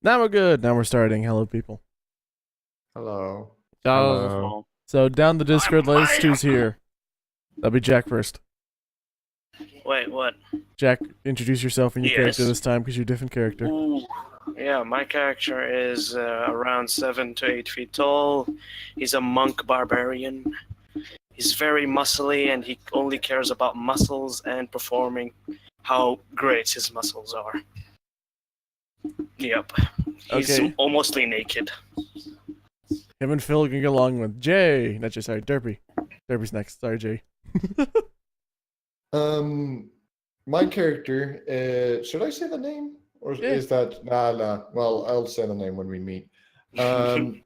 Now we're good. Now we're starting. Hello, people. Hello. Oh, so down the Discord list, who's here? That'll be Jack first. Wait, what? Jack, introduce yourself and your character Yes. this time because you're a different character. Ooh. Yeah, my character is around 7 to 8 feet tall. He's a monk barbarian. He's very muscly and he only cares about muscles and performing how great his muscles are. Yep. He's Okay. almostly naked. Him and Phil can get along with Jay. Not just, sorry, Derpy. Derpy's next. Sorry, Jay. My character, should I say the name? Or Yeah. is that, nah. Well, I'll say the name when we meet. My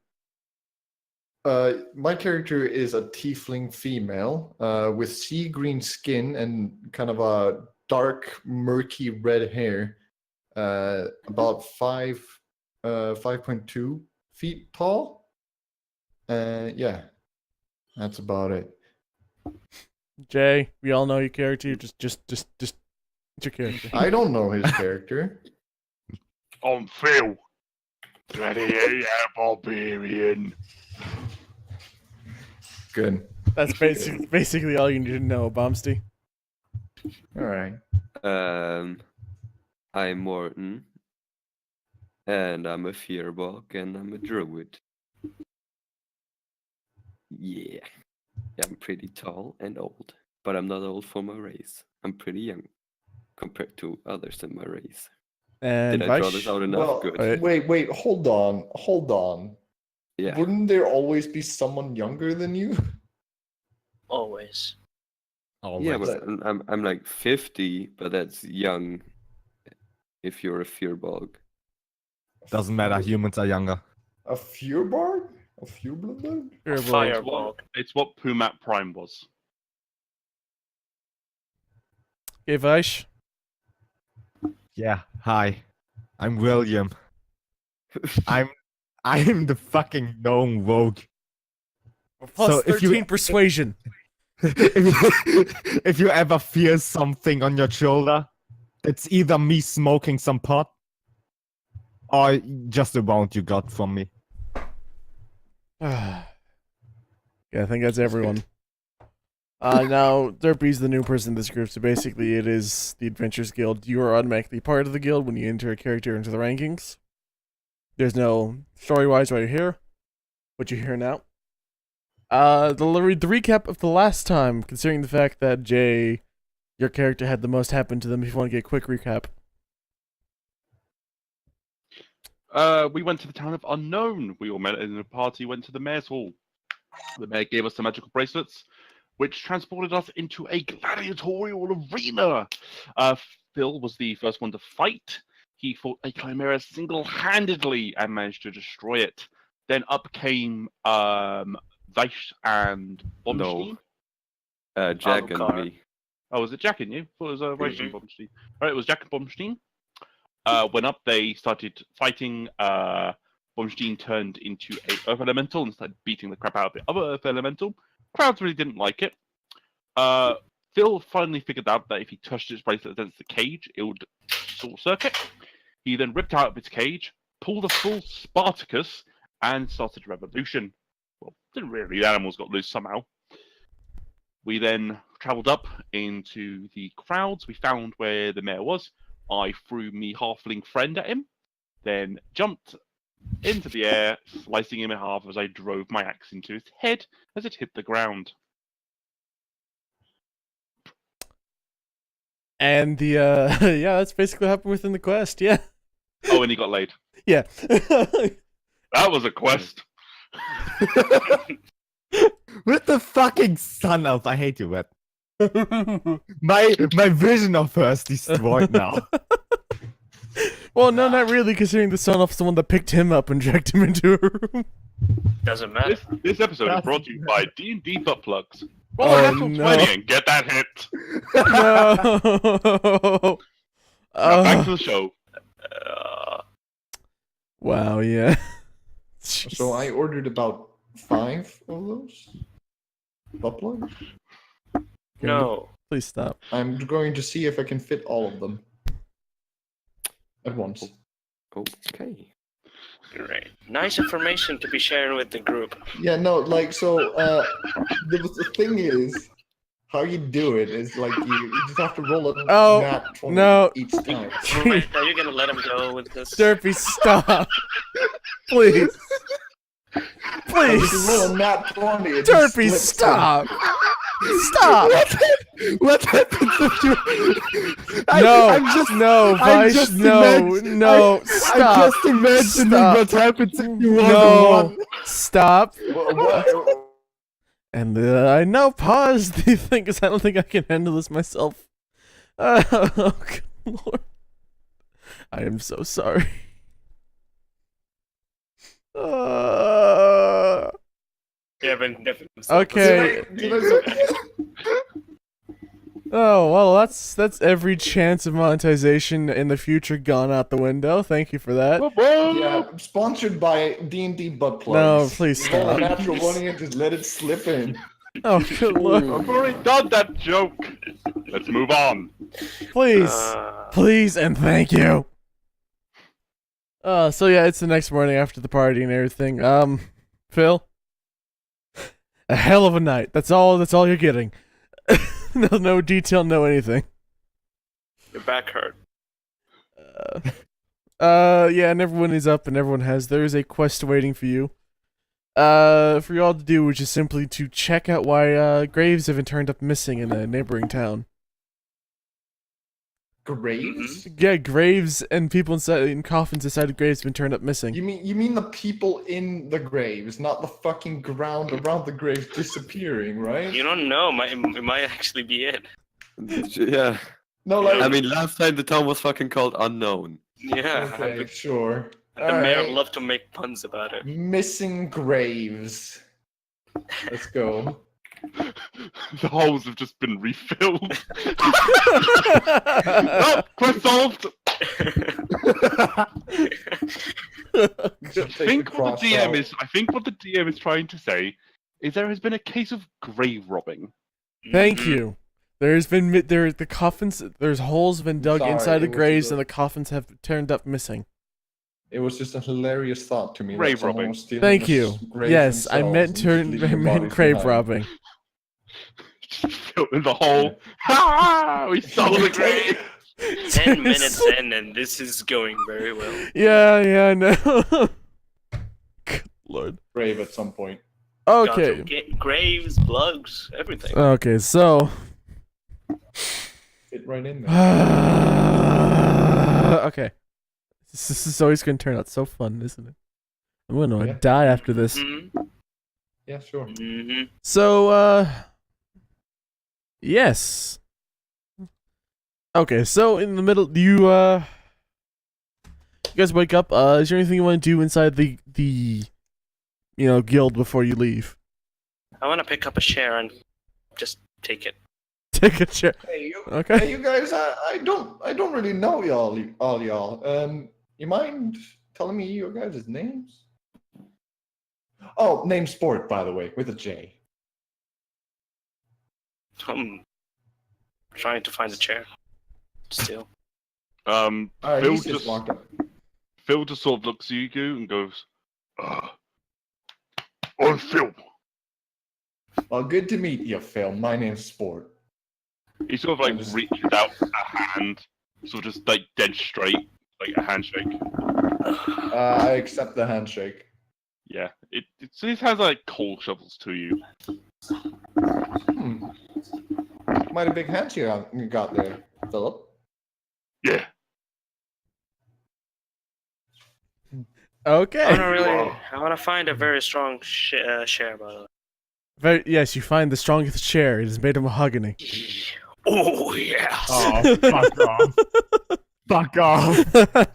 character is a tiefling female, with sea green skin and kind of a dark, murky red hair, about 5.2 feet tall. Yeah, that's about it. Jay, we all know your character. Just it's your character. I don't know his character. I'm Phil. Bloody barbarian. Good. That's basically all you need to know, Bombsty. All right. I'm Morton, and I'm a Fearbog, and I'm a druid. Yeah, I'm pretty tall and old, but I'm not old for my race. I'm pretty young compared to others in my race. And Did I draw this out enough? Well, Good. wait, hold on. Yeah. Wouldn't there always be someone younger than you? Always. Yeah, but I'm like 50, but that's young if you're a Fearbog. Doesn't matter, humans are younger. A Feuerbard? A Feuerbard? A fireball. It's what Pumat Prime was. Okay, Vaish. Yeah, hi. I'm William. I'm the fucking gnome rogue. Plus So if you- 13 persuasion. if you ever feel something on your shoulder, it's either me smoking some pot or just a wound you got from me. Yeah, I think that's everyone. Now, Derpy's the new person in this group, so basically it is the Adventurers Guild. You are automatically part of the guild when you enter a character into the rankings. There's no story-wise right here. What you hear now. The recap of the last time, considering the fact that Jay, your character had the most happen to them, if you want to get a quick recap. We went to the town of Unknown. We all met in a party, went to the mayor's hall. The mayor gave us the magical bracelets, which transported us into a gladiatorial arena. Phil was the first one to fight. He fought a chimera single-handedly and managed to destroy it. Then up came Vaish and Bombstein. Jack and Alucard. me. Oh, was it Jack and you? I thought it was Vaish and Bombstein. Alright, it was Jack and Bombstein. Went up, they started fighting. Bombstein turned into a Earth Elemental and started beating the crap out of the other Earth Elemental. Crowds really didn't like it. Phil finally figured out that if he touched his bracelet against the cage, it would short circuit. He then ripped out of its cage, pulled a full Spartacus, and started a revolution. Well, didn't really. The animals got loose somehow. We then travelled up into the crowds. We found where the mayor was. I threw me halfling friend at him, then jumped into the air, slicing him in half as I drove my axe into his head as it hit the ground. And the, yeah, that's basically what happened within the quest, yeah. Oh, and he got laid. Yeah. That was a quest. With the fucking sun elf, I hate you, Red. My vision of her is destroyed now. Well, no, not really, considering the son of the one that picked him up and dragged him into a room. Doesn't matter. This episode is brought to you by D&D Butt Plugs. Roll Oh, a natural no. 20 and get that hit. No. Now back to the show. Wow, yeah. So I ordered about 5 of those butt plugs. No. Please stop. I'm going to see if I can fit all of them at once. Okay. Great. Nice information to be sharing with the group. Yeah, no, like so. The thing is, how you do it is like you just have to roll a Oh, nat 20 no. each time. Right, are you gonna let him go with this? Derpy, stop. Please. If Please. you roll a nat 20, it just Derpy, slips stop. Stop. What happens if you? No, Vice, no, I'm stop. just imagining Stop. what happens if you roll a No, one. stop. in. What? And I now pause the thing because I don't think I can handle this myself. Oh, good Lord. I am so sorry. Devin. Okay. Oh, well, that's every chance of monetization in the future gone out the window. Thank you for that. Yeah, sponsored by D&D butt plugs. No, please Roll a stop. natural 20 and just let it slip in. Oh, good Lord. I've already done that joke. Let's move on. Please. Please and thank you. So yeah, it's the next morning after the party and everything. Phil? A hell of a night. That's all you're getting. No detail, no anything. Your back hurt. Yeah, and everyone is up and everyone there's a quest waiting for you. For you all to do, which is simply to check out why, graves have been turned up missing in a neighboring town. Graves? Yeah, graves and people in coffins inside of graves have been turned up missing. You mean the people in the graves, not the fucking ground around the graves disappearing, right? You don't know. It might actually be it. Yeah. No, like I mean, last time the town was fucking called Unknown. Yeah. okay, sure. The mayor Alright. would love to make puns about it. Missing graves. Let's go. The holes have just been refilled. Oh, quest solved. I think what the DM is trying to say is there has been a case of grave robbing. Thank you. There's been the coffins. There's holes been dug Sorry, inside it of was graves, just and the coffins have turned up missing. It was just a hilarious thought to me. Grave that someone robbing. was stealing Thank the you. graves Yes, I themselves meant and just leaving the bodies grave behind. robbing. Just filled in the hole. Ha! We stole the grave. 10 minutes in, and this is going very well. Yeah, I know. Good Lord. Grave at some point. Okay. Get graves, plugs, everything. Okay, so. Fit right in there. Okay. This is always going to turn out so fun, isn't it? I'm going to Yeah. die after this. Mm-hmm. Yeah, sure. Mm-hmm. So, yes. Okay, so in the middle, you guys wake up. Is there anything you want to do inside the guild before you leave? I want to pick up a chair and just take it. Take a chair. Hey, you, Okay. hey, you guys. I don't really know all y'all. You mind telling me your guys' names? Oh, name Sport, by the way, with a J. I'm trying to find a chair. Still. Alright, Phil he's just walked up. Phil just sort of looks at you and goes, "I'm Phil." Well, good to meet you, Phil. My name's Sport. He sort of like reaches out a hand, sort of just like dead straight, like a handshake. I accept the handshake. Yeah, it has like coal shovels to you. Mighty big hands you got there, Philip. Yeah. Okay. I want to find a very strong chair, by the way. Yes, you find the strongest chair. It is made of mahogany. Oh, yes. Oh, fuck off. Fuck off.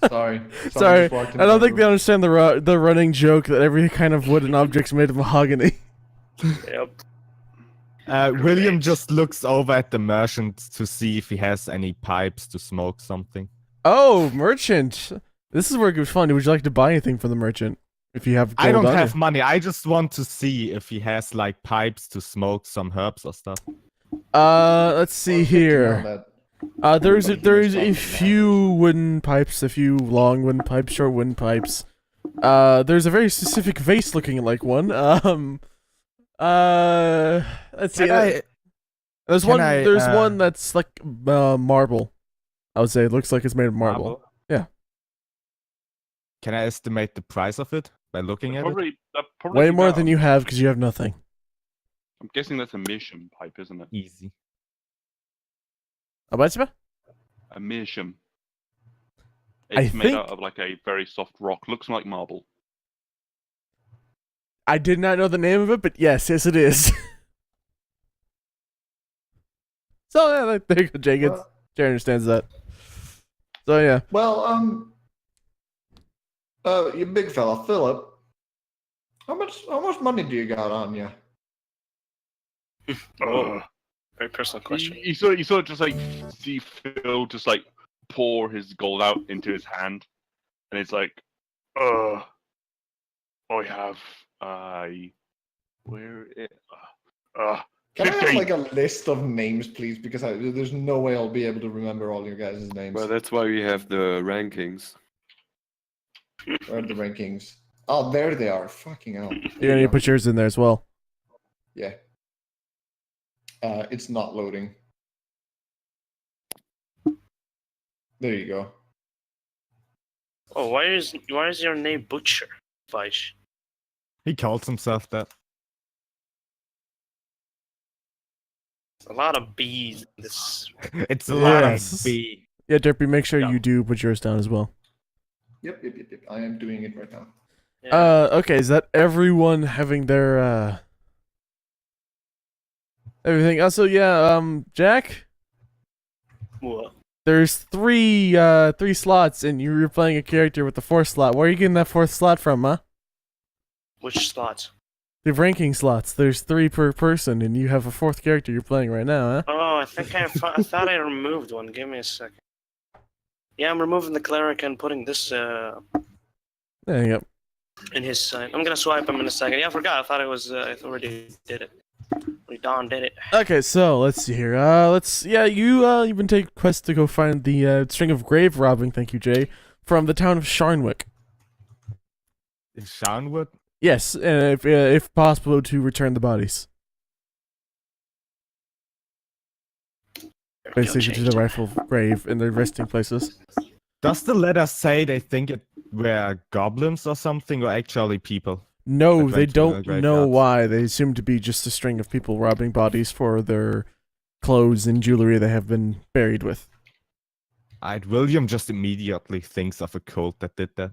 Sorry. Sorry, just walked in I don't the think they room. understand the running joke that every kind of wooden object's made of mahogany. Yep. William just looks over at the merchant to see if he has any pipes to smoke something. Oh, merchant! This is where it gets fun. Would you like to buy anything from the merchant? If you have gold I don't on have you? money. I just want to see if he has like pipes to smoke some herbs or stuff. Let's see Well, good to know here. that. There's Everybody a here's few wooden pipes, a few long wooden pipes, short wooden pipes. There's a very specific vase looking like one. Let's see. Can I, There's can one. I, There's one that's like marble. I would say it looks like it's made of marble. Can I estimate the price of it by looking at it? Probably Way more about- than you have because you have nothing. I'm guessing that's a meerschaum pipe, isn't it? Easy. About you? A meerschaum. I It's made think- out of like a very soft rock. Looks like marble. I did not know the name of it, but yes, it is. So yeah, there you go, Jay. Jay understands that. So yeah. Well, you big fella, Philip. How much money do you got on you? Oh, very personal question. You sort of just like see Phil just like pour his gold out into his hand, and it's like, I have where it Can I have 15. like a list of names, please? Because there's no way I'll be able to remember all your guys' names. Well, that's why we have the rankings. Where are the rankings? Oh, there they are. Fucking hell. You're gonna need to put yours in there as well. Yeah. It's not loading. There you go. Oh, why is your name Butcher, Vaish? He calls himself that. A lot of B's in this. It's a lot Yes. of B. Yeah, Derpy, make sure Yeah. you do put yours down as well. Yep. I am doing it right now. Yeah. Okay, is that everyone having their everything? Also, yeah, Jack, What? there's three slots, and you were playing a character with the fourth slot. Where are you getting that fourth slot from, huh? Which slots? The ranking slots. There's 3 per person, and you have a fourth character you're playing right now, huh? Oh, I think I thought I removed one. Give me a second. Yeah, I'm removing the cleric and putting this There you go. in his side. I'm gonna swipe him in a second. Yeah, I forgot. I thought it was. I already did it. We Don did it. Okay, so let's see here. You've been taking quest to go find the string of grave robbing. Thank you, Jay, from the town of Sharnwick. In Sharnwood? Yes, and if possible, to return the bodies. Basically, to the rightful grave in their resting places. Does the letter say they think it were goblins or something, or actually people? No, That they went to the don't know graveyards. why. They assume to be just a string of people robbing bodies for their clothes and jewelry they have been buried with. William just immediately thinks of a cult that did that.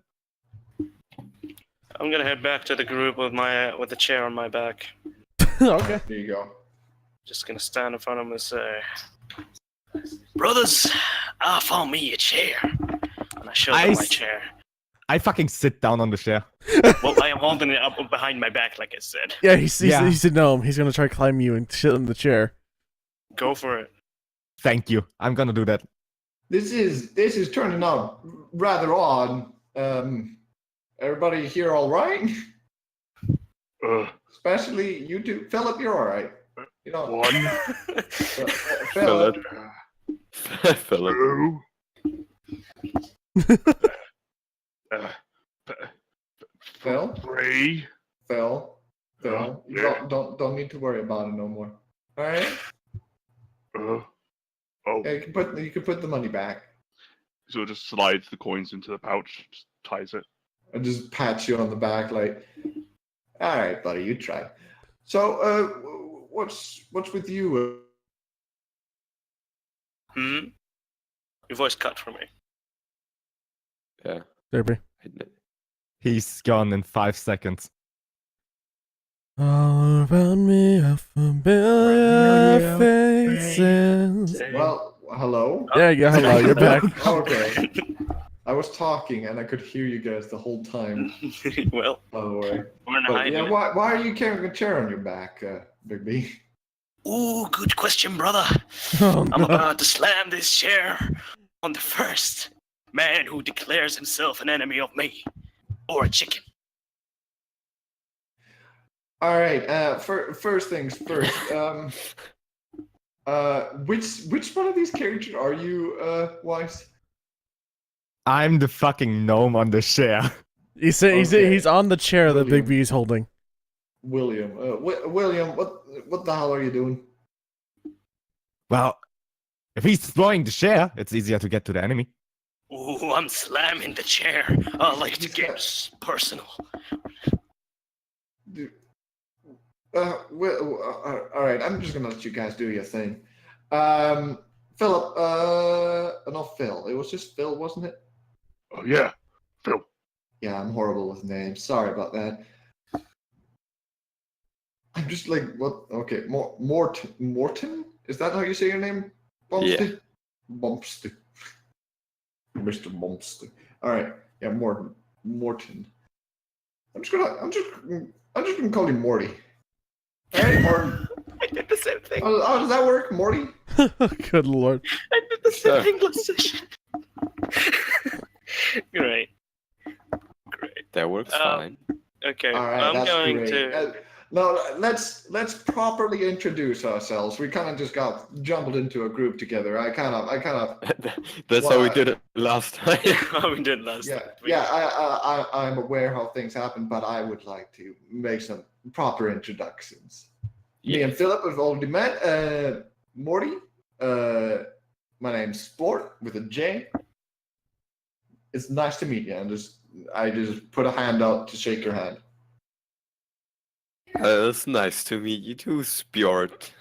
I'm gonna head back to the group with the chair on my back. Okay. There you go. Just gonna stand in front of him and say, "Brothers, I found me a chair." And I show them my chair. I fucking sit down on the chair. Well, I am holding it up behind my back, like I said. Yeah, he's a gnome. He's gonna try to climb you and sit in the chair. Go for it. Thank you. I'm gonna do that. This is turning out rather odd. Everybody here all right? Especially you two. Philip, you're all right. You know, One. Philip. Philip. Phil. Three. Phil. Yeah. Don't need to worry about it no more. All right. Oh. Yeah, you can put the money back. So it just slides the coins into the pouch, just ties it. I just pat you on the back, like, all right, buddy, you try. So, what's with you? Hmm? Your voice cut for me. Yeah. Derpy. He's gone in 5 seconds. All around me are familiar faces. Well, hello. There you go. Hello, you're back. Okay. I was talking and I could hear you guys the whole time. Well, By the way. we're not But hiding yeah, it. why are you carrying a chair on your back, Big B? Ooh, good question, brother. Oh, I'm no. about to slam this chair on the first man who declares himself an enemy of me. Or a chicken. All right. First things first. Which one of these characters are you, Wise? I'm the fucking gnome on the chair. He's on the chair that Big William. B is holding. William. William, what the hell are you doing? Well, if he's throwing the chair, it's easier to get to the enemy. Ooh, I'm slamming the chair. I like to get personal. Dude. All right. I'm just gonna let you guys do your thing. Philip. Not Phil. It was just Phil, wasn't it? Oh yeah, Phil. Yeah, I'm horrible with names. Sorry about that. I'm just like, what? Okay, Morton? Is that how you say your name? Bumsty? Yeah. Bumpsty. Mr. Bumpsty. All right. Yeah, Morton. I'm just gonna call you Morty. All right, Morton. I did the same thing. How does that work, Morty? Good lord. I did the same Sure. English session. Great. That works fine. Okay, All right, I'm that's going great. to. No, let's properly introduce ourselves. We kind of just got jumbled into a group together. I kind of. That's how we Well, did it last time. How we did last Yeah, time. yeah. I'm aware how things happen, but I would like to make some proper introductions. Me and Philip have already met. Morty. My name's Sport with a J. It's nice to meet you. I just put a hand out to shake your hand. It's nice to meet you too, Spjort.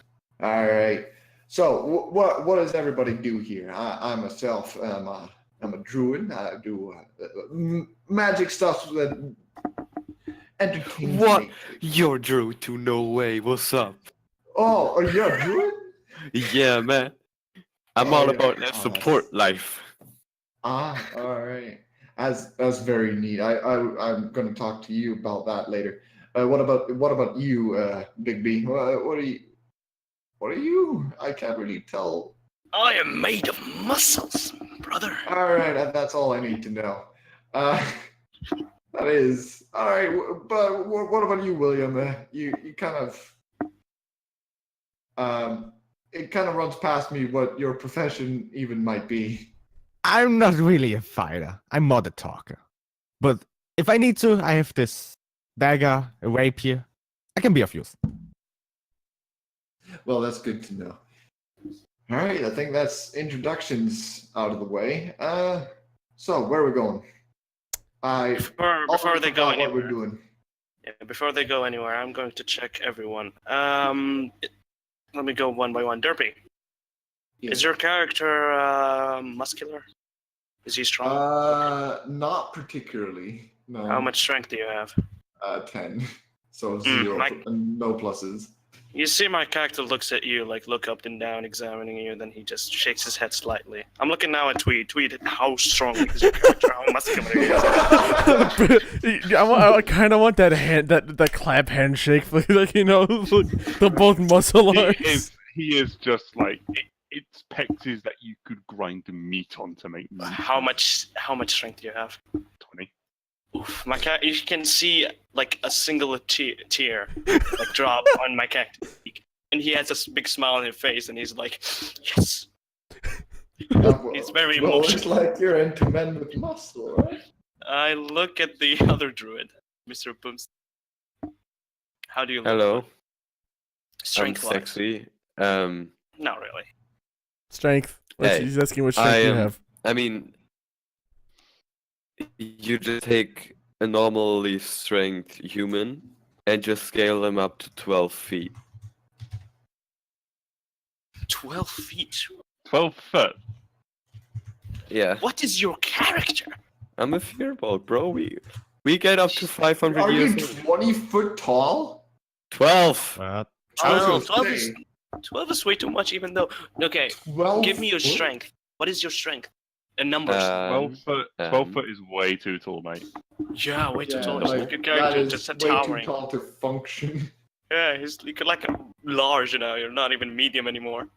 All right. So what does everybody do here? I myself am a druid. I do magic stuff that entertains What? me. You're Drew to no way. What's up? Oh, are you a druid? Yeah, man. I'm Oh, all yeah. about that Oh, support life. All right. That's very neat. I'm gonna talk to you about that later. What about you, Big B? What are you? I can't really tell. I am made of muscles, brother. All right, that's all I need to know. That is all right. But what about you, William? You kind of it kind of runs past me what your profession even might be. I'm not really a fighter. I'm more the talker. But if I need to, I have this dagger, a rapier. I can be of use. Well, that's good to know. All right, I think that's introductions out of the way. So where are we going? Before they go what we're anywhere. doing. Yeah, before they go anywhere, I'm going to check everyone. Let me go one by one. Derpy, Yeah. is your character muscular? Is he strong? Not particularly. No. How much strength do you have? 10. So 0. like- No pluses. You see my character looks at you, like look up and down, examining you, then he just shakes his head slightly. I'm looking now at Tweed. Tweed, how strong is your character? How muscular he is? I kind of want that hand, that clap handshake, like the both muscle arms. He is just like it's pexes that you could grind the meat on to make meat. How much strength do you have? 20. Oof, you can see like a single tear like drop on my cactus cheek. And he has a big smile on his face and he's like, yes. He's very well, emotional. it's like you're into men with muscle, right? I look at the other druid, Mr. Booms. How do you look? Hello. I'm Strength wise? sexy. Not really. Strength. Hey, He's asking what strength you have. I mean, you just take a normally strength human and just scale them up to 12 feet. 12 feet. 12 foot. Yeah, What is your character? I'm a fearball, bro. We get up to 500 Are you years old. 20 foot tall? 12. What? I was Oh, gonna 12 say, 12 is way too much, even though. Okay, 12 give me your foot? strength. What is your strength? And numbers. 12 foot. 12 foot is way too tall, mate. Yeah, way too Yeah, tall. like, Your that character is just way towering. too tall to function. Yeah, you could like a large, you're not even medium anymore. No,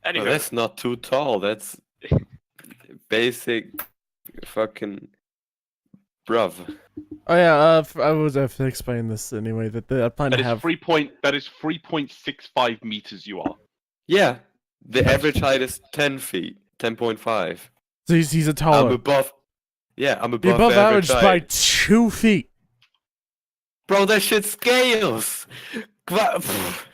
Anyway, that's not too tall. That's basic fucking bruv. Oh yeah, I was have to explain this anyway. That I plan That to is have. 3.65 meters. You are. Yeah, the average height is 10 feet, 10.5. So he's a I'm taller. above. Yeah, I'm You're above, above average by height. 2 feet. Bro, that shit scales. Pfft.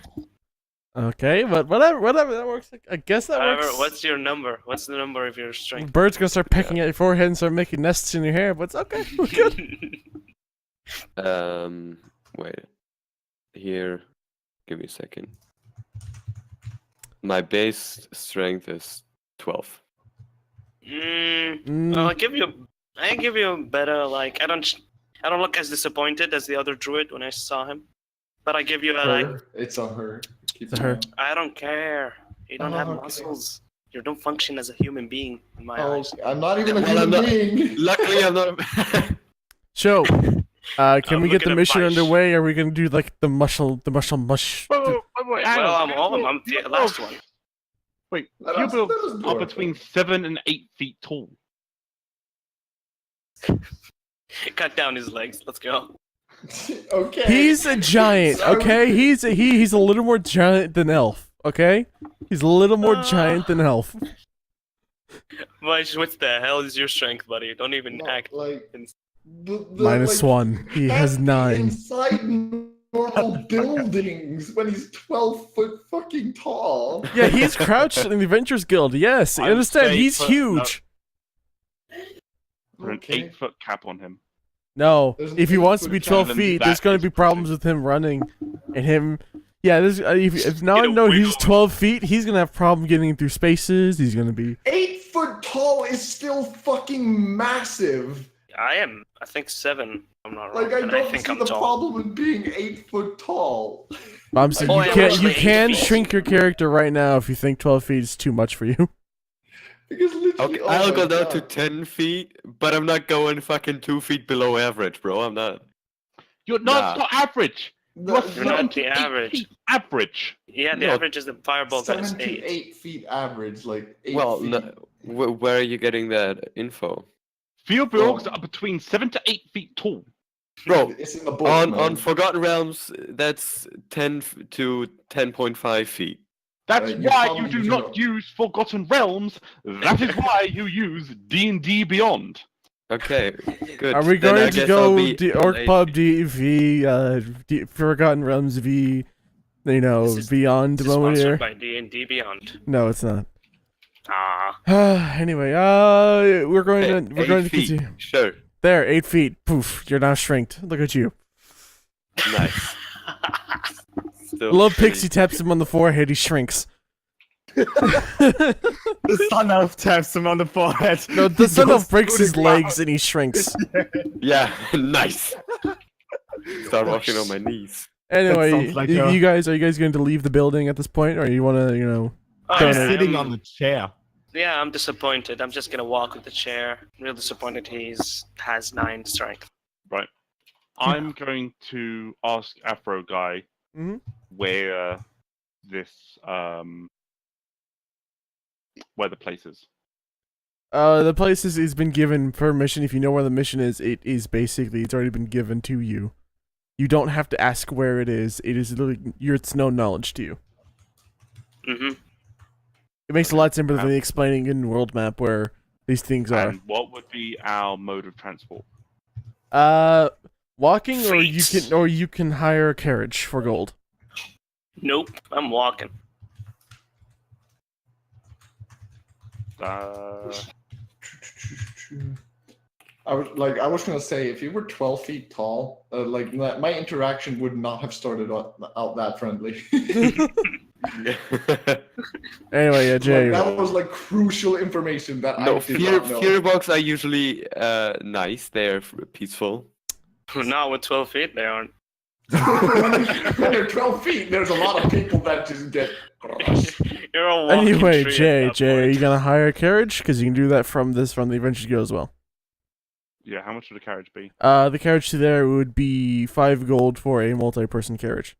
Okay, but whatever, that works. I guess that However, works. what's your number? What's the number of your strength? Birds gonna start pecking at your forehead and start making nests in your hair, but it's okay. We're good. Wait. Here, give me a second. My base strength is 12. Well, I give you a better, like, I don't look as disappointed as the other druid when I saw him, but I give you a like. Her. It's on her. Keep It's her. going. I don't care. You don't have Okay. muscles. You don't function as a human being in my Oh, eyes. I'm not even a Well, I'm human not- being. Luckily, I'm not. So, can I'm we get looking the at mission Vice. underway? Or are we gonna do like the mush? Wait, hang Well, on. I'm the last one. Wait, Let few us builds do are it. between 7 and 8 feet tall. Cut down his legs. Let's go. Okay. He's a giant, Sorry. okay? He's a little more giant than Elf, okay? He's a little more giant than Elf. Vice, what the hell is your strength, buddy? Don't even Not act. like the, -1. He has 9. Inside normal buildings when he's 12 foot fucking tall. Yeah, he's crouched in the Adventurers Guild. Yes, I I'm understand. safe, He's but huge. Put an Okay. 8-foot cap on him. No, There's an if he wants to be 8-foot 12 challenge, feet, that there's going is to be problems with him running and him. Yeah, there's, if now I Get a know he's wiggle. 12 feet, he's going to have problem getting through spaces. He's going to be. 8 foot tall is still fucking massive. I think 7. I'm not wrong. Like I and don't I think see I'm the tall. problem in being 8 foot tall. I'm saying Oh, you yeah, can't. we're You actually can 8 feet. shrink your character right now if you think 12 feet is too much for you. Because literally, Okay, oh I'll my go down to God. 10 feet, but I'm not going fucking 2 feet below average, bro. I'm not. You're not, not average. You're The- You're not 7 the to 8 average. feet average. Yeah, the No. average is the fireball that is 7 to 8. 8 feet average, like 8 Well, feet. no, where are you getting that info? Few builds Well- are between 7 to 8 feet tall. Bro, It's in the book. on man. Forgotten Realms, that's 10 to 10.5 feet. That's you why probably you do do not not. use Forgotten Realms. That is why you use D&D Beyond. Okay, good. Are we Then I going to guess I'll go be on Orc 8 Pub feet. Forgotten Realms v, This is- Beyond This is moment sponsored here? by D&D Beyond. No, it's not. Ah. Anyway, we're going Hey, to 8 feet. continue. Sure. There, 8 feet. Poof, you're now shrinked. Look at you. Nice. Still Love pretty- Pixie taps him on the forehead. He shrinks. The sun elf taps him on the forehead. No, the He sun goes elf breaks to the his ground. legs and he shrinks. Yeah, nice. Start walking on my knees. Anyway, sounds like are a- you guys going to leave the building at this point, or you want to, Oh, He's yeah, sitting I'm- on the chair. Yeah, I'm disappointed. I'm just gonna walk with the chair. Real disappointed has 9 strength. I'm going to ask Afro Guy Mhm. where this where the place is. The place is been given permission. If you know where the mission is, it is basically it's already been given to you. You don't have to ask where it is. It is literally it's no knowledge to you. Mm-hmm. It makes a lot simpler than explaining in world map where these things are. And what would be our mode of transport? Walking, Feet. or you can hire a carriage for gold. Nope, I'm walking. I was gonna say, if you were 12 feet tall, my interaction would not have started out that friendly. Anyway, yeah, Jay. That was like crucial information that No, I did not know. fear box are usually nice. They're peaceful. Not with 12 feet, they aren't. When you're 12 feet, there's a lot of people that just get crushed. You're a walking Anyway, tree Jay, at that are you point. gonna hire a carriage? Because you can do that from the Adventure Guild as well. Yeah, how much would a carriage be? The carriage to there would be 5 gold for a multi-person carriage.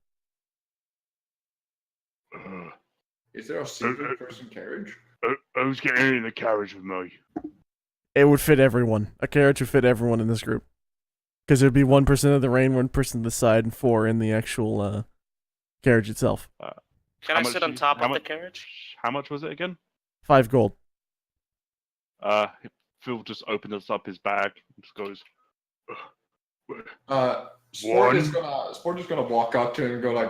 Is there a single person carriage? Who's getting in the carriage with me? It would fit everyone. A carriage would fit everyone in this group. Because there'd be 1% of the rain, 1% of the side, and 4 in the actual carriage itself. Can How I much sit do on top how of the much- carriage? How much was it again? 5 gold. Phil just opens up his bag and just goes, Sport is gonna walk up to him and go like,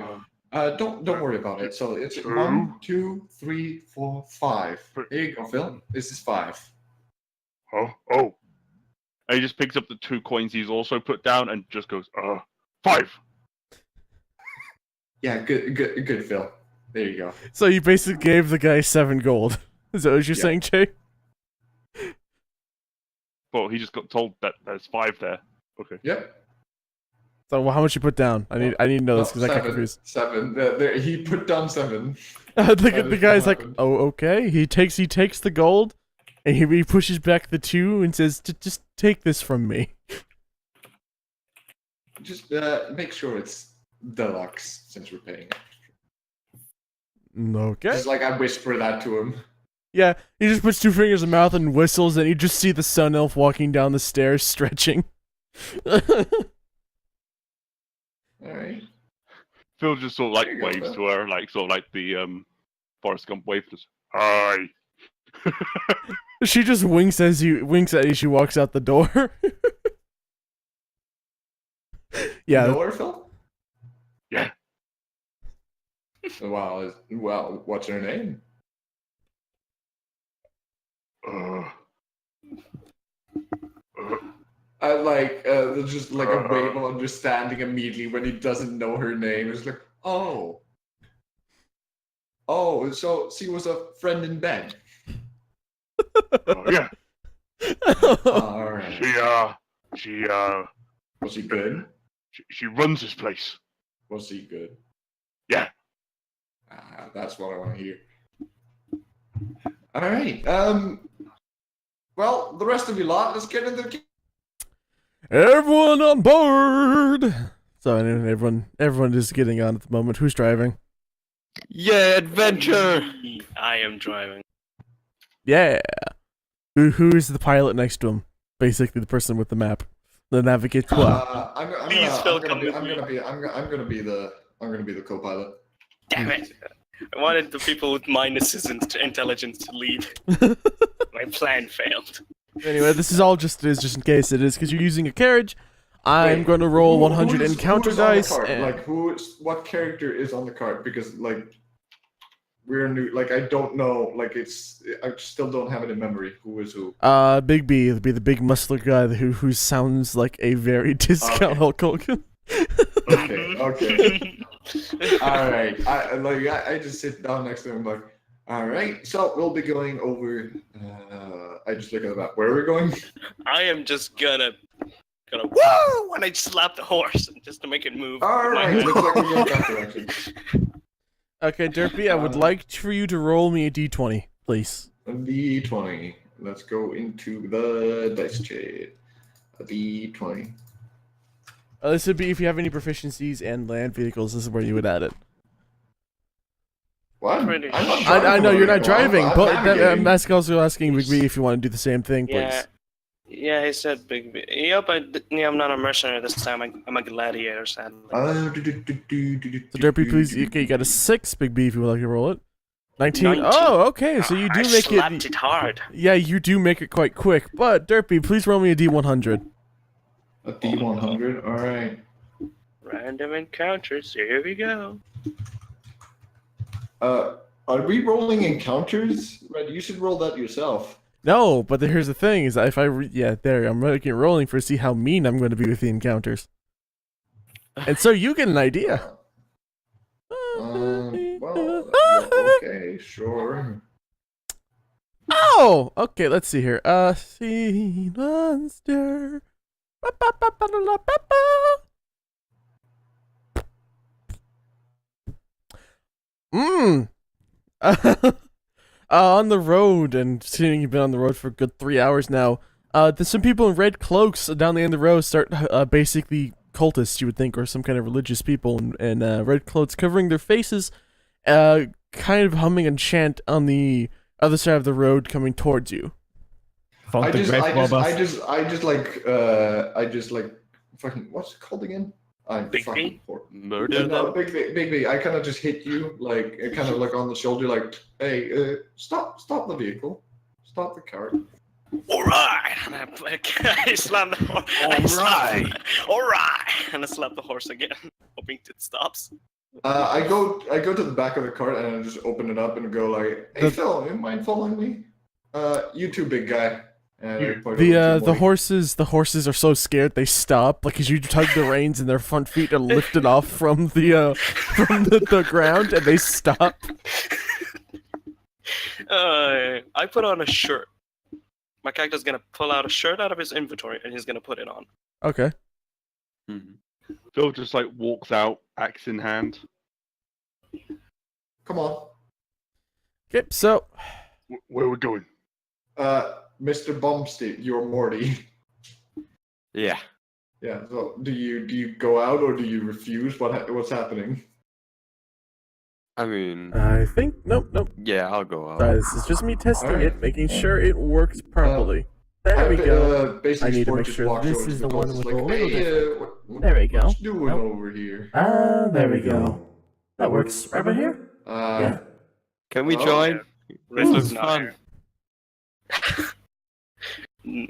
don't worry about it. So it's 1, 2, 3, 4, 5. Here you go, Phil. This is 5. oh. And he just picks up the 2 coins he's also put down and just goes, 5. Yeah, good, Phil. There you go. So you basically gave the guy 7 gold. Is that what you're saying, Jay? Well, he just got told that there's 5 there. Okay. Yep. So how much you put down? I need to know this because I got confused. 7. There, he put down 7. The guy's like, oh, okay. He takes the gold, and he pushes back the 2 and says, just take this from me. Just make sure it's deluxe since we're paying it. Okay. Just like I whisper that to him. Yeah, he just puts 2 fingers in his mouth and whistles, and you just see the sun elf walking down the stairs, stretching. Alright. Phil just sort of like waves to her, like sort of like the Forrest Gump wave. Just, hi. She just winks at you. She walks out the door. Yeah. You know her, Phil? Yeah. Well, what's her name? I like there's just like a wave of understanding immediately when he doesn't know her name. It's like, oh, so she was a friend in bed. Yeah. All right. She Was he good? she runs this place. Was he good? Yeah. That's what I want to hear. All right. Well, the rest of you lot, let's get into the. Everyone on board. So everyone is getting on at the moment. Who's driving? Yeah, adventure! I am driving. Yeah. Who is the pilot next to him? Basically, the person with the map, the navigate. I'm gonna be the co-pilot. Damn it! I wanted the people with minuses in intelligence to lead. My plan failed. Anyway, this is all just in case it is because you're using a carriage. I'm going to roll 100 encounter dice. What character is on the cart? Because like we're new. Like I don't know. Like I still don't have it in memory. Who is who? Big B. It'll be the big muscular guy who sounds like a very discount Hulk Hogan. Okay. All right. I just sit down next to him like, all right. So we'll be going over. I just look at the map. Where are we going? I am just gonna woo, and I slap the horse just to make it move. All right. Looks like we're going that direction. Okay, Derpy, I would like for you to roll me a d20, please. A d20. Let's go into the dice chat. A d20. This would be if you have any proficiencies and land vehicles. This is where you would add it. What? I know you're not driving, but I'm also asking Big B if you want to do the same thing, please. Yeah, he said Big B. Yep, I'm not a mercenary this time. I'm a gladiator, sadly. So Derpy, please. Okay, you got a 6. Big B, if you would like to roll it. 19. Oh, okay. So you do make it. Slapped it hard. Yeah, you do make it quite quick. But Derpy, please roll me a d100. A d100. All right. Random encounters. Here we go. Are we rolling encounters? Red, you should roll that yourself. No, but here's the thing: is that if I'm rolling for see how mean I'm going to be with the encounters, and so you get an idea. Well, okay, sure. Oh, okay. Let's see here. Sea monster. On the road, and seeing you've been on the road for a good 3 hours now, there's some people in red cloaks down the end of the road start basically cultists, you would think, or some kind of religious people in red clothes covering their faces, kind of humming a chant on the other side of the road coming towards you. I just like fucking what's it called again? I'm Big fucking B? Murder No, them? Big B. I kind of just hit you, like, kind of like on the shoulder, like, hey, stop the vehicle, stop the car. All right, and I slam the horse. All right, and I slap the horse again, hoping it stops. I go to the back of the cart and I just open it up and go like, "Hey Phil, you mind following me? You too, big guy." And I point over to The Morty. horses are so scared they stop, like as you tug the reins and their front feet are lifted off from the ground and they stop. I put on a shirt. My character's gonna pull out a shirt out of his inventory and he's gonna put it on. Okay. Phil just like walks out, axe in hand. Come on, Okay, so Where are we going? Mr. Bumstead, you're Morty. Yeah. Yeah. So do you go out or do you refuse? What's happening? I mean, I think nope. yeah, I'll go out. This is just me testing Alright. it, making sure it works properly. There we go. Basically, I need to Sport make just sure walks this over to is the the one cultist with like, the little "Hey, There we go. what you doing Nope. over here?" There we go. That works. Right about here? Yeah. Can we Oh, join? This looks Not fun. here.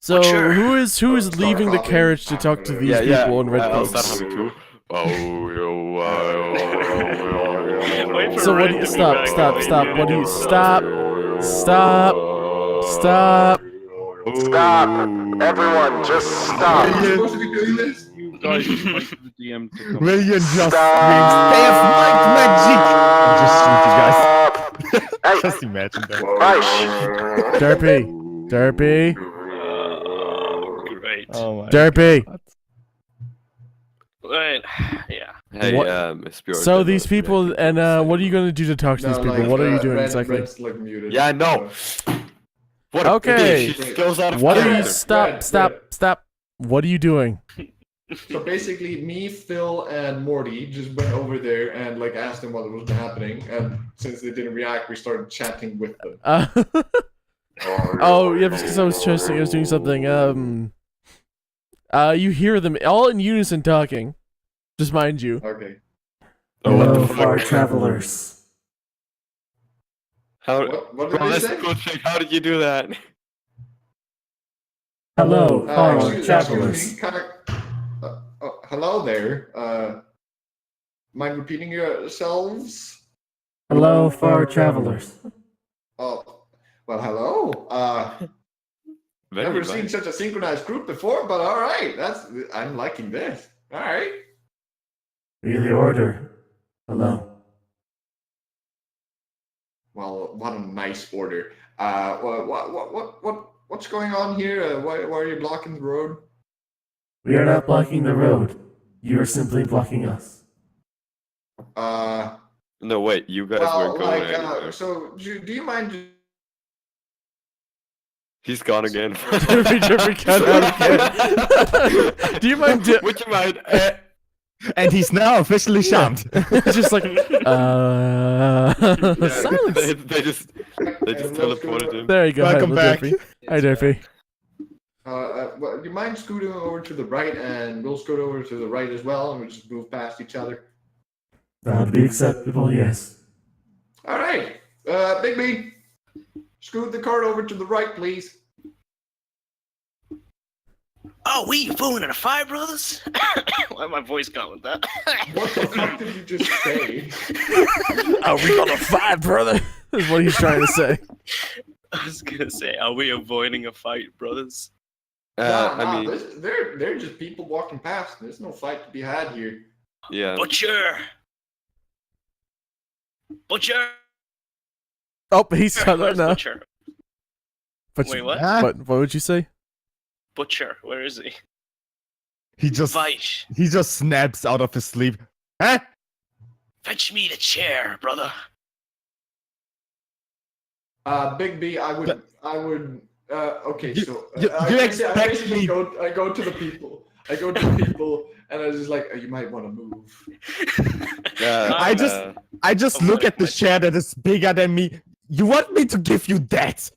So Sure. who is Start leaving the coughing. carriage to talk to these Yeah, people in red I'll coats? start having too. Wait for So what Red do you to be stop? back. What do you stop? Everyone, just stop. Are you supposed to be doing this? You guys wait for the DM to come. William just screams, "They have light magic!" And just shoot you guys. Just imagine that. Hush. Derpy. Great. Oh my Derpy. God. Wait, yeah. Hey, What- Spirit. So these people, and what are you going to do to talk to these people? What are you doing exactly? Red's like muted. Yeah, I know. What a Okay. bitch. She goes out of What are you? character. Stop. What are you doing? So basically, me, Phil, and Morty just went over there and like asked them what was happening, and since they didn't react, we started chatting with them. Oh, yeah, just because I was doing something. You hear them all in unison talking. Just mind you. Okay. Hello, far travelers. How, What did Bro, they that's say? a good thing. How did you do that? Hello, Excuse travelers. me, hello there. Mind repeating yourselves? Hello, far travelers. Oh, well, hello. Very Never nice. seen such a synchronized group before, but all right. I'm liking this. All right. We the order. Hello. Well, what a nice order. What's going on here? Why are you blocking the road? We are not blocking the road. You are simply blocking us. No, wait, you guys Well, weren't going like, anywhere. so do you mind? He's gone again. Jeffrey cut out again. Do you mind? Would you mind? And he's now officially shamed. Just like Yeah, silence. they just teleported him. There you go. Welcome Hi, back. Derpy. Hi, Derpy. Well, do you mind scooting over to the right, and we'll scoot over to the right as well, and we'll just move past each other. That would be acceptable, yes. All right, Big B, scoot the cart over to the right, please. Oh, we going in a fight, brothers? Why my voice gone with that? What the fuck did you just say? Are we gonna fight, brother? Is what he's trying to say. I was gonna say, are we avoiding a fight, brothers? I mean, they're just people walking past. There's no fight to be had here. yeah. Butcher! Oh, he's cut out Where's now. Butcher? But Wait, what? Ah, What would you say? Butcher, where is he? he just snaps out of his sleep. Huh? Fetch me the chair, brother. Big B, I would. Okay, so you I expect basically me- go to the people. I go to the people, and I was just like, you might want to move. I just look at the chair that is bigger than me. You want me to give you that?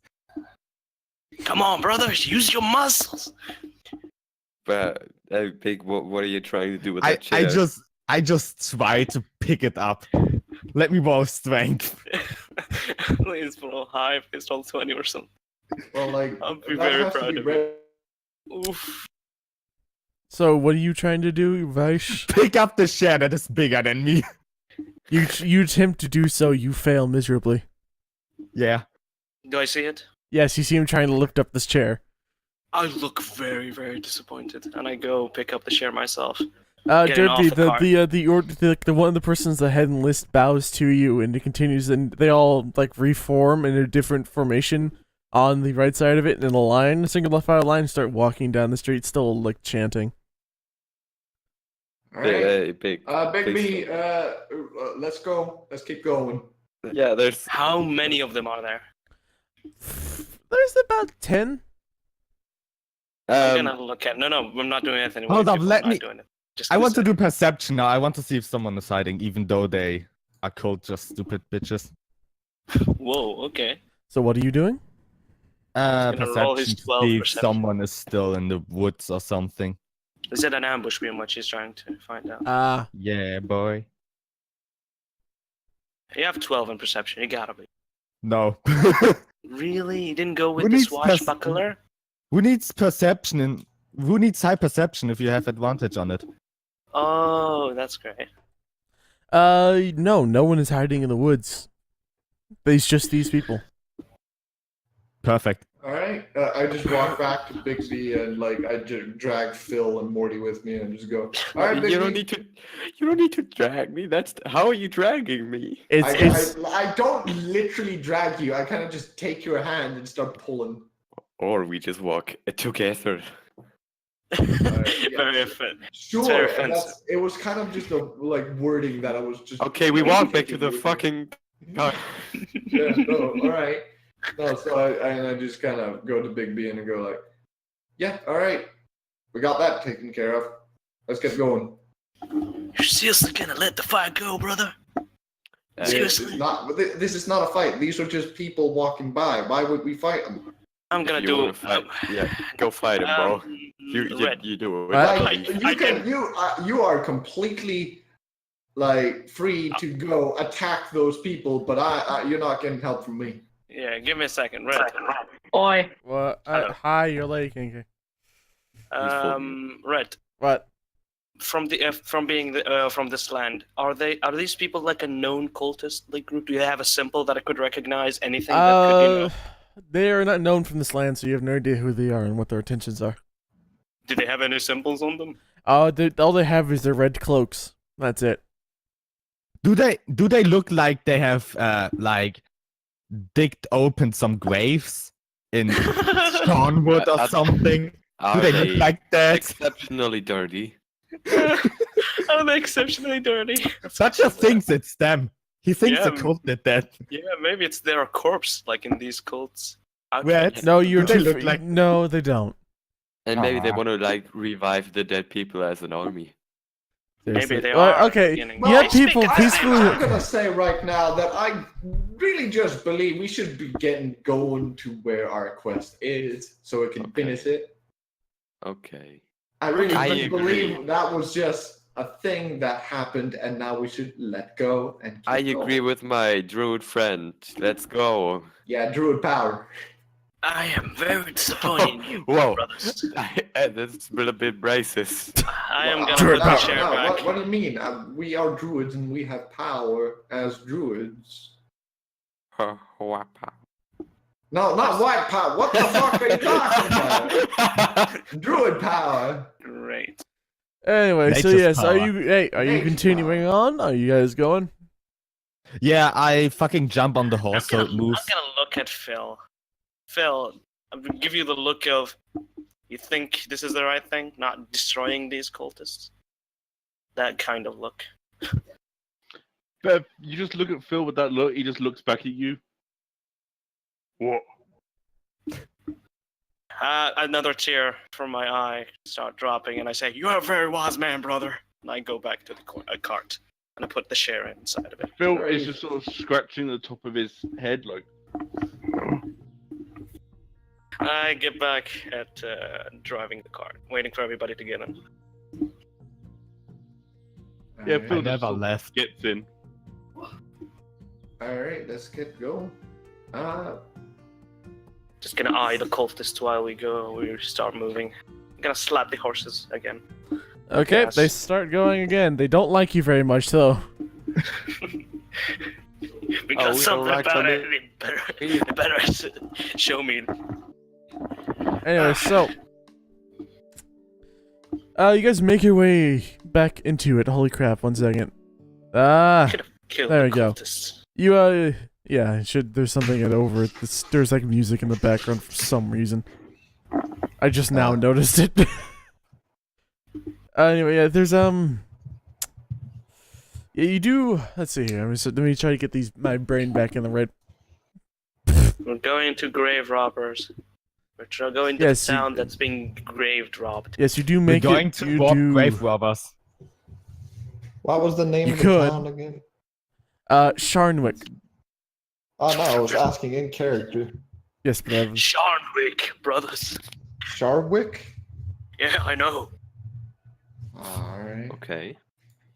Come on, brothers, use your muscles. But, Pig, what are you trying to do with that I chair? I just try to pick it up. Let me roll strength. Please roll high, please roll 20 or something. Well, like I'll be that very has to proud be of read. Oof. So what are you trying to do, Vaish? Pick up the share that is bigger than me. You attempt to do so, you fail miserably. Yeah. Do I see it? Yes, you see him trying to lift up this chair. I look very, very disappointed, and I go pick up the chair myself. Getting off Derby, the cart. the one of the persons ahead in the list bows to you, and it continues, and they all like reform in a different formation on the right side of it in a line, a single file line, start walking down the street, still like chanting. All right. Big. Big please B, let's go. Let's keep going. Yeah, there's. How many of them are there? There's about 10. I'm gonna look at. No, I'm not doing anything. Hold up, let I'm me- not doing it. Just I gonna want to say. do perception now. I want to see if someone is hiding, even though they are called just stupid bitches. Whoa. Okay. So what are you doing? gonna roll his Perception to 12 see if perception. someone is still in the woods or something. Is it an ambush? Being what she's trying to find out. Yeah, boy. You have 12 in perception. You gotta be. No. Really? You didn't go with Who the needs swashbuckler? Who needs perception and who needs high perception if you have advantage on it? Oh, that's great. No one is hiding in the woods. It's just these people. Perfect. All right. I just walk back to Big B and like I just drag Phil and Morty with me and just go. All right, Big You B. don't need to drag me. How are you dragging me? I don't literally drag you. I kind of just take your hand and start pulling. Or we just walk together. Yeah. Very fit. Sure. very and offensive. it was kind of just a like wording that I was just. Okay, we walk back to the fucking car. Yeah. No. All right. No. So I just kind of go to Big B and go like, yeah. All right. We got that taken care of. Let's get going. You're seriously gonna let the fire go, brother? Seriously? This is not a fight. These are just people walking by. Why would we fight them? I'm gonna You do. wanna fight? Yeah, go fight him, bro. Red. You do it. Like, you are completely like free to go attack those people, but you're not getting help from me. Yeah, give me a second. Red. Oi. What? Hello. Hi, you're late, Kinky. Red. What? From this land, are these people like a known cultist like group? Do you have a symbol that I could recognize? Anything that could, They are not known from this land, so you have no idea who they are and what their intentions are. Do they have any symbols on them? All they have is their red cloaks. That's it. Do they look like they have like digged open some graves in Stornwood or something? Are Do they look like that? exceptionally dirty? Are they exceptionally dirty? Such a thinks it's them. He thinks Yeah. the cult did that. Yeah, maybe it's their corpse, like in these cults. Red? No, you're Do they too. look like- No, they don't. And maybe they Aw. want to like revive the dead people as an army. Seriously. Maybe they Well, are. okay. beginning. Yeah, They speak- people I- peacefully. I'm gonna say right now that I really just believe we should be going to where our quest is, so we can Okay. finish it. Okay. I really I just agree. believe that was just a thing that happened, and now we should let go and. Keep I going. agree with my druid friend. Let's go. Yeah, druid power. I am very disappointed in you, Whoa. brothers. That's a bit racist. I am gonna Druid put the power. chair back. What do you mean? We are druids and we have power as druids. No, not white power. What the fuck are you talking about? Druid power. Great. Anyway, so Nature's yes, are power. you Nature's continuing on? Are you guys going? Yeah, I fucking jump on the horse so it I'm moves. gonna look at Phil. Phil, I'm gonna give you the look of, you think this is the right thing? Not destroying these cultists? That kind of look. But if you just look at Phil with that look, he just looks back at you. What? Another tear from my eye start dropping, and I say, "You are a very wise man, brother." And I go back to the cart, and I put the share inside of it. Phil is just sort of scratching the top of his head, like. I get back at driving the cart, waiting for everybody to get in. Yeah, Alright. Phil I just never sort of left. gets in. All right, let's get going. Just gonna eye the cultists while we start moving. I'm gonna slap the horses again. Okay, Yes. they start going again. They don't like you very much, though. Because we something don't like about them it, they better show me. Anyway, so you guys make your way back into it. Holy crap! 1 second. Could have killed There the we go. cultists. You yeah. There's something over it. There's like music in the background for some reason. I just now noticed it. Anyway, yeah. There's Yeah, you do. Let's see here. Let me try to get my brain back in the right. We're going to grave robbers. We're going to Yes, the town that's being grave robbed. Yes, you do We're make going it. to You rob do. grave robbers. What was the name You of the could. town again? Sharnwick. Oh no, I was asking in character. Yes, but I was- Sharnwick, brothers. Sharwick? Yeah, I know. Alright. Okay.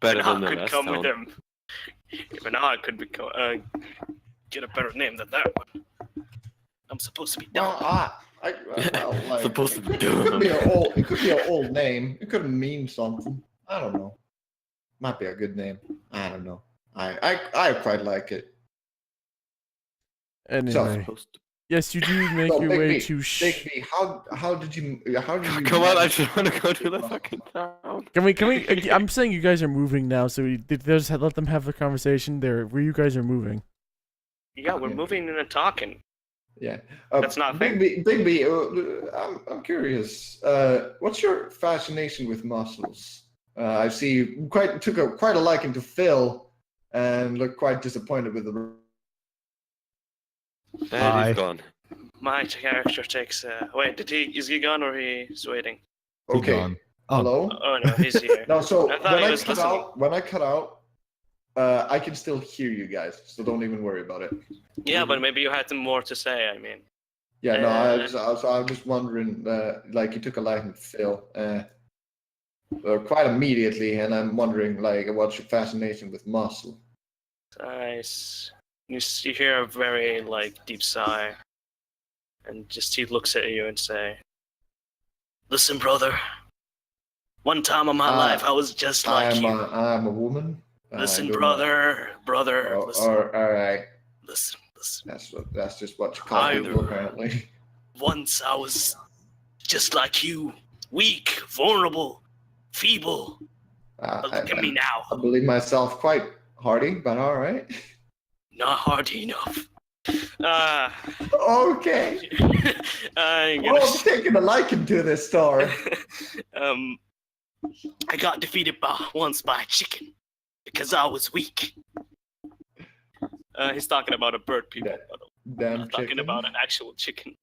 Better Even than I the could last come town. with them. Even I could get a better name than that one. I'm supposed to be Well, dumb. well, like, Supposed to be it could dumb. be an old name. It could mean something. I don't know. Might be a good name. I don't know. I quite like it. Anyway, Supposed to- yes, you do make So, your Big way B, to. Big B, how did you Come on, I just want to go to the fucking town. Can we? I'm saying you guys are moving now, so we just let them have the conversation there where you guys are moving. Yeah, we're moving and talking. Yeah. That's not Big B, I'm curious. What's your fascination with muscles? I see you took quite a liking to Phil and looked quite disappointed with the. And Bye. he's gone. My character takes. Wait, is he gone or he's waiting? He Okay. gone. Oh. Hello. Oh no, he's here. No, so I thought when he I was cut listening. out, I can still hear you guys, so don't even worry about it. Yeah, but maybe you had more to say. I mean, Yeah, no, I was just wondering, like you took a liking to Phil, quite immediately, and I'm wondering, like, what's your fascination with muscle? nice. You hear a very deep sigh, and just he looks at you and say, "Listen, brother. One time in my life, I was just like you. I'm a woman. Listen, I don't brother, know. listen, all right. listen. That's just what you call people, apparently. Once I was just like you, weak, vulnerable, feeble. But look at me now. I believe myself quite hardy, but all right. Not hardy enough. Okay. I'm Well, I'm taking a liking to this story. I got defeated once by a chicken because I was weak. He's talking about a bird, people. Damn Not talking chicken. about an actual chicken.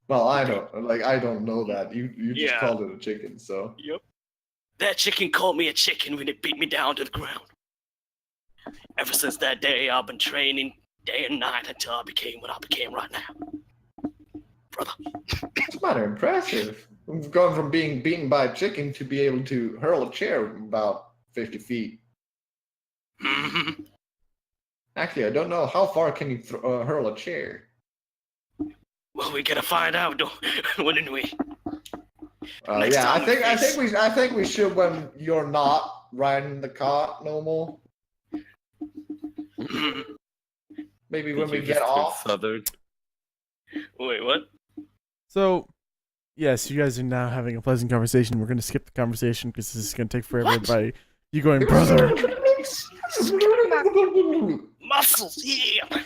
Well, I don't know that. You just Yeah. called it a chicken, so. Yep. That chicken called me a chicken when it beat me down to the ground. Ever since that day, I've been training day and night until I became what I became right now. Brother. It's matter impressive. We've gone from being beaten by a chicken to be able to hurl a chair about 50 feet. Mhm. Actually, I don't know. How far can you hurl a chair? Well, we gotta find out, wouldn't we? Next Yeah, time I think we should when you're not riding the cart no more. Maybe when we get off. Southern. Wait, what? So, yes, you guys are now having a pleasant conversation. We're going to skip the conversation because this is going to take forever What? by you going, brother. Muscles, yeah!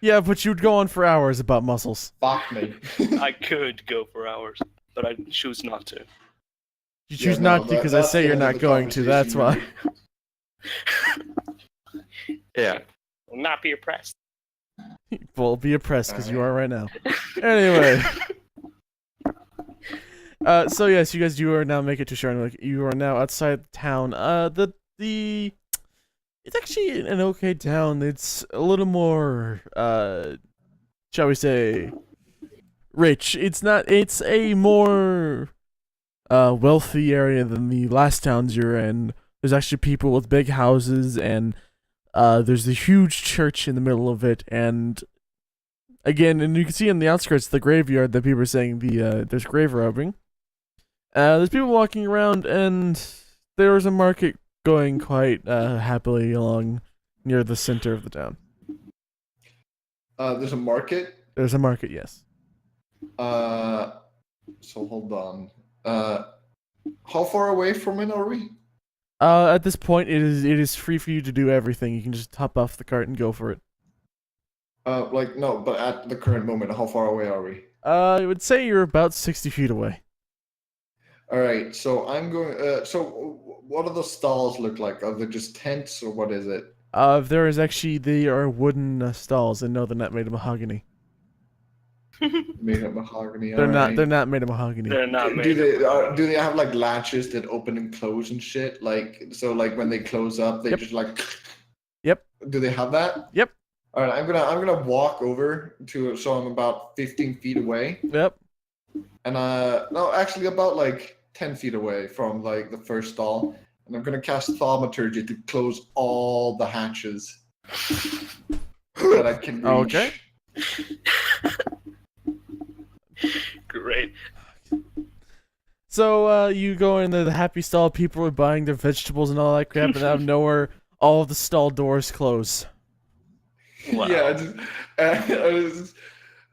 Yeah, but you'd go on for hours about muscles. Fuck me. I could go for hours, but I choose not to. You choose Yeah, no, not to because I that's say the you're end of not the going to. That's why. conversation. Yeah. Will not be oppressed. Well, be oppressed because you are right now. Anyway. So yes, you guys do now make it to Sharnwick. You are now outside town. It's actually an okay town. It's a little more, shall we say, rich. It's a more, wealthy area than the last towns you're in. There's actually people with big houses, and, there's a huge church in the middle of it, and Again, and you can see on the outskirts of the graveyard that people are saying there's grave robbing. There's people walking around, and there's a market going quite happily along near the center of the town. There's a market. There's a market, yes. So hold on. How far away from it are we? At this point, it is free for you to do everything. You can just hop off the cart and go for it. No, but at the current moment, how far away are we? I would say you're about 60 feet away. All right, so I'm going. So, what do the stalls look like? Are they just tents, or what is it? They are wooden stalls, and no, they're not made of mahogany. Made of mahogany. They're alright. not made of mahogany. They're not made. Do they have like latches that open and close and shit? Like so, like when they close up, they Yep. just like. Yep. Do they have that? Yep. All right, I'm gonna walk over to so I'm about 15 feet away, Yep. and no, actually about like 10 feet away from like the first stall, and I'm gonna cast Thaumaturgy to close all the hatches that I can reach. Okay. Great. So you go in the happy stall. People are buying their vegetables and all that crap, and out of nowhere, all of the stall doors close. Wow. Yeah,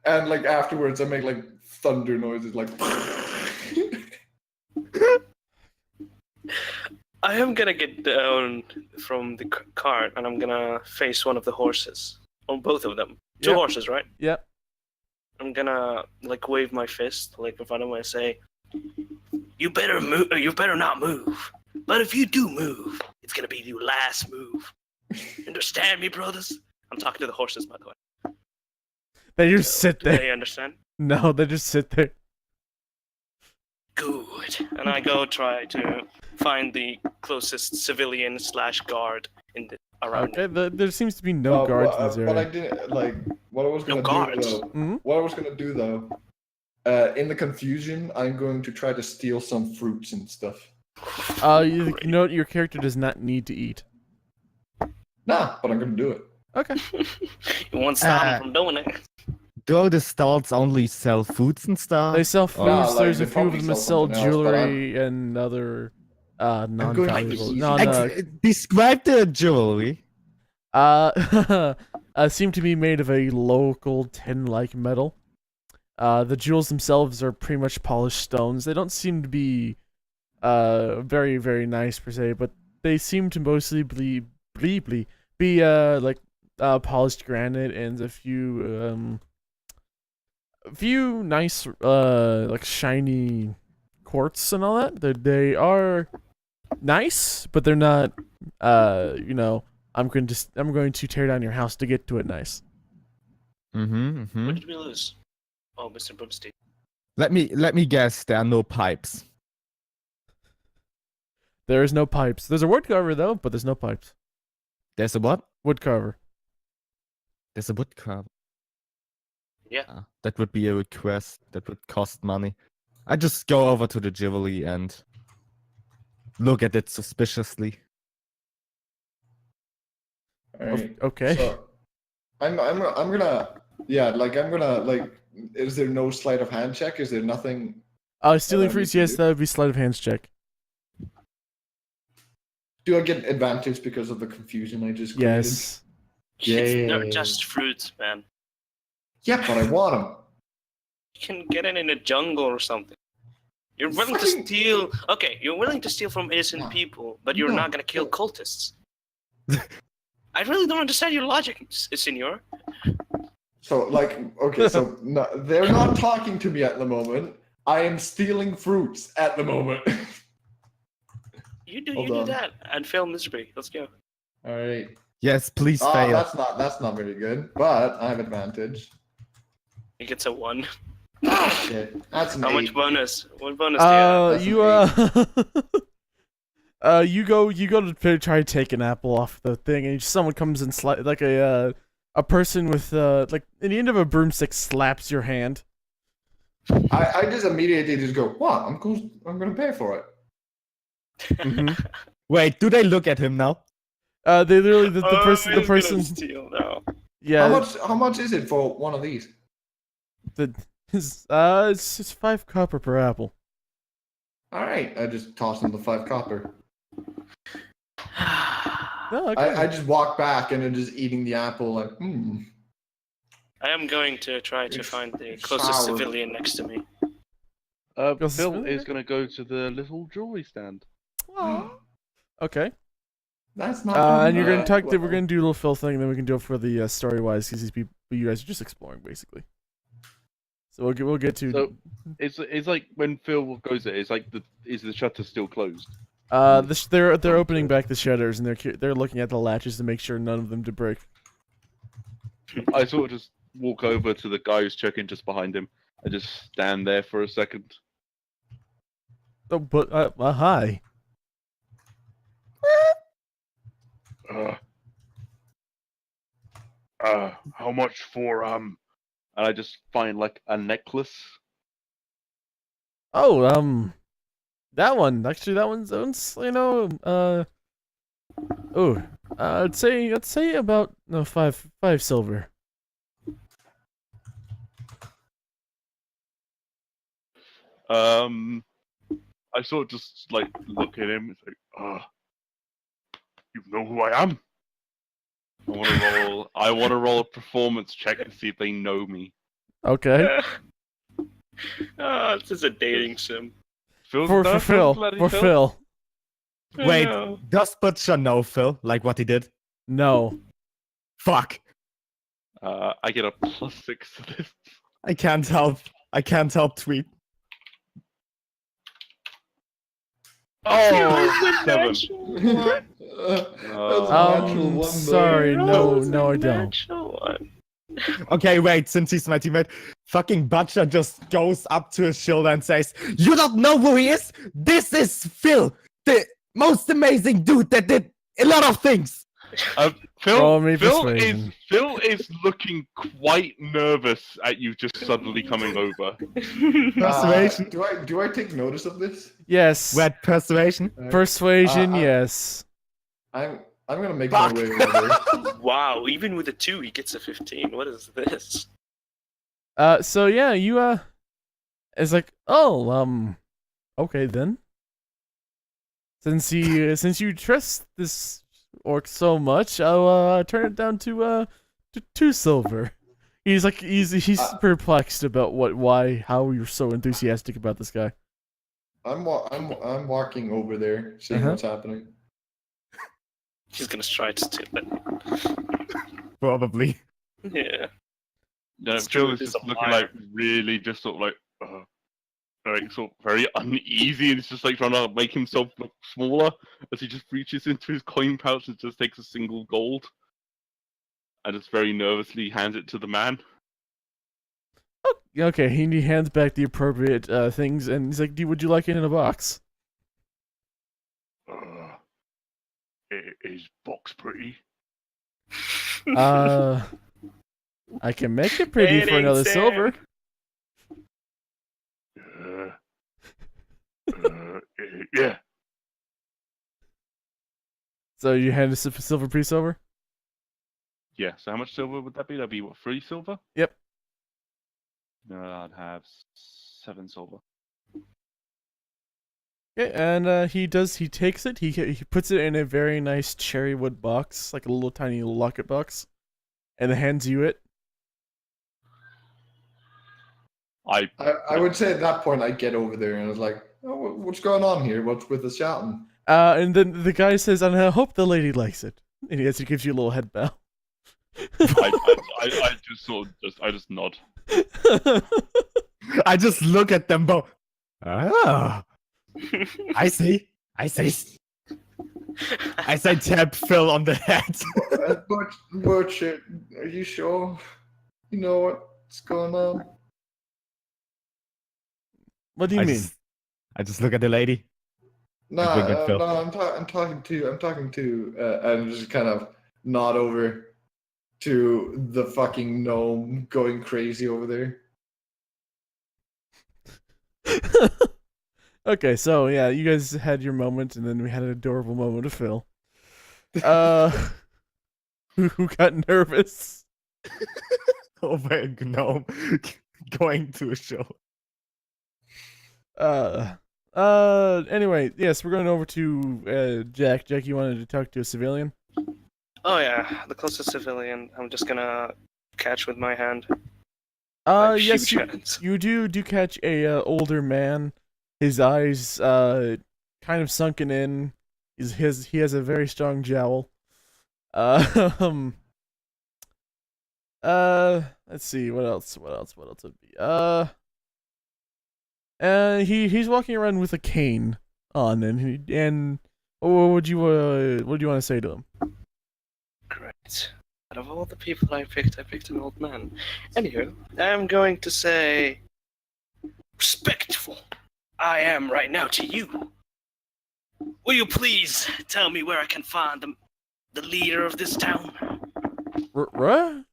and like afterwards, I make like thunder noises, like. I am gonna get down from the cart and I'm gonna face one of the horses. On both of them. Two Yep. horses, right? Yep. I'm gonna like wave my fist like in front of him and say, "You better move. You better not move. But if you do move, it's gonna be your last move. Understand me, brothers?" I'm talking to the horses, by the way. They just sit Do there. they understand? No, they just sit there. Good. And I go try to find the closest civilian / guard in the around. Okay, there seems to be no guards in this area. But I didn't like what I was No gonna guards. do though. Mhm. What I was gonna do though, in the confusion, I'm going to try to steal some fruits and stuff. You know what? Your character does not need to eat. Nah, but I'm gonna do it. Okay. You won't stop him from doing it. Do the stalls only sell foods and stuff? They sell foods. Nah, like, There's they a few of probably them that sell sell something else, but jewelry and other going to non-valuable. eat. Describe the jewelry. Seem to be made of a local tin-like metal. The jewels themselves are pretty much polished stones. They don't seem to be very, very nice per se, but they seem to mostly be polished granite and a few nice like shiny quartz and all that. They are nice, but they're not I'm going to tear down your house to get to it nice. What did we lose? Oh, Mr. Broomstein. Let me guess. There are no pipes. There is no pipes. There's a wood carver though, but there's no pipes. There's a what? Wood carver. There's a wood carver. Yeah. That would be a request. That would cost money. I just go over to the jewelry and look at it suspiciously. All right. Okay. So, I'm gonna like. Is there no sleight of hand check? Is there nothing? Stealing need fruits, to yes, do? that would be sleight of hands check. Do I get advantage because of the confusion I just created? Yes. It's not Yeah. just fruits, man. Yeah, but I want them. You can get it in a jungle or something. You're willing to Fucking- steal. Okay, you're willing to steal from innocent No. people, but you're No. not gonna kill cultists. I really don't understand your logic, senor. So, like, okay, so no, they're not talking to me at the moment. I am stealing fruits at the moment. You do Hold on. that and fail miserably. Let's go. All right. Yes, please Oh, fail. that's not very good, but I have advantage. He gets a 1. Shit, that's an How 8. much bonus? What bonus do you have? That's You go to try to take an apple off the thing, and someone comes and like a person with like in the end of a broomstick slaps your hand. I just immediately just go, what? I'm gonna pay for it. Wait, do they look at him now? They literally the Oh, person he's gonna person steal now. yeah. How much is it for one of these? It's 5 copper per apple. All right, I just toss him the 5 copper. No, okay. I just walk back and I'm just eating the apple like, I am going to try to It's find the closest sour. civilian next to me. Goes Phil really is good. going to go to the little jewelry stand. Aw. Okay. That's not. And you're gonna talk. well, We're gonna do a little Phil thing, and then we can do it for the story wise, because these people, you guys are just exploring basically. So we'll get to. So it's like when Phil goes there, it's like is the shutter still closed? They're opening back the shutters, and they're looking at the latches to make sure none of them to break. I sort of just walk over to the guy who's checking just behind him. I just stand there for a second. Oh, but hi. How much for And I just find like a necklace. Oh, that one. Actually, that one's I'd say about no 5 silver. I sort of just like look at him. It's like, you know who I am. I want to roll a performance check to see if they know me. Okay. This is a dating sim. For Phil. Wait, No. does Butcher know Phil? Like what he did? No. Fuck. I get a +6 to this. I can't help tweet. Oh, 7. Sorry, no, I don't. Okay, wait, since he's my teammate, fucking Butcher just goes up to his shoulder and says, "You don't know who he is? This is Phil, the most amazing dude that did a lot of things." Roll me Phil persuasion. is looking quite nervous at you just suddenly coming over. Persuasion. Do I take notice of this? Yes. Wet persuasion. Persuasion, I- yes. I'm gonna make Fuck. my way over. Wow, even with a 2, he gets a 15. What is this? So yeah, you it's like, oh, okay then. Since you trust this orc so much, I'll turn it down to 2 silver. He's like he's perplexed about how you're so enthusiastic about this guy. I'm walking over there, seeing Uh-huh. what's happening. He's gonna try to steal it. Probably. Yeah. No, This Phil dude is is just a looking liar. like really just sort of like sort of very uneasy, and he's just like trying to make himself look smaller as he just reaches into his coin pouch and just takes a single gold and just very nervously hands it to the man. Okay, he hands back the appropriate things, and he's like, would you like it in a box? Is box pretty? I can make it pretty for another silver. Yeah. So you hand a silver piece over? Yeah, so how much silver would that be? That'd be what, 3 silver? Yep. No, I'd have 7 silver. Okay, and he takes it, he puts it in a very nice cherry wood box, like a little tiny locket box, and hands you it. I would say at that point I get over there and I was like, oh, what's going on here? What's with the shouting? And then the guy says, and I hope the lady likes it. And he gives you a little head bow. I just sort of I just nod. I just look at them both. Ah, I see. I say tap Phil on the head. Butcher, are you sure? You know what's going on? What do you mean? I just look at the lady. No, Look at Phil. no, I'm talking to, and just kind of nod over to the fucking gnome going crazy over there. Okay, so yeah, you guys had your moment, and then we had an adorable moment of Phil. Who got nervous? Over a gnome going to a show. Anyway, yes, we're going over to Jack. Jack, you wanted to talk to a civilian? Oh yeah, the closest civilian. I'm just gonna catch with my hand. Like Yes, huge hands. you do catch a older man. His eyes kind of sunken in. He has a very strong jowl. Let's see what else would be. He's walking around with a cane on, and what do you want to say to him? Great. Out of all the people I picked an old man. Anywho, I'm going to say respectful. I am right now to you. Will you please tell me where I can find the leader of this town? What?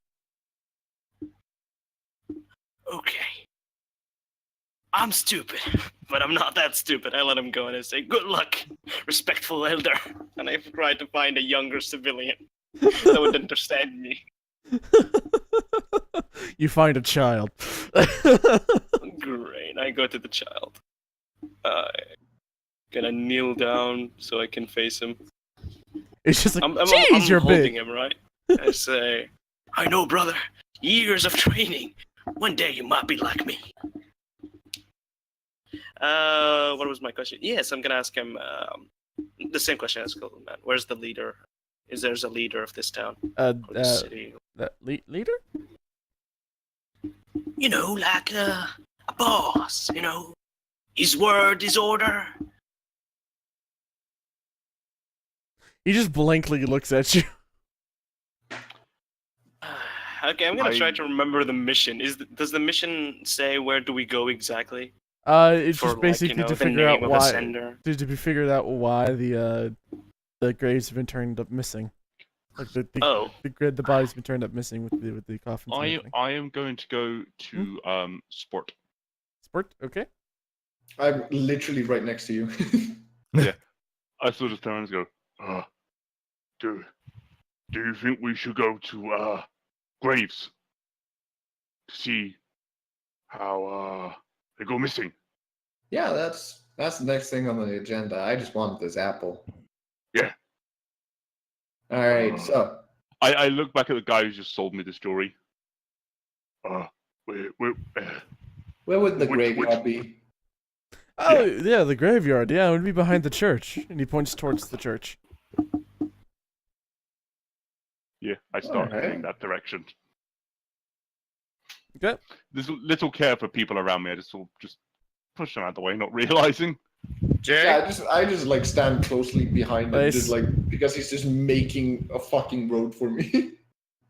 Okay. I'm stupid, but I'm not that stupid. I let him go and I say, good luck, respectful elder. And I tried to find a younger civilian that would understand me. You find a child. Great. I go to the child. Gonna kneel down so I can face him. It's just like, I'm jeez, you're holding big. him, right? I say, I know, brother. Years of training. One day you might be like me. What was my question? Yes, I'm gonna ask him the same question as Goldman. Where's the leader? Is there's a leader of this town or the city? Leader? You know, like a boss. You know, his word, his order. He just blankly looks at you. Okay, I'm gonna try to remember the mission. Does the mission say where do we go exactly? It's For, just basically like, to the figure out name of the why sender. to figure out why the graves have been turned up missing. Like the body's been turned up missing with the coffins. and everything. I am going to go to sport. Sport, okay. I'm literally right next to you. I sort of turn and go, do you think we should go to graves to see how they go missing? Yeah, that's the next thing on the agenda. I just want this apple. Yeah. All right, so I look back at the guy who just sold me the story. Where would the graveyard be? Oh yeah, the graveyard. Yeah, it would be behind the church, and he points towards the church. Yeah, I start Alright. heading that direction. Okay. There's little care for people around me. I just sort of just push them out of the way, not realizing. Yeah, I just like stand closely behind him, Nice. just like because he's just making a fucking road for me.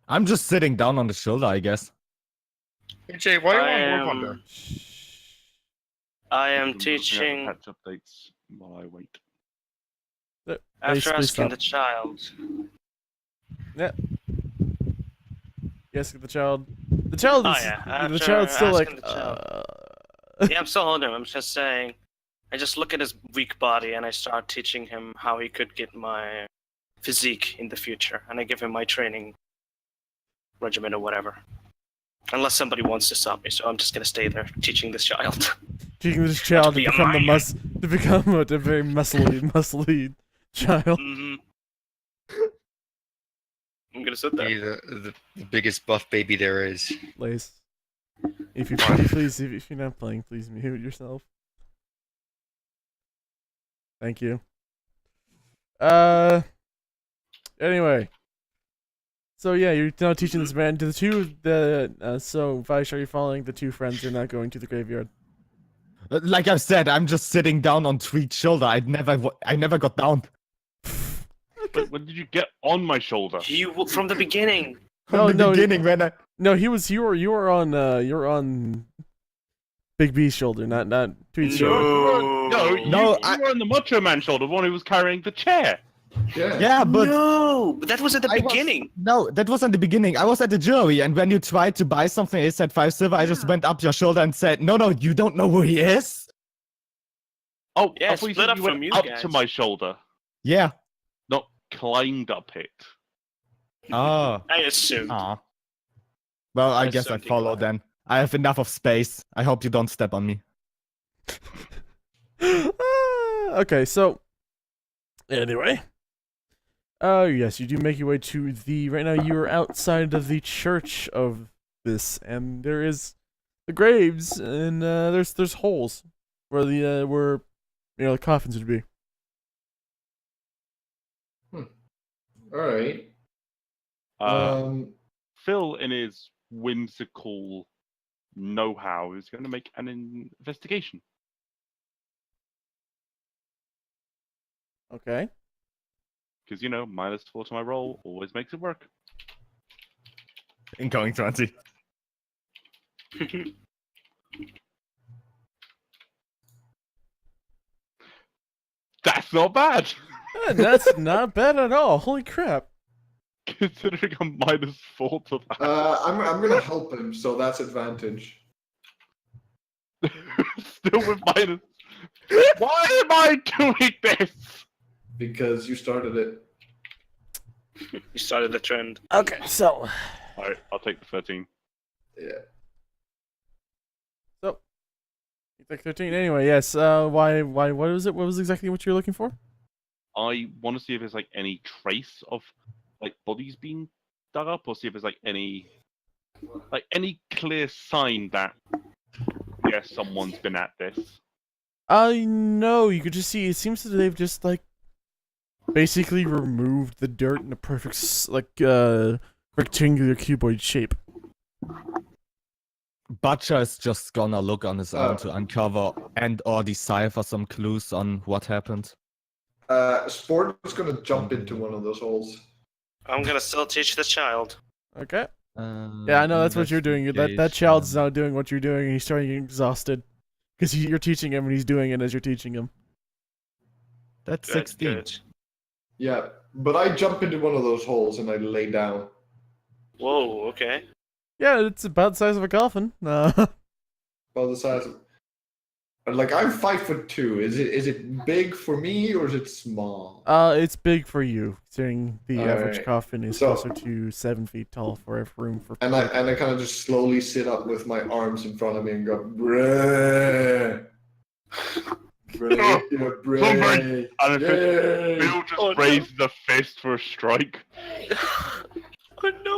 I'm just sitting down on the shoulder, I guess. Hey Jay, why are you on War Thunder? I am I'm looking at the teaching. patch updates while I wait. After Please asking stop. the child. Yes, the child. The child is. Oh, yeah, The after child's still asking like. the child. Yeah, I'm still holding him. I'm just saying. I just look at his weak body and I start teaching him how he could get my physique in the future, and I give him my training regimen or whatever. Unless somebody wants to stop me, so I'm just gonna stay there teaching this child. Teaching this child to be a become man. to become a very muscly child. Mm-hmm. I'm gonna sit there. Be the biggest buff baby there is. Lace. If you're not playing, please mute yourself. Thank you. Anyway. So yeah, you're now teaching this man to so Vice, are you following the two friends are not going to the graveyard? Like I said, I'm just sitting down on Tweet's shoulder. I never got down. But when did you get on my shoulder? From the beginning. From the beginning when I... No, you were on Big B's shoulder, not Tweet's shoulder. No, No, you were on the Macho Man shoulder, the one who was carrying the chair. Yeah, but... No, but that was at the beginning. No, that was at the beginning. I was at the jury, and when you tried to buy something, it said 5 silver. I just went up your shoulder and said, no, you don't know who he is? Oh, Yeah, I thought you split said up you from went you up guys. to my shoulder, Yeah. not climbed up it. Oh. I assumed. Well, I guess I assumed he follow climbed. then. I have enough of space. I hope you don't step on me. Okay, so anyway. Yes, you do make your way to the. Right now, you are outside of the church of this, and there is the graves, and there's holes where the the coffins would be. All right. Phil, in his whimsical know-how, is going to make an investigation. Okay. Because, -4 to my roll always makes it work. Incoming 20. That's not bad! That's not bad at all. Holy crap. Considering I'm -4 to that. I'm gonna help him, so that's advantage. Still with minus. Why am I doing this? Because you started it. You started the trend. Okay, so Alright, I'll take the 13. Yeah. you take 13 anyway. Yes. Why? What was it? What was exactly what you were looking for? I want to see if there's like any trace of like bodies being dug up, or see if there's like any clear sign that someone's been at this. No, you could just see. It seems that they've just like basically removed the dirt in a perfect rectangular cuboid shape. Butcher is just gonna look on his own to uncover and or decipher some clues on what happened. Sport is gonna jump into one of those holes. I'm gonna still teach the child. Okay. Yeah, I know that's what you're doing. That child's now doing what you're doing, and he's starting to get exhausted because you're teaching him, and he's doing it as you're teaching him. That's Good, 16. good. Yeah, but I jump into one of those holes and I lay down. Whoa, okay. Yeah, it's about the size of a coffin. About the size of. Like, I'm 5'2". Is it big for me or is it small? It's big for you, considering the average Alright. coffin is So- closer to 7 feet tall for every room for. And I kind of just slowly sit up with my arms in front of me and go, bruh. Bruh, bruh. And Yay. Bill just Oh, no. raised the fist for a strike. Oh no!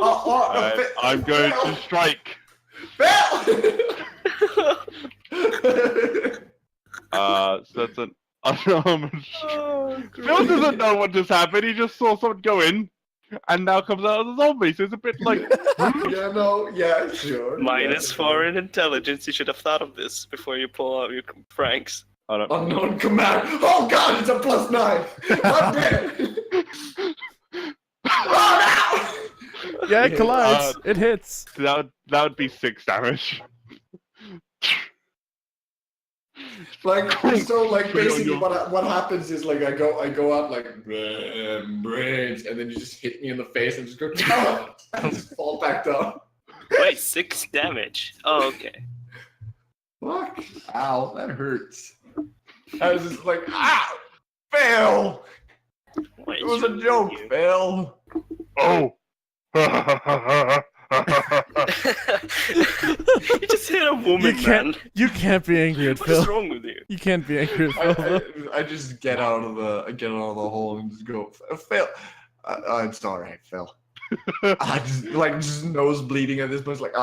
I'm going to strike. So that's an unarmed. Oh, Phil doesn't know what just happened. He just saw someone go in, and now comes out as a zombie. So it's a bit like. Yeah, sure. -4 in intelligence. You should have thought of this before you pull out your pranks. I don't. Unknown command. Oh god, it's a +9. I'm dead. Oh no! Yeah, it collides. It hits. That would be 6 damage. Like, so, like, basically what happens is, like, I go up, like, brains, and then you just hit me in the face and just go, oh, and just fall back down. Wait, 6 damage. Oh, okay. Fuck. Ow, that hurts. I was just like, ah! Fail! Wait, It was a joke, you. Phil. Oh. You just hit a woman, man. You can't be angry at What is Phil. wrong with you? You can't be angry at Phil. I just get out of the hole and just go, Phil. It's all right, Phil. I just nose bleeding at this point. It's like,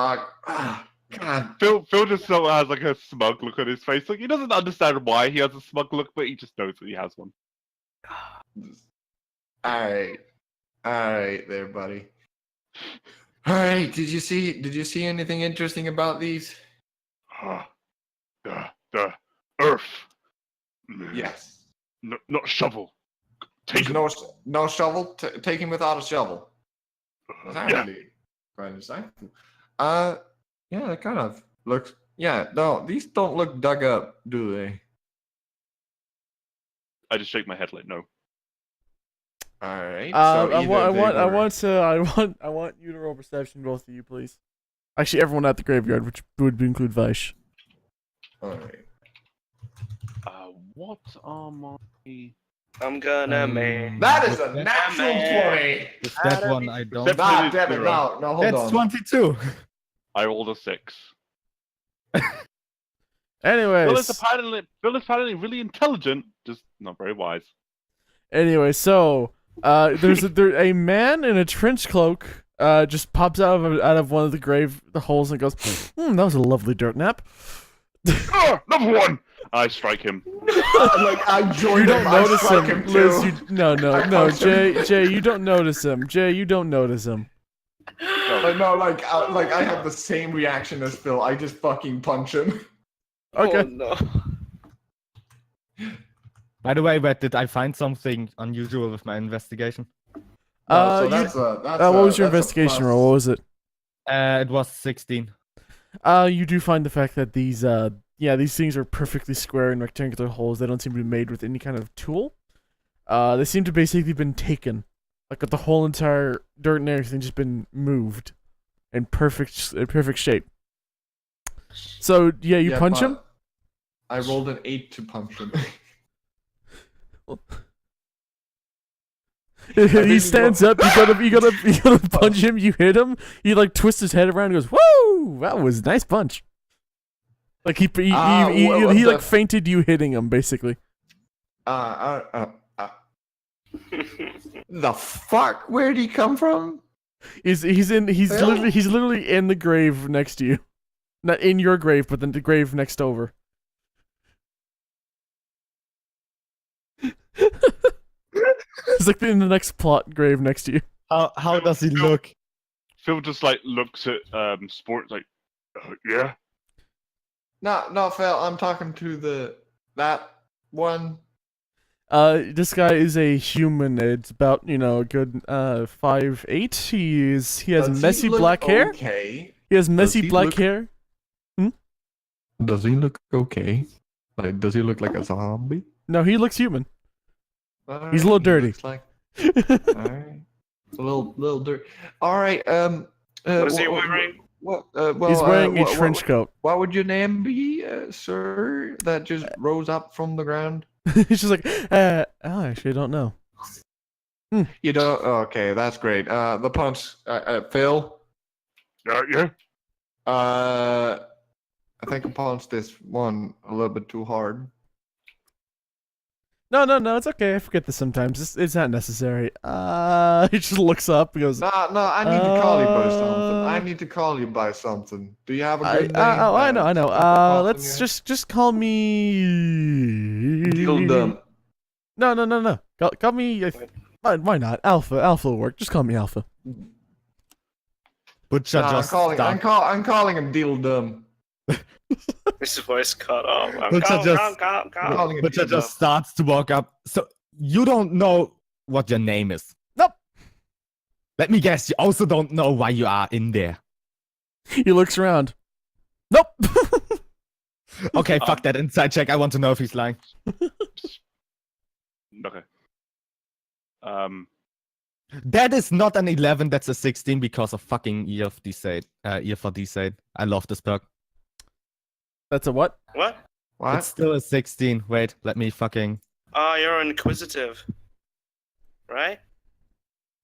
God. Phil just still has like a smug look on his face. Like he doesn't understand why he has a smug look, but he just knows that he has one. All right, there, buddy. All right. Did you see anything interesting about these? The earth. Yes. Not shovel. Take There's no shovel. Take him without a shovel. That's Yeah. actually quite insightful. Yeah, that kind of looks. Yeah, no, these don't look dug up, do they? I just shake my head like no. All right. I want you to roll perception, both of you, please. Actually, everyone at the graveyard, which would include Vaish. All right. What are my? I'm gonna make. That is a natural 20. With that one, I don't. Except- Nah, damn it. No, hold That's on. 22. I rolled a 6. Anyways, Phil is apparently really intelligent, just not very wise. Anyway, so there's a man in a trench cloak just pops out of one of the holes and goes, that was a lovely dirt nap. Number one! I strike him. I joined You don't him. I notice strike him, too. Liz. No, punch him. Jay, you don't notice him. Jay, you don't notice him. I have the same reaction as Phil. I just fucking punch him. Okay. Oh, no. By the way, Red, did I find something unusual with my investigation? So what was your investigation roll? What was it? It was 16. You do find the fact that these things are perfectly square and rectangular holes. They don't seem to be made with any kind of tool. They seem to basically been taken. Like the whole entire dirt and everything just been moved in perfect shape. So yeah, you punch him. I rolled an 8 to punch him. He stands up. You gotta punch him. You hit him. He like twists his head around and goes, "Woo! That was a nice punch." Like he like fainted you hitting him basically. The fuck? Where'd he come from? He's literally in the grave next to you. Not in your grave, but then the grave next over. It's like in the next plot grave next to you. How does he look? Phil just like looks at Sport like, yeah. No, Phil. I'm talking to that one. This guy is a human. It's about a good 5'8". He has messy black hair. Okay. He has messy black hair. Does he look okay? Like, does he look like a zombie? No, he looks human. All He's a little dirty. looks like... Alright. A little dirty. Alright, What is he wearing? He's wearing a trench coat. What would your name be, sir? That just rose up from the ground? He's just like, I actually don't know. You don't? Okay, that's great. The punch, Phil? Yeah? I think I punched this one a little bit too hard. No, it's okay. I forget this sometimes. It's not necessary. He just looks up and goes, No, I need to call you by something. I need to call you by something. Do you have a good name? I know. Let's just call me... Dildum. No. Call me... Why not? Alpha will work. Just call me Alpha. Butcher No, just I'm calling him Dildum. His voice cut off. Butcher just starts to walk up. So you don't know what your name is? Nope. Let me guess. You also don't know why you are in there. He looks around. Nope. Okay, fuck that inside check. I want to know if he's lying. Okay. That is not an 11. That's a 16 because of fucking ear for D-Side. I love this perk. That's a what? What? It's still a 16. Wait, let me fucking... You're inquisitive. Right?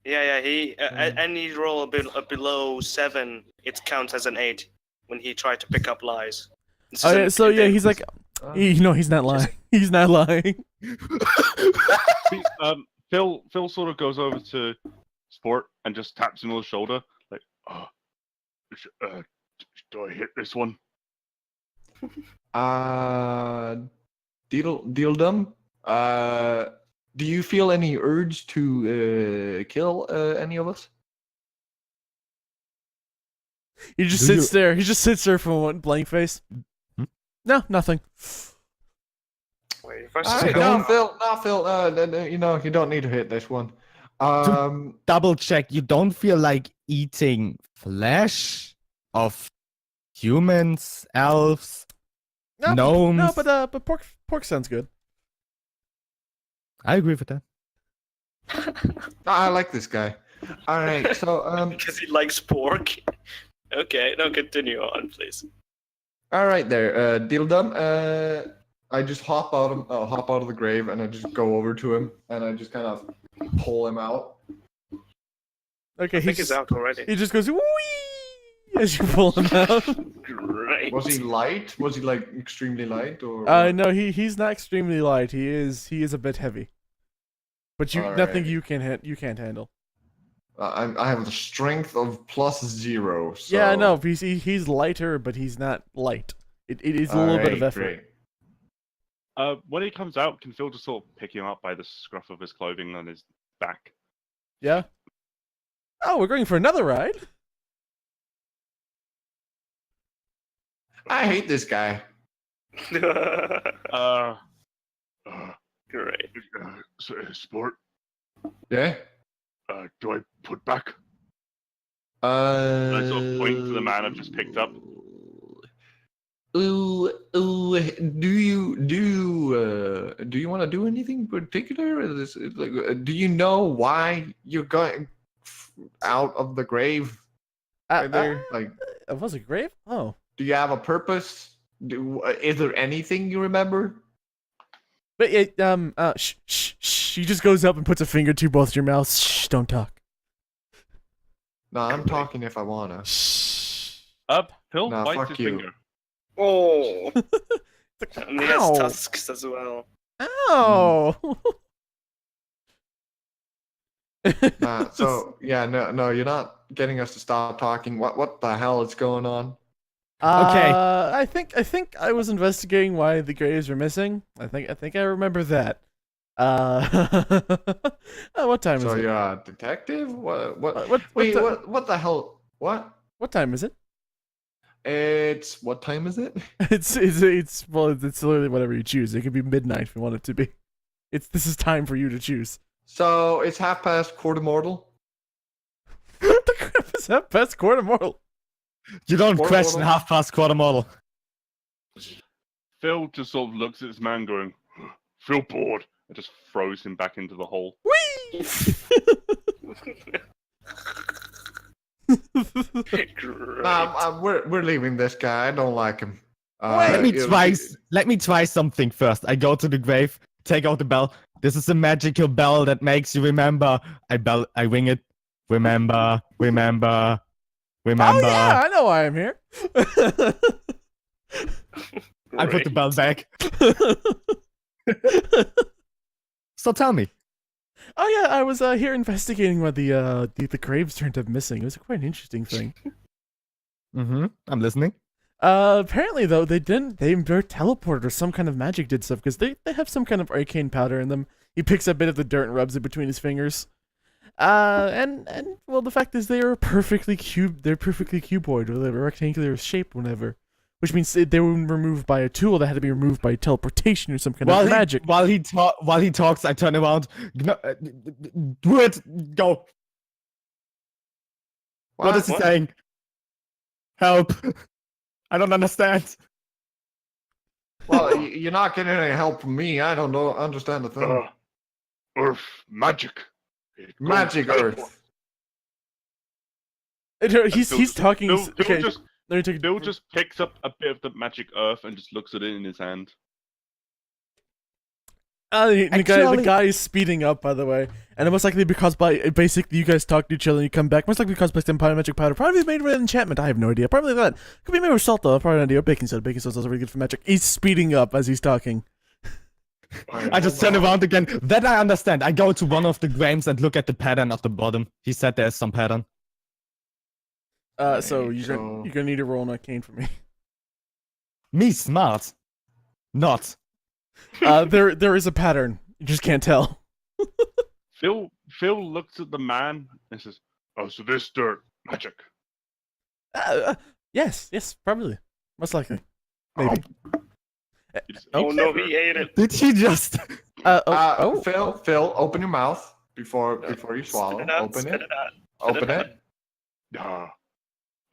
Yeah, he... any roll below 7, it counts as an 8 when he tried to pick up lies. He's like... he's not lying. He's not lying. Phil sort of goes over to Sport and just taps him on the shoulder, like, do I hit this one? Dildum. Do you feel any urge to kill any of us? He just sits there. He just sits there for one blank face. No, nothing. Wait, No, Phil. You don't need to hit this one. Double check. You don't feel like eating flesh of humans, elves, gnomes? No, but pork sounds good. I agree with that. I like this guy. All right, so because he likes pork. Okay, no, continue on, please. all right there, Dildum. I just hop out of the grave and I just go over to him and I just kind of pull him out. Okay, I think he's out already. He just goes wee, as you pull him out. Great. Was he light? Was he like extremely light or? No, he's not extremely light. He is a bit heavy. But nothing Alright. you can't handle. I have the strength of +0. So... Yeah, no, he's lighter, but he's not light. It is a little bit of Alright, effort. great. When he comes out, can Phil just sort of pick him up by the scruff of his clothing on his back? Yeah. Oh, we're going for another ride. I hate this guy. Great. Sport, Yeah. do I put back? I sort of point to the man I've just picked up. Do you want to do anything particular? Is this, like, do you know why you're going out of the grave? Right there, like, Was it grave? Oh. do you have a purpose? Is there anything you remember? But shh, shh, shh. She just goes up and puts a finger to both your mouths. Shh, don't talk. No, I'm talking if I wanna. Shh. Phil Nah, bites fuck his you. finger. Oh. And he has Ow. tusks as well. Ow. So yeah, no, you're not getting us to stop talking. What the hell is going on? Okay. I think I was investigating why the graves were missing. I think I remember that. What time So is it? you're a detective? What? Wait, What the hell? What? what time is it? It's what time is it? It's literally whatever you choose. It could be midnight if you want it to be. This is time for you to choose. So it's quarter mortal. The crap is that best quarter mortal? You don't Quarter question model. half past quarter model. Phil just sort of looks at this man going, feel bored, and just throws him back into the hole. Whee! Great. We're leaving this guy. I don't like him. Let me you- try. Let me try something first. I go to the grave, take out the bell. This is a magical bell that makes you remember. I ring it. Remember. Oh yeah, I know why I'm here. I put the bell back. So tell me. Oh yeah, I was here investigating why the graves turned up missing. It was quite an interesting thing. I'm listening. Apparently though they didn't. They were teleported or some kind of magic did stuff because they have some kind of arcane powder in them. He picks up a bit of the dirt and rubs it between his fingers. And well, the fact is they are perfectly cuboid or they're rectangular shape, whatever. Which means they were removed by a tool that had to be removed by teleportation or some kind of magic. While he talks, I turn around. Do it. Go. What is he What? saying? Help. I don't understand. Well, you're not getting any help from me. I don't understand the thing. Earth magic. It goes Magic teleport. Earth. He's talking. Okay. Phil just picks up a bit of the magic earth and just looks at it in his hand. The guy is speeding up, by the way, and it most likely because basically you guys talk to each other and you come back. Most likely because by some magic powder, probably made with an enchantment. I have no idea. Probably that could be made with salt though. Probably an idea. Baking soda. Baking soda is also really good for magic. He's speeding up as he's talking. I just turn around again. That I understand. I go to one of the graves and look at the pattern of the bottom. He said there's some pattern. So you're gonna need to roll an arcane for me. Me smart. Not. There is a pattern. You just can't tell. Phil looks at the man and says, "Oh, so this dirt magic." Yes, probably, most likely, maybe. Oh no, he ate it. Did he just? Phil, open your mouth before you swallow. Spit it out, Open spit it. it out. Open it.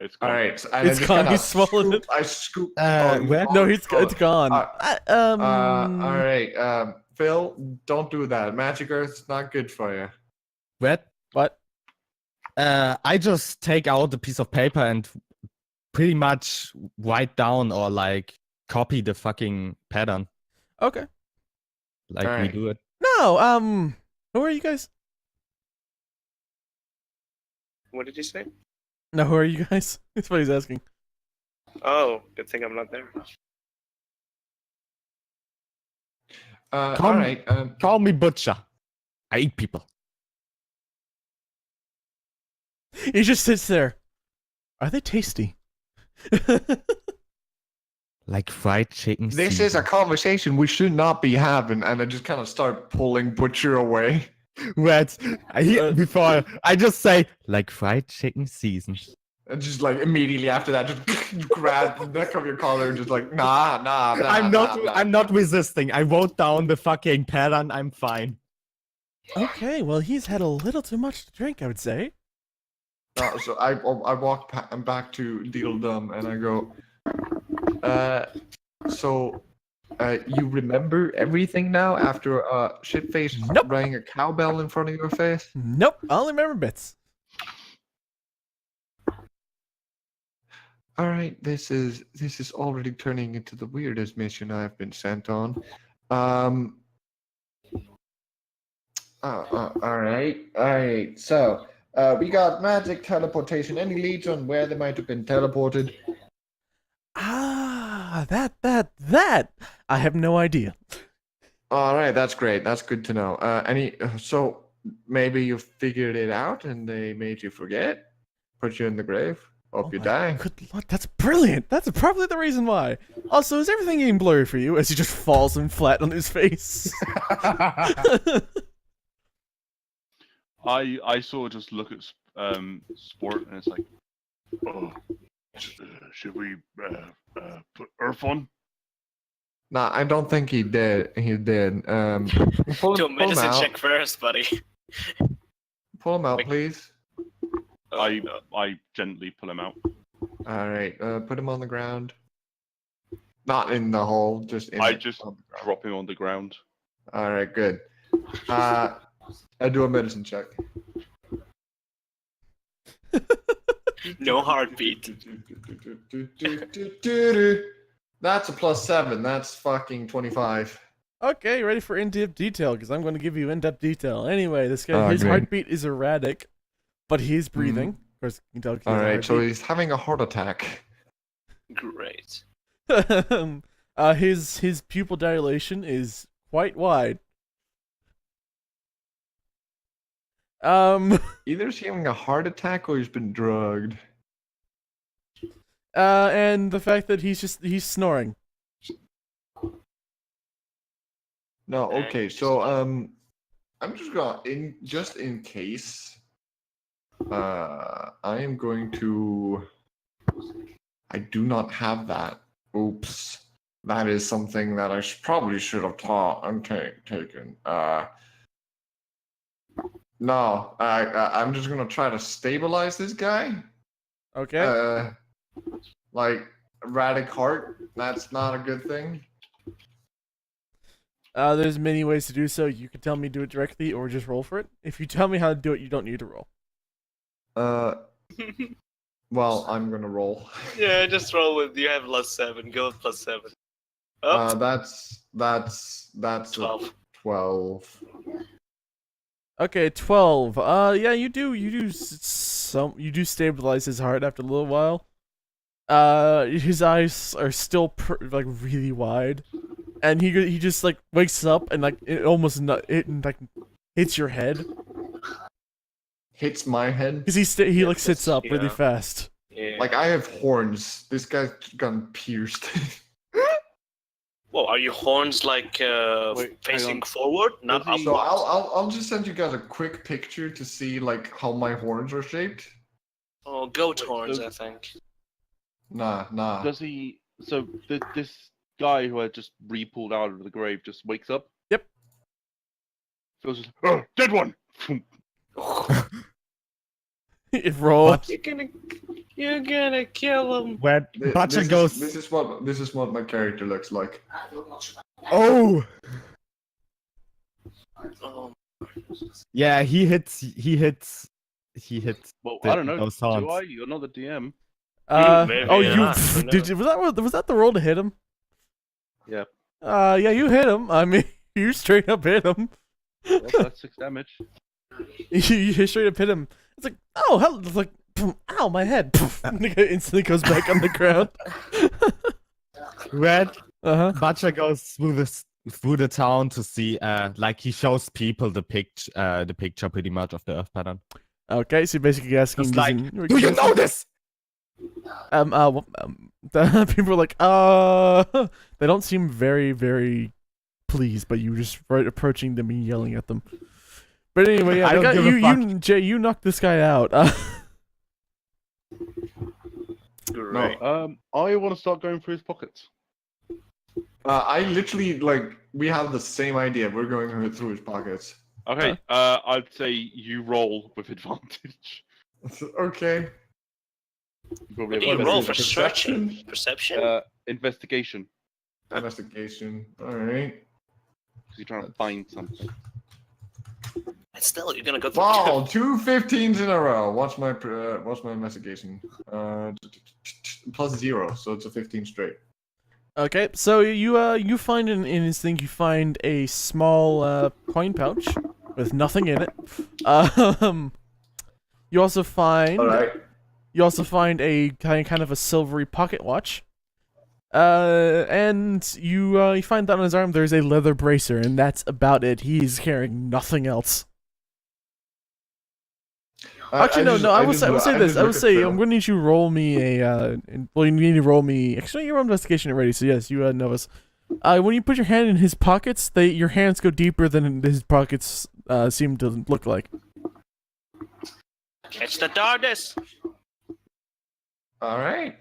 It's All gone. right. And It's I just gone, kinda he's swallowed it. I scoop. Where? No, it's gone. All right. Phil, don't do that. Magic Earth's not good for you. What? I just take out a piece of paper and pretty much write down or like copy the fucking pattern. Okay. Like we Alright. do it. No. Who are you guys? What did you say? Now, who are you guys? That's what he's asking. Oh, good thing I'm not there. All right. Call me Butcher. I eat people. He just sits there. Are they tasty? Like fried chicken. This is a conversation we should not be having, and I just kind of start pulling Butcher away. Right. Before I just say like fried chicken season. And just like immediately after that, just grab the neck of your collar and just like, nah. I'm not resisting. I wrote down the fucking pattern. I'm fine. Okay, well, he's had a little too much to drink, I would say. So I walk back to Deedledum and I go, so you remember everything now after shitface Nope. rang a cowbell in front of your face? Nope, I only remember bits. All right, this is already turning into the weirdest mission I've been sent on. All right. So we got magic teleportation. Any leads on where they might have been teleported? Ah, that. I have no idea. All right, that's great. That's good to know. So maybe you figured it out and they made you forget, put you in the grave, hope you my die. Good luck. That's brilliant. That's probably the reason why. Also, is everything getting blurry for you as he just falls in flat on his face? I sort of just look at Sport and it's like, oh, should we put Earth on? Nah, I don't think he did. He did. Pull Do a him medicine out. check first, buddy. Pull him out, Like- please. I gently pull him out. All right, put him on the ground. Not in the hole, just in. I just on the ground. drop him on the ground. All right, good. I do a medicine check. No heartbeat. That's a +7. That's fucking 25. Okay, ready for in-depth detail, because I'm going to give you in-depth detail. Anyway, this guy, his great. heartbeat is erratic, but he's breathing. Of course, you can tell. 'cause he All has a right, so heartbeat. he's having a heart attack. Great. His pupil dilation is quite wide. Either he's having a heart attack or he's been drugged. And the fact that he's snoring. No, okay, so I'm just gonna in case. I am going to. I do not have that. Oops, that is something that I probably should have taught and taken. No, I'm just gonna try to stabilize this guy. Okay. Like erratic heart. That's not a good thing. There's many ways to do so. You can tell me do it directly or just roll for it. If you tell me how to do it, you don't need to roll. Well, I'm gonna roll. Yeah, just roll with. You have +7. Go with +7. Oh, That's 12. 12. Okay, 12. Yeah, you do stabilize his heart after a little while. His eyes are still like really wide, and he just like wakes up and like it almost hits your head Hits my head. because he like sits up really yeah. fast. Yeah. Like I have horns. This guy's gotten pierced. Whoa, are your horns like Wait, hang facing on. forward, not Does he- So upwards? I'll just send you guys a quick picture to see like how my horns are shaped. Oh, goat Wait, horns, so- I think. Nah. Does he? So this guy who had just re-pulled out of the grave just wakes up. Yep. Feels just, oh, dead one. It roll. You're gonna kill him. Where Butcher goes. This is what my character looks like. Oh, Oh, yeah. He hits. Well, The- I don't know. those Do horns. I? You're not the DM. maybe Oh, you not, who did? Was that the roll to hit him? Yeah. Yeah, you hit him. I mean, you straight up hit him. Well, that's 6 damage. You straight up hit him. It's like, oh, hell, it's like, Ow, my head. And the guy instantly goes back on the ground. Red. Uh-huh. Goes through the town to see, like he shows people the picture pretty much of the Earth pattern. Okay, so you're basically asking... Just like, do you know this? People are like, they don't seem very, very pleased, but you just right approaching them and yelling at them. But anyway, yeah, I don't give a fuck. Jay, you knocked this guy out. Great. I want to start going through his pockets. I literally we have the same idea. We're going through his pockets. Okay, I'd say you roll with advantage. Okay. What do you roll for searching? Perception? Investigation. Investigation. All right. Because you're trying to find something. And still, you're gonna go through. Wow, 2 15s in a row. What's my investigation? +0, so it's a 15 straight. Okay, so you find in his thing, you find a small coin pouch with nothing in it. You also find... All right. You also find a kind of a silvery pocket watch. And you find that on his arm there's a leather bracer, and that's about it. He's carrying nothing else. Actually, I will say this. I will say I'm going to need you to roll me a. Well, you need to roll me. Actually, your investigation already. So yes, you know us. When you put your hand in his pockets, your hands go deeper than his pockets seem to look like. Catch the TARDIS. All right.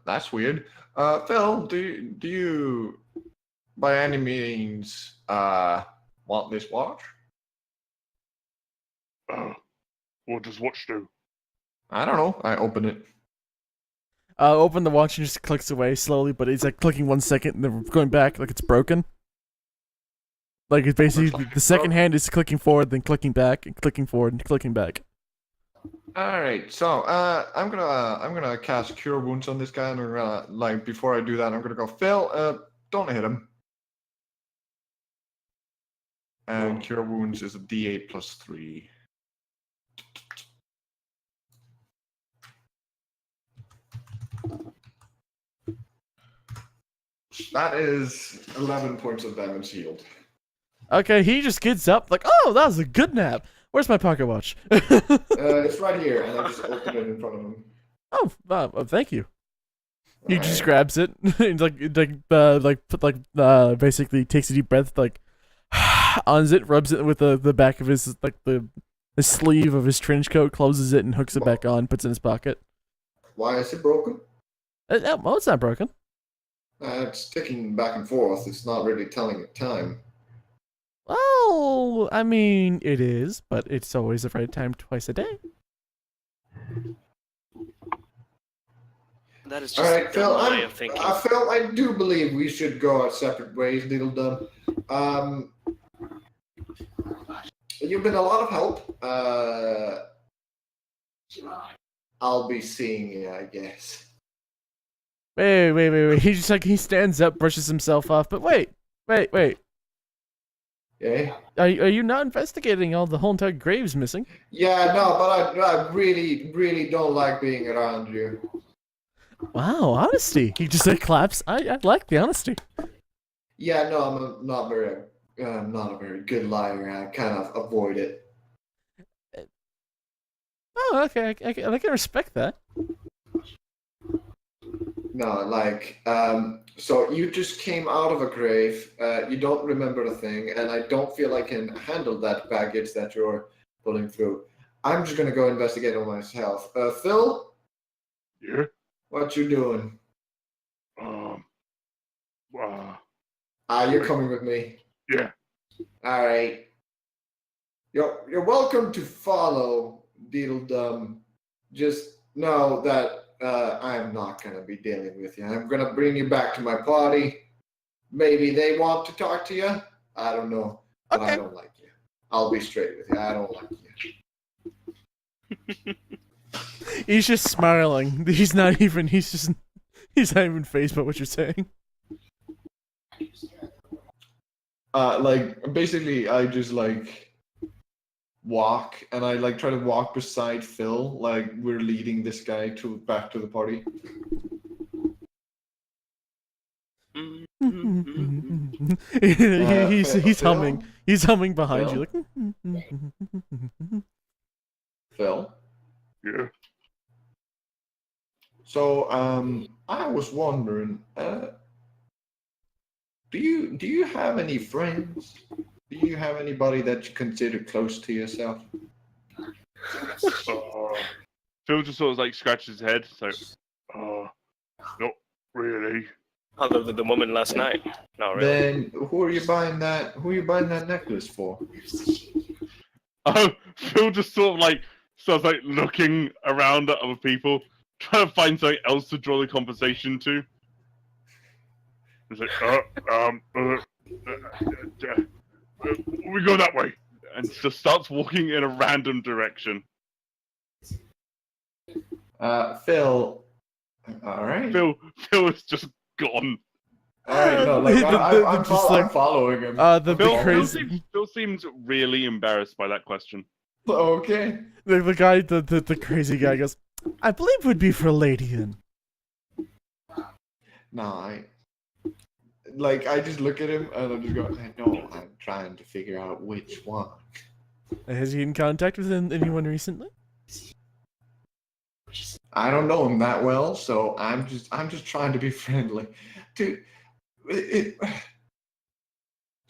That's weird. Phil, do you by any means want this watch? What does watch do? I don't know. I open it. Open the watch and just clicks away slowly, but it's like clicking 1 second and then going back like it's broken. Like it's basically the second hand is clicking forward, then clicking back, and clicking forward, and clicking back. All right. So I'm gonna cast Cure Wounds on this guy, and I'm gonna before I do that, I'm gonna go Phil. Don't hit him. And Cure Wounds is a D8 +3. That is 11 points of damage healed. Okay, he just gets up like, oh, that was a good nap. Where's my pocket watch? It's right here, and I just opened it in front of him. Oh, thank you. He All just right. grabs it, and basically takes a deep breath, ons it, rubs it with the back of his the sleeve of his trench coat, closes it, and hooks it back on, puts it in his pocket. Why is it broken? Well, it's not broken. It's ticking back and forth. It's not really telling it time. Well, I mean, it is, but it's always the right time twice a day. That is All just right, a Phil. dumb way of thinking. Phil, I do believe we should go our separate ways, Little Dumb. You've been a lot of help. I'll be seeing you, I guess. Wait. He stands up, brushes himself off, but wait. Yeah. Are you not investigating all the whole entire graves missing? Yeah, no, but I really, really don't like being around you. Wow, honesty. He just claps. I like the honesty. Yeah, no, I'm not a very good liar. I kind of avoid it. Oh, okay. I can respect that. No, so you just came out of a grave, you don't remember a thing, and I don't feel I can handle that baggage that you're pulling through. I'm just gonna go investigate on myself. Phil? Yeah? What you doing? You're coming with me. Yeah. Alright. You're welcome to follow, Deedle Dum. Just know that I'm not going to be dealing with you. I'm going to bring you back to my party. Maybe they want to talk to you. I don't know. But Okay. I don't like you. I'll be straight with you. I don't like you. He's just smiling. He's not even phased by what you're saying. Basically, I just walk, and I like try to walk beside Phil, like we're leading this guy back to the party. He's Phil? humming. He's humming behind Phil? you, like. Phil. Yeah. So, I was wondering, do you have any friends? Do you have anybody that you consider close to yourself? Phil just sort of like scratches his head. So, not really. Other than the woman last night. Not really. Then who are you buying that necklace for? Oh, Phil just sort of like starts like looking around at other people, trying to find something else to draw the conversation to. He's like, we go that way, and just starts walking in a random direction. Phil. All right. Phil is just gone. All right. No, like I'm following him. Phil seems really embarrassed by that question. Okay. The guy, the crazy guy goes, I believe it would be for Lady then. No, I just look at him and I just go, no, I'm trying to figure out which one. Has he in contact with anyone recently? I don't know him that well, so I'm just trying to be friendly. Dude,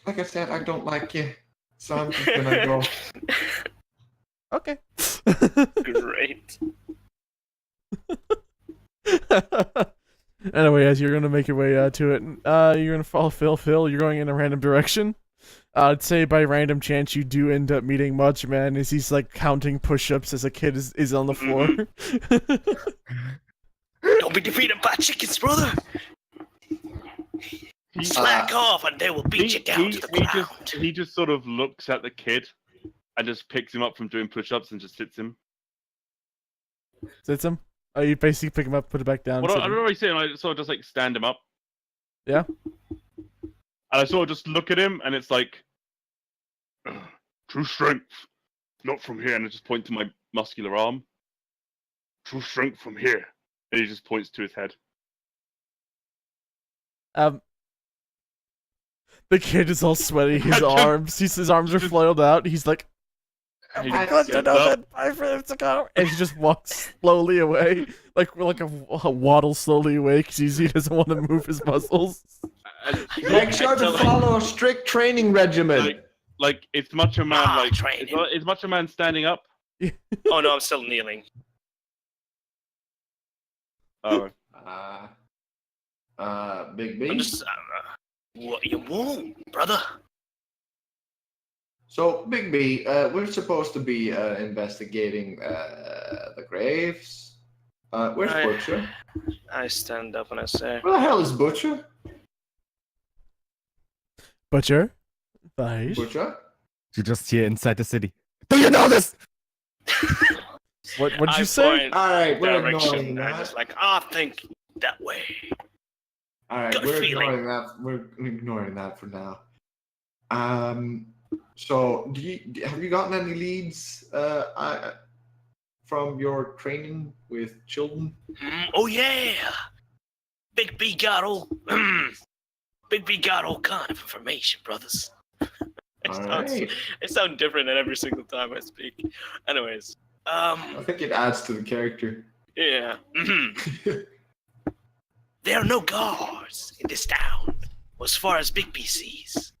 like I said, I don't like you, so I'm just gonna go. Okay. Great. Anyway, as you're gonna make your way to it, you're gonna follow Phil. Phil, you're going in a random direction. I'd say by random chance you do end up meeting Much Man as he's like counting push-ups as a kid is on the floor. Don't be defeated by chickens, brother. Slack off and they will beat you down to the ground. He just sort of looks at the kid and just picks him up from doing push-ups and just sits him. Sits him? Oh, you basically pick him up, put it back down. Well, I don't know what he's saying. I sort of just like stand him up. Yeah. And I sort of just look at him, and it's like, true strength, not from here. And I just point to my muscular arm. True strength from here. And he just points to his head. The kid is all sweaty. His arms are flailed out. He's like, I got to know that 5 minutes ago. And he just walks slowly away, like a waddle slowly away because he doesn't want to move his muscles. Make sure to follow a strict training regimen. Like it's Macho Man. Is Macho Man standing up? Oh no, I'm still kneeling. Oh. Big B. I'm just, what you want, brother? So, Big B, we're supposed to be investigating the graves. Where's Butcher? I stand up and I say, Where the hell is Butcher? Butcher? Bye. Butcher? You're just here inside the city. Do you know this? What did you say? All right, we're ignoring direction. I that. just like, think that way. All right, Gut we're feeling. ignoring that. We're ignoring that for now. So have you gotten any leads from your training with children? Oh yeah, Big B got all kind of information, brothers. Alright. It sounds different at every single time I speak. Anyways, I think it adds to the character. yeah. There are no guards in this town, as far as Big B sees.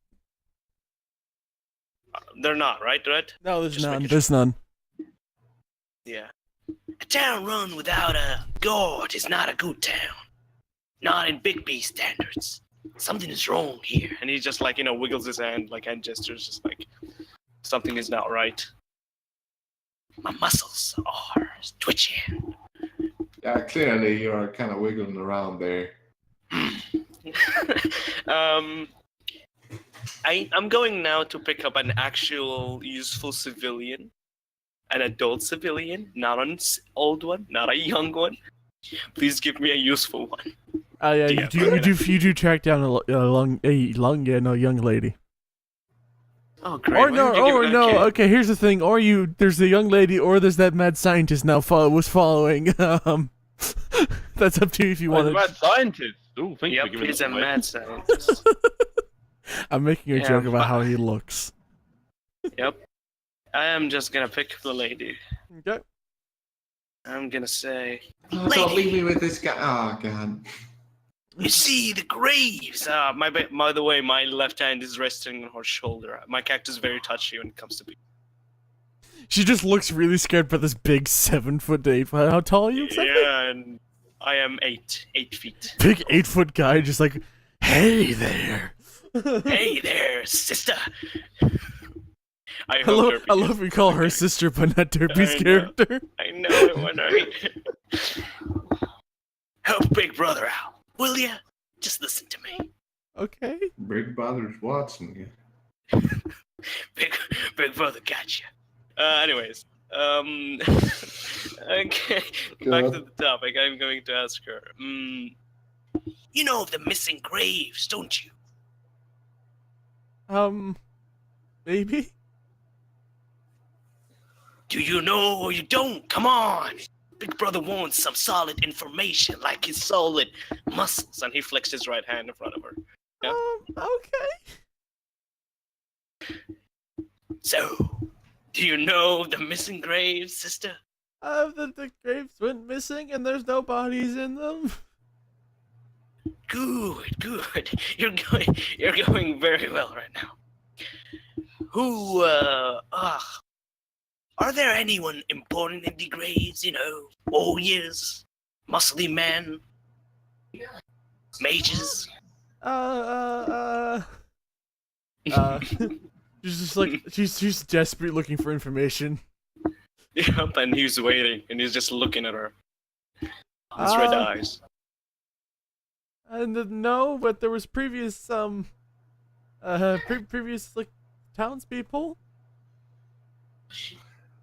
They're not, right? No, there's Just none. making There's none. Yeah. A town run without a guard is not a good town. Not in Big B standards. Something is wrong here. And he just like, wiggles his hand, like hand gestures, just like something is not right. My muscles are twitching. Yeah, clearly you are kind of wiggling around there. I'm going now to pick up an actual useful civilian. An adult civilian, not an old one, not a young one. Please give me a useful one. Yeah, you do track down a young lady. Oh, great. Or why no, would you give or it- no. okay. Okay, here's the thing. Or there's the young lady, or there's that mad scientist now was following. That's up to you if you Oh, want the mad scientist. Oh, thank you for Yep, giving he's that a away. mad scientist. I'm making a Yeah, joke about but- how he looks. Yep. I am just gonna pick the lady. Okay. I'm gonna say, Oh, don't leave me with this guy. Oh god. you see the graves. By the way, my left hand is resting on her shoulder. My character's very touchy when it comes to people. She just looks really scared by this big 7 foot to 8 foot. How tall are you exactly? Yeah, and I am 8 feet. Big 8 foot guy, just like, hey there. Hey there, sister. I I hope love, Derpy I gets- love we call her sister, but not Derpy's I know. character. I know it when I help Big Brother out, will ya? Just listen to me. Okay. Big Brothers Watson. Big Brother got you. Anyways, okay, back to the topic. I'm going to ask her. You know of the missing graves, don't you? Maybe? Do you know or you don't? Come on! Big Brother wants some solid information, like his solid muscles. And he flexed his right hand in front of her. Yeah. Okay. So, do you know the missing graves, sister? The graves went missing and there's no bodies in them. Good. You're going very well right now. Are there anyone important in the graves, you know? Warriors? Muscly men? Mages? She's just like, she's desperate looking for information. Yep, and he's waiting, and he's just looking at her. His red eyes. And no, but there was previous, previous, like, townspeople.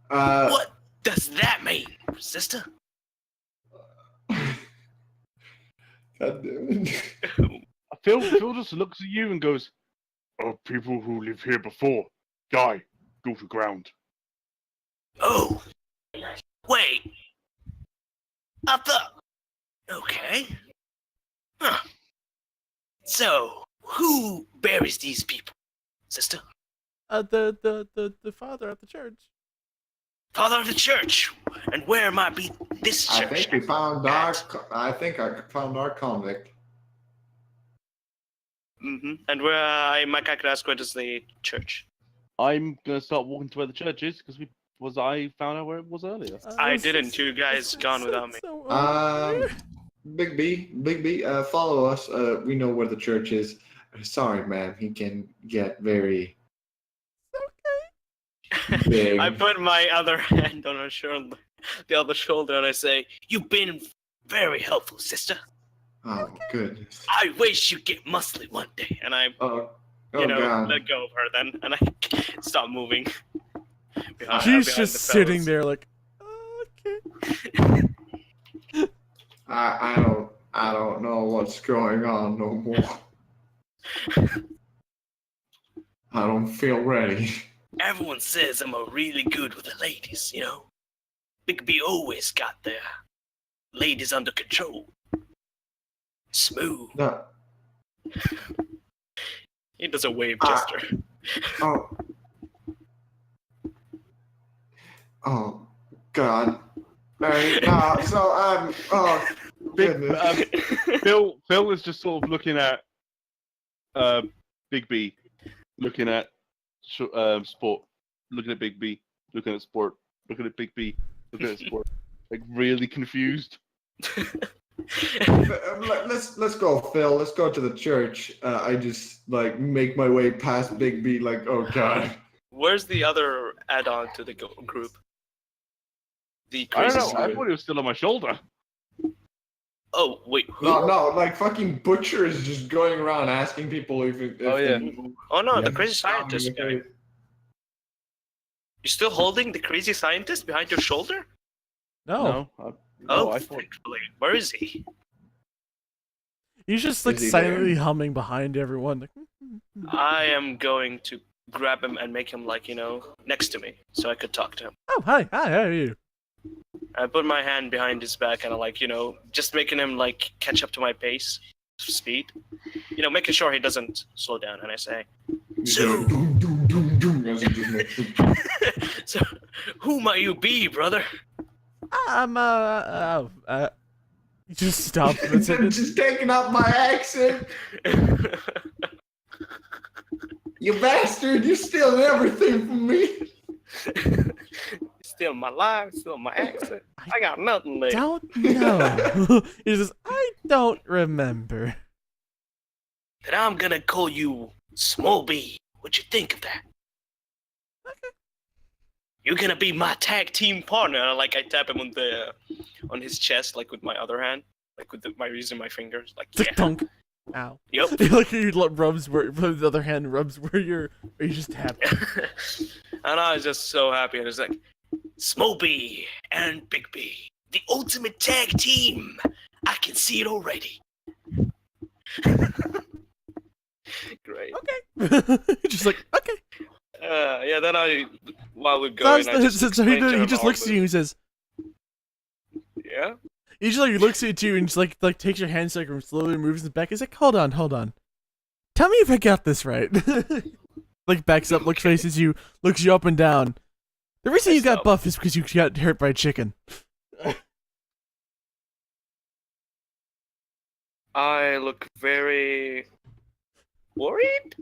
What does that mean, sister? God damn it. Phil just looks at you and goes, "Oh, people who live here before die, go to ground." Oh, wait. I thought. Okay. Huh. So, who buries these people, sister? The father at the church. Father of the church. And where might be this I church? think we found our. I think I found our convict. And my character asked where is the church? I'm gonna start walking to where the church is because I found out where it was earlier. I didn't. You guys gone without me. Big B, follow us. We know where the church is. Sorry, ma'am. He can get very big. I put my other hand on her shoulder, the other shoulder, and I say, "You've been very helpful, sister. Oh, goodness. I wish you'd get muscly one day." And I, Oh let God. go of her then, and I stop moving. She's behind just the sitting fellas. there like, okay. I don't know what's going on no more. I don't feel ready. Everyone says I'm really good with the ladies, you know. Big B always got their ladies under control. Smooth. No. He does a wave gesture. Oh, God. Right, so I'm. Oh, goodness. Phil is just sort of looking at Big B, looking at Sport, looking at Big B, looking at Sport, looking at Big B, looking at Sport, like really confused. Let's go, Phil. Let's go to the church. I just like make my way past Big B. Like, oh God. Where's the other add-on to the group? The I don't crazy know. I spirit. thought it was still on my shoulder. Oh wait, who? No. Like fucking Butcher is just going around asking people if Oh, yeah. they- Oh no, the Yeah. crazy scientist guy. You're still holding the crazy scientist behind your shoulder? No. Oh, I thought. thankfully. Where is he? He's just like Is he silently humming behind everyone. Like, I am going to grab him and make him like next to me so I could talk to him. Oh, hi, how are you? I put my hand behind his back and I like just making him like catch up to my pace, speed. Making sure he doesn't slow down. And I say, so, As he just makes it. so who might you be, brother? I'm you just stop. That's it. Just taking up my accent. You bastard! You're stealing everything from me. Steal my life, steal my accent. I got nothing left. Don't know. He says, I don't remember. Then I'm gonna call you Small B. What you think of that? Okay. You're gonna be my tag team partner. Like I tap him on his chest, like with my other hand, like with using my fingers, like yeah. Tunk. Ow. Yep. Like you rubs where the other hand rubs where you're just happy. And I was just so happy. And it's like, Small B and Big B, the ultimate tag team. I can see it already. Great. Okay. Just like, okay. Yeah, then while we're going, I just So he explained to him just all looks at you and says, yeah? he just like looks at you and just like takes your hand so like slowly moves it back. He's like, hold on. Tell me if I got this right. Like backs up, faces you, looks you up and down. The reason you got buff is because you got hurt by a chicken. I look very worried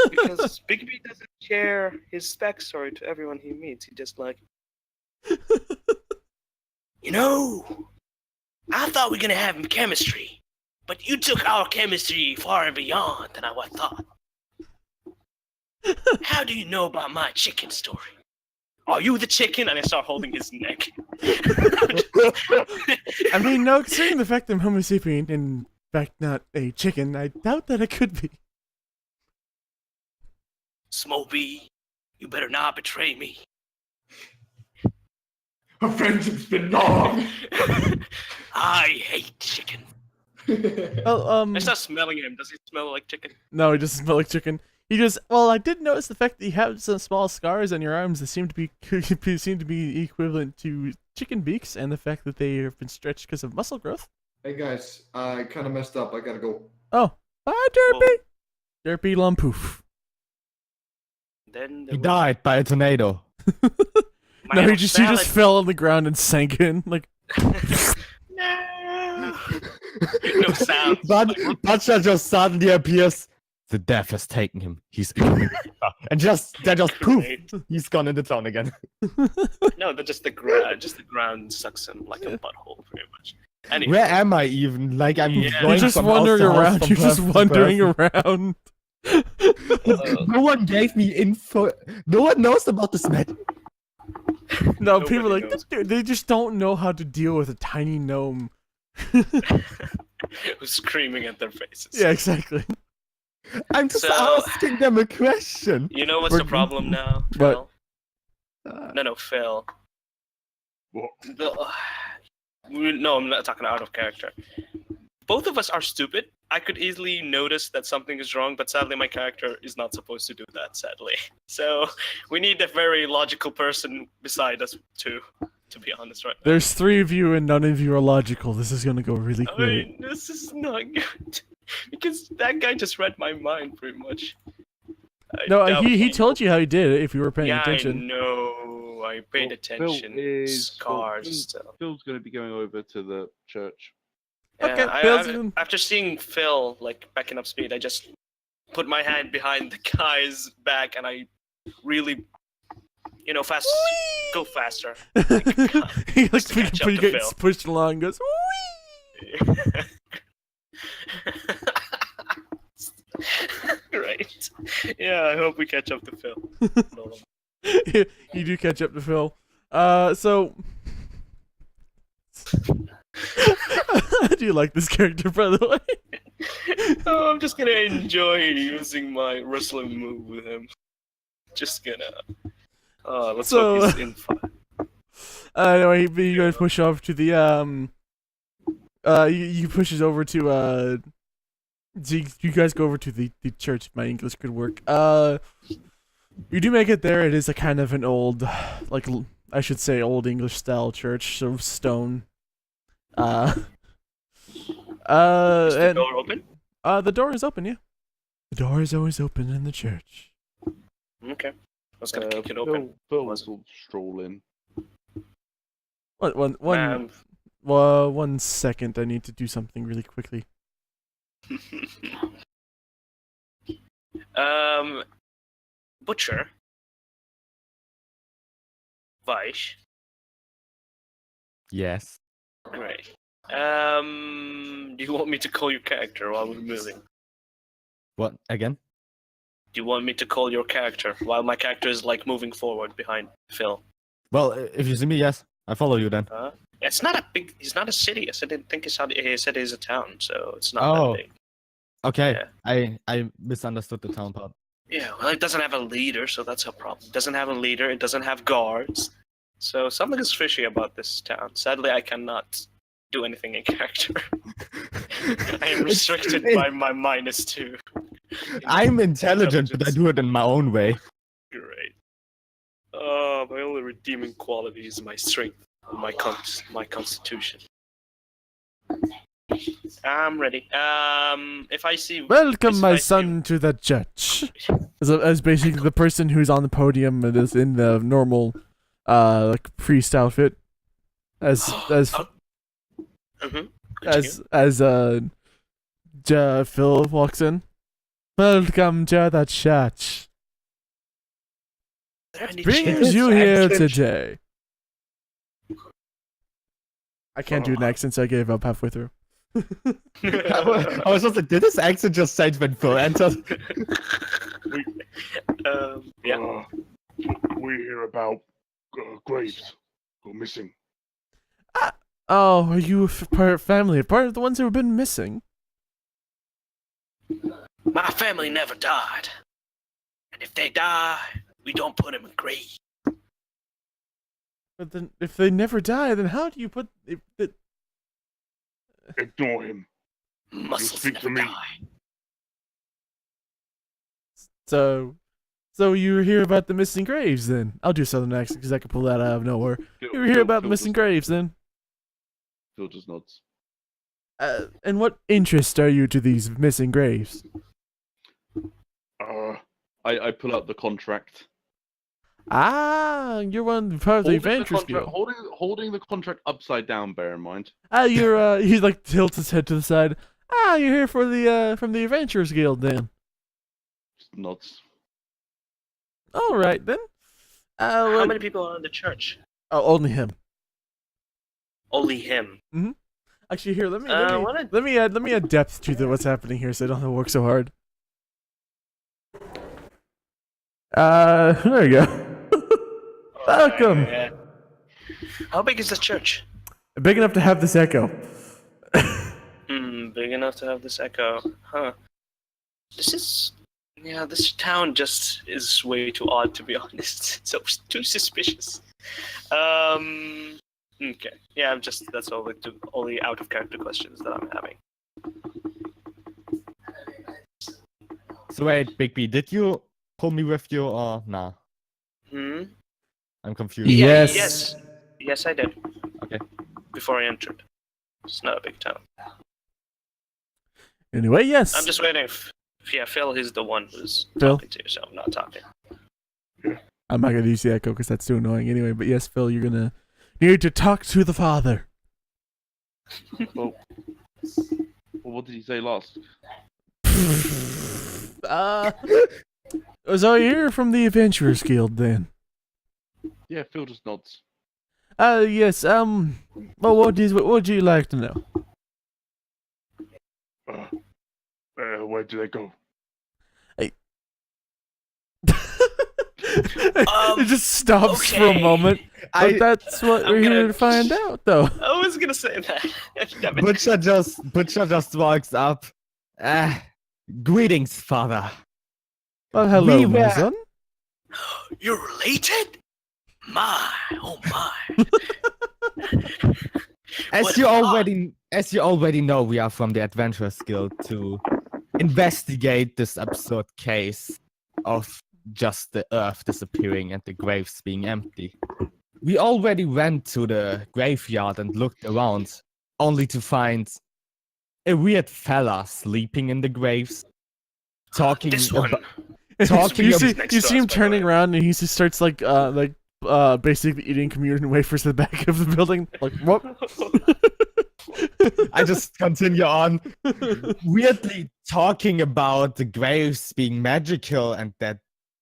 because Big B doesn't share his backstory to everyone he meets. He just like, I thought we were gonna have chemistry, but you took our chemistry far and beyond than I thought. How do you know about my chicken story? Are you the chicken? And I start holding his neck. I mean, no, considering the fact that I'm Homo sapien and in fact not a chicken, I doubt that it could be. Small B, you better not betray me. Our friendship's been long. I hate chicken. Oh, I start smelling him. Does he smell like chicken? No, he doesn't smell like chicken. He just, well, I did notice the fact that you have some small scars on your arms that seem to be equivalent to chicken beaks, and the fact that they have been stretched because of muscle growth. Hey guys, I kind of messed up. I gotta go. Oh, bye, Derpy. Derpy Lumpoof. Then He died by a tornado. No, he just fell on the ground and sank in like. No. No sound. But Butcher just suddenly appears. The death has taken him. He's coming. And just poof, he's gone into town again. No, just the ground sucks him like a butthole, pretty much. Anyway. Where am I even? Like I'm Yeah. going You're just from house wandering to house, around. from You're just person to wandering person. around. No one gave me info. No one knows about this man. No, Nobody people are like, knows. this dude, they just don't know how to deal with a tiny gnome. Who's screaming at their faces. Yeah, exactly. I'm just So- asking them a question. You know what's We're- the problem now, What? Phil? No, Phil. What? No, I'm not talking out of character. Both of us are stupid. I could easily notice that something is wrong, but sadly my character is not supposed to do that, sadly. So we need a very logical person beside us to be honest right now. There's 3 of you and none of you are logical. This is gonna go really I great. mean, this is not good. Because that guy just read my mind pretty much. I No, doubt he told you how he did it if you were paying Yeah, attention. I know. I paid attention. Scars. So. Phil's going to be going over to the church. Okay, Yeah, Phil's- after seeing Phil like backing up speed, I just put my hand behind the guy's back and I really, go faster. He Just to catch up to gets Phil. pushed along and goes, whee! Great. Yeah, I hope we catch up to Phil. You do catch up to Phil. So. I do like this character, by the way. Oh, I'm just gonna enjoy using my wrestling move with him. Just gonna. Let's So- hope he's in fire. Anyway, you guys push off to the you pushes over to so you guys go over to the church. My English could work. You do make it there. It is a kind of an old, like I should say, old English style church, so stone. Is the And door open? the door is open. Yeah, the door is always open in the church. Okay. I was gonna kick it open. Phil Was will stroll in. One second. I need to do something really quickly. Butcher. Vaish. Yes. Right. Do you want me to call your character while we're moving? What again? Do you want me to call your character while my character is like moving forward behind Phil? Well, if you see me, yes, I follow you then. It's not a big. It's not a city. I didn't think he said it's a town, so it's not Oh. that big. Okay, Yeah. I misunderstood the town part. Yeah, well, it doesn't have a leader, so that's a problem. It doesn't have a leader. It doesn't have guards. So something is fishy about this town. Sadly, I cannot do anything in character. I am restricted by my -2. I'm intelligent, but I do it in my own way. Great. My only redeeming quality is my strength and my constitution. I'm ready. If I see Welcome, if my I see- son, to the church. As basically the person who's on the podium and is in the normal, like priest outfit, Phil walks in. Welcome to the church. Brings you here today. I can't do an accent, so I gave up halfway through. I was just like, did this accent just change when Phil entered? Yeah. We hear about graves go missing. Oh, are you part of the ones who have been missing? My family never died, and if they die, we don't put them in graves. But then, if they never die, then how do you put it? Ignore him. Muscles speak never to me. die. So you hear about the missing graves? Then I'll do southern accent because I can pull that out of nowhere. You hear about the missing graves? Then, Phil just nods. and what interest are you to these missing graves? I pull out the contract. Ah, you're one part of the Adventurers Guild. Holding the contract upside down. Bear in mind. You're he like tilts his head to the side. You're here for the from the Adventurers Guild then. Just nods. All right then. How many people are in the church? Oh, only him. Only him. Actually, here let what me add depth to what's happening here, so I don't have to work so hard. There you go. Welcome. Yeah. How big is the church? Big enough to have this echo. Big enough to have this echo. Huh. This town just is way too odd, to be honest. So too suspicious. Okay. Yeah, that's all the out of character questions that I'm having. So wait, Big B, did you pull me with you or nah? I'm confused. Yes. Yes, I did. Okay. Before I entered. It's not a big town. Anyway, yes. I'm just waiting. Phil is the one who's Phil? talking to you, so I'm not talking. I'm not gonna use the echo because that's too annoying anyway. But yes, Phil, you're gonna need to talk to the father. Well, what did he say last? So you're from the Adventurers Guild then? Yeah, Phil just nods. Yes. Well, what would you like to know? Where do they go? It just stops for a moment. But that's what we're here to find out, though. I was gonna say that. Damn it. Butcher just walks up. Greetings, father. Well, hello, We my were- son. You're related? Oh my. As you already know, we are from the Adventurers Guild to investigate this absurd case of just the earth disappearing and the graves being empty. We already went to the graveyard and looked around, only to find a weird fella sleeping in the graves, talking This one. talking you ab- see, next you to see us, him by the turning way. around and he just starts basically eating communion wafers at the back of the building. Like, what? I just continue on, weirdly talking about the graves being magical and that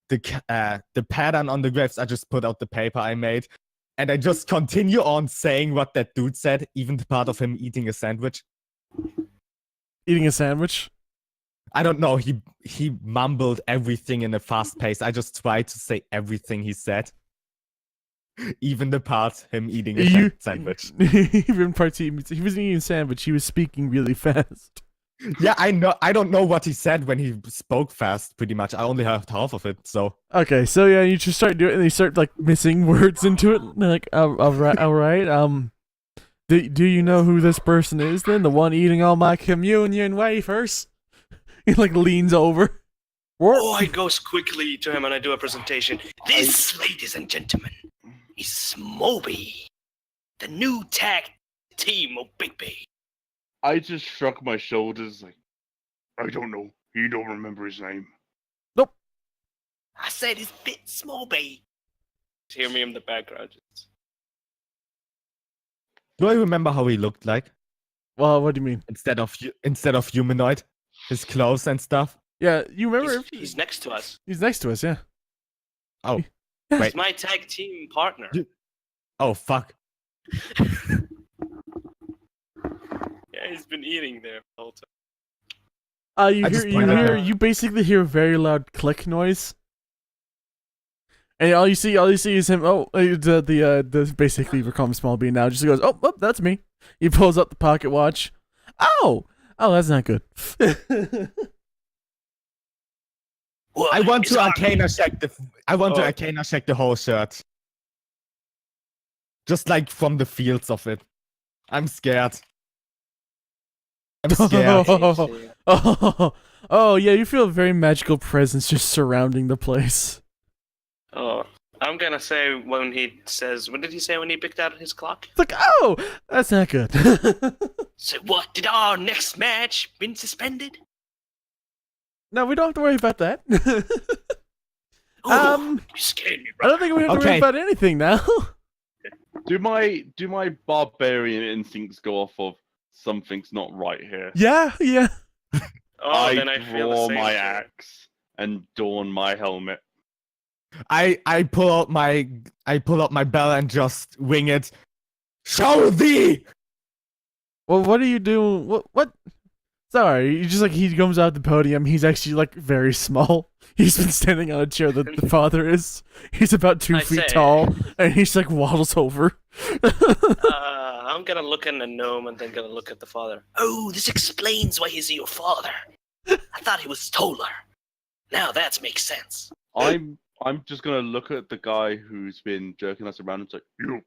the pattern on the graves. I just put out the paper I made, and I just continue on saying what that dude said, even the part of him eating a sandwich. Eating a sandwich? I don't know. He mumbled everything in a fast pace. I just tried to say everything he said, even the part him eating a sandwich. Even parts he wasn't eating a sandwich. He was speaking really fast. Yeah, I know. I don't know what he said when he spoke fast. Pretty much, I only heard half of it. So Okay, so yeah, you just start doing it, and you start like missing words into it. And they're like, all right. Do you know who this person is? Then the one eating all my communion wafers. He like leans over. Oh, I goes quickly to him and I do a presentation. This, ladies and gentlemen, is Moby, the new tag team of Big Bay. I just shrug my shoulders like, I don't know. He don't remember his name. I said it's Bit Smallbay. Hear me in the background. do I remember how he looked like Well, what do you mean? instead of humanoid? His clothes and stuff. Yeah, you remember? He's next to us. He's next to us. Yeah. Oh, He's wait. my tag team partner. Oh fuck. Yeah, he's been eating there the whole time. You basically hear a very loud click noise. And all you see is him. Oh, the basically become small bean now. Just goes, oh, that's me. He pulls up the pocket watch. Oh, that's not good. What I want is to our- arcana check the whole shirt. Just like from the fields of it. I'm scared. I'm scared. Oh, yeah, you feel a very magical presence just surrounding the place. Oh, I'm gonna say when he says, what did he say when he picked out his clock? It's like, oh, that's not good. So what, did our next match been suspended? No, we don't have to worry about that. Oh, you scared me, I bro. don't think we have to worry Okay. about anything now. Do my barbarian instincts go off of something's not right here? Yeah. Oh, then I feel the draw same my shit. axe and don my helmet. I pull out my bell and just wing it. Show thee! Well, what are you doing? What? Sorry, you just like he comes out the podium. He's actually like very small. He's been standing on a chair that the father is. He's about 2 I feet say- tall, and he's like waddles over. I'm gonna look at the gnome and then gonna look at the father. Oh, this explains why he's your father. I thought he was taller. Now that makes sense. I'm just gonna look at the guy who's been jerking us around and say, "You,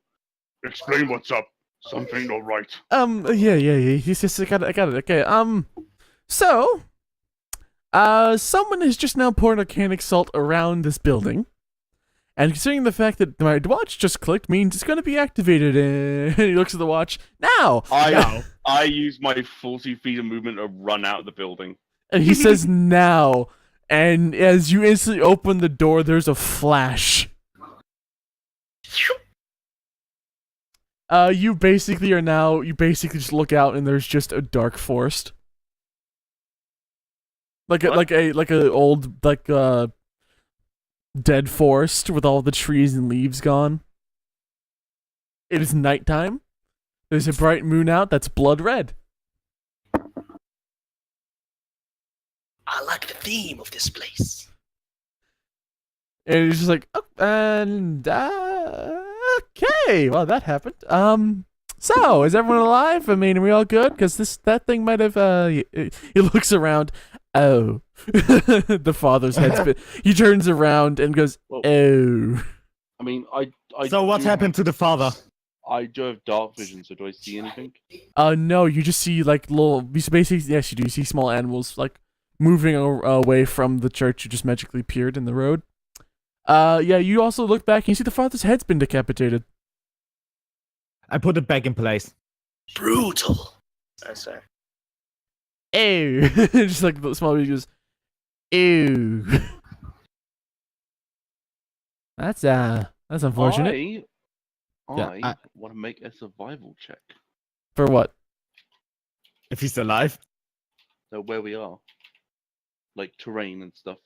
explain what's up. Something not right." Yeah. He's just, I got it. Okay. So, someone has just now poured volcanic salt around this building, and considering the fact that my watch just clicked means it's going to be activated. And he looks at the watch now, I use my 40 feet of movement to run out of the building. and he says now. And as you instantly open the door, there's a flash. You basically just look out and there's just a dark forest. Like a old dead forest with all the trees and leaves gone. It is nighttime. There's a bright moon out that's blood red. I like the theme of this place. And it's just like, oh, and okay, well that happened. So is everyone alive? I mean, are we all good? Because that thing might have. He looks around. Oh, the father's head's been. He turns around and goes, Well, oh. I mean, I So what do happened to the father? I do have dark vision, so do I see anything? No, you just see like little. Basically, yes, you do see small animals like moving away from the church you just magically appeared in the road. Yeah, you also look back and you see the father's head's been decapitated. I put it back in place. Brutal. I say. Ew. Just like the small baby goes, ew. That's unfortunate. I want to make a survival check. For what? If he's alive. So where we are, like terrain and stuff.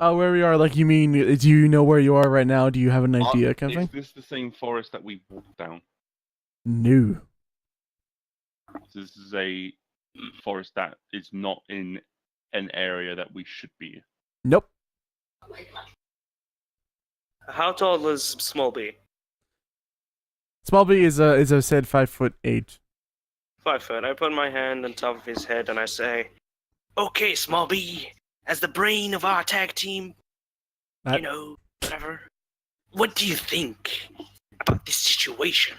Oh, where we are, like, you mean, do you know where you are right now? Do you have an idea, kind of Is thing? this the same forest that we walked down? No. So this is a forest that is not in an area that we should be. Nope. How tall is Small B? Small B is a said 5'8". 5 foot. I put my hand on top of his head and I say, "Okay, Small B, as the brain of our tag team, That- you know, whatever. What do you think about this situation?"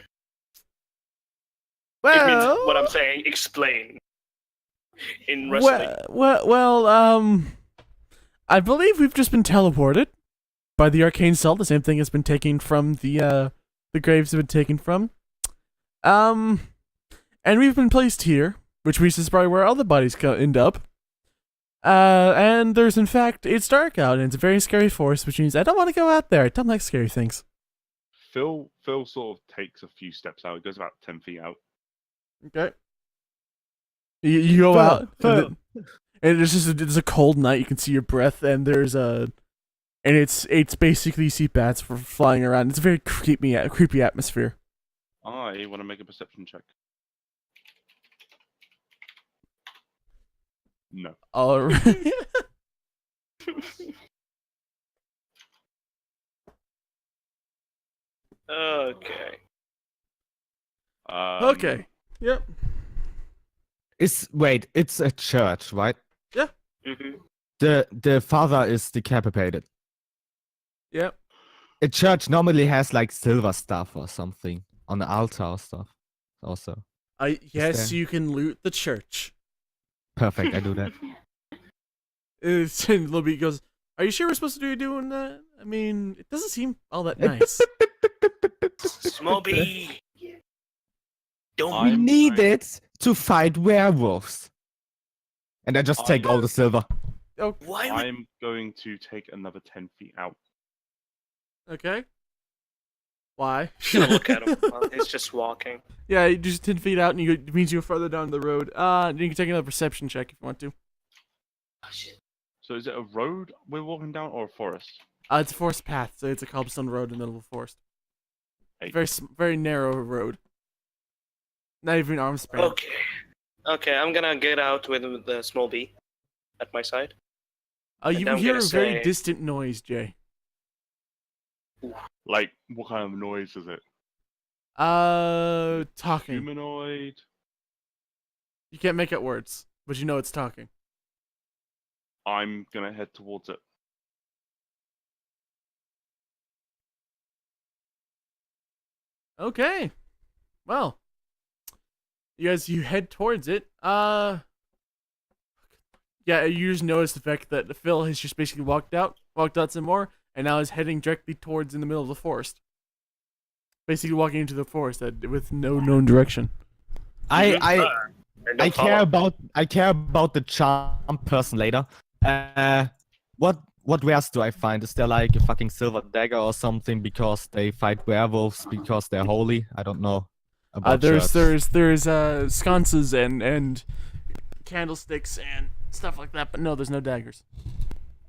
It means what I'm saying. Explain. In wrestling. I believe we've just been teleported by the arcane cell. The same thing has been taken from the graves have been taken from. And we've been placed here, which means this is probably where all the bodies end up. And there's in fact, it's dark out and it's a very scary forest, which means I don't want to go out there. I don't like scary things. Phil sort of takes a few steps out. He goes about 10 feet out. Okay. You go Phil, out, Phil. and it's a cold night. You can see your breath, and it's basically you see bats flying around. It's a very creepy atmosphere. I want to make a perception check. No. All right. Okay. Okay. Yep. It's a church, right? Mm-hmm. The father is decapitated. Yep. A church normally has like silver stuff or something on the altar or stuff. Also, Yes, there- you can loot the church. perfect. I do that. And Libby goes, "Are you sure we're supposed to be doing that? I mean, it doesn't seem all that nice." Small B. Don't. We need it to fight werewolves. And I just take all the silver. Why would I'm going to take another 10 feet out. Okay. Why? gonna look at him while he's just walking? Yeah, you just 10 feet out, and it means you're further down the road. You can take another perception check if you want to. So is it a road we're walking down or a forest? It's a forest path, so it's a cobblestone road in the middle of a forest. Eight. Very narrow road. Not even arm span. Okay, I'm gonna get out with the Small B at my side. You I'm hear a gonna very say- distant noise, Jay. Like, what kind of noise is it? Talking. Humanoid? You can't make out words, but you know it's talking. I'm gonna head towards it. Okay. Well, you head towards it. Yeah, you just notice the fact that Phil has just basically walked out some more, and now is heading directly towards in the middle of the forest. Basically walking into the forest with no known direction. I Don't care follow. about the charm person later. What wares do I find? Is there like a fucking silver dagger or something because they fight werewolves because they're holy? I don't know. About church. There's sconces and candlesticks and stuff like that, but no, there's no daggers.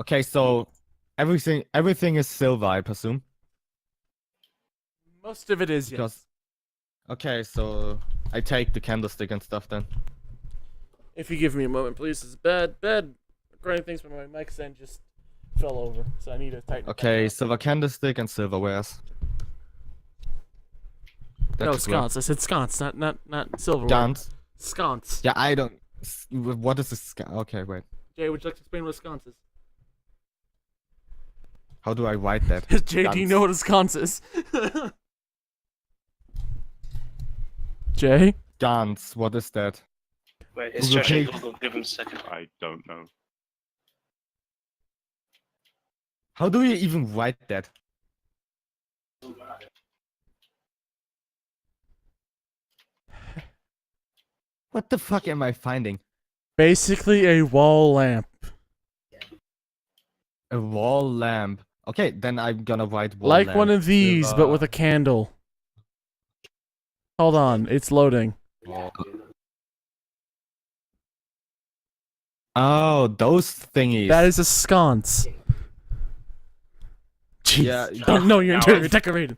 Okay, so everything is silver, I presume. Most of it is, yes. Because okay, so I take the candlestick and stuff then. If you give me a moment, please. It's bad recording things, but my mic stand just fell over, so I need to tighten it Okay, back up. silver candlestick and silver wares. No, That's well. sconce. I said sconce, not silverware. Sconce. Sconce. Yeah, I don't. What is a sconce? Okay, wait. Jay, would you like to explain what a sconce is? How do I write that? Jay, do you Sconce. know what a sconce is? Jay? Sconce. What is that? Wait, he's Google searching page. Google. Give him a second. I don't know. How do you even write that? What the fuck am I finding? Basically, a wall lamp. A wall lamp. Okay, then I'm gonna write wall Like lamp. one of these, but with a candle. Hold on, it's loading. Oh, those thingies. That is a sconce. Jeez. Yeah, Oh no, you're Now interior decorated.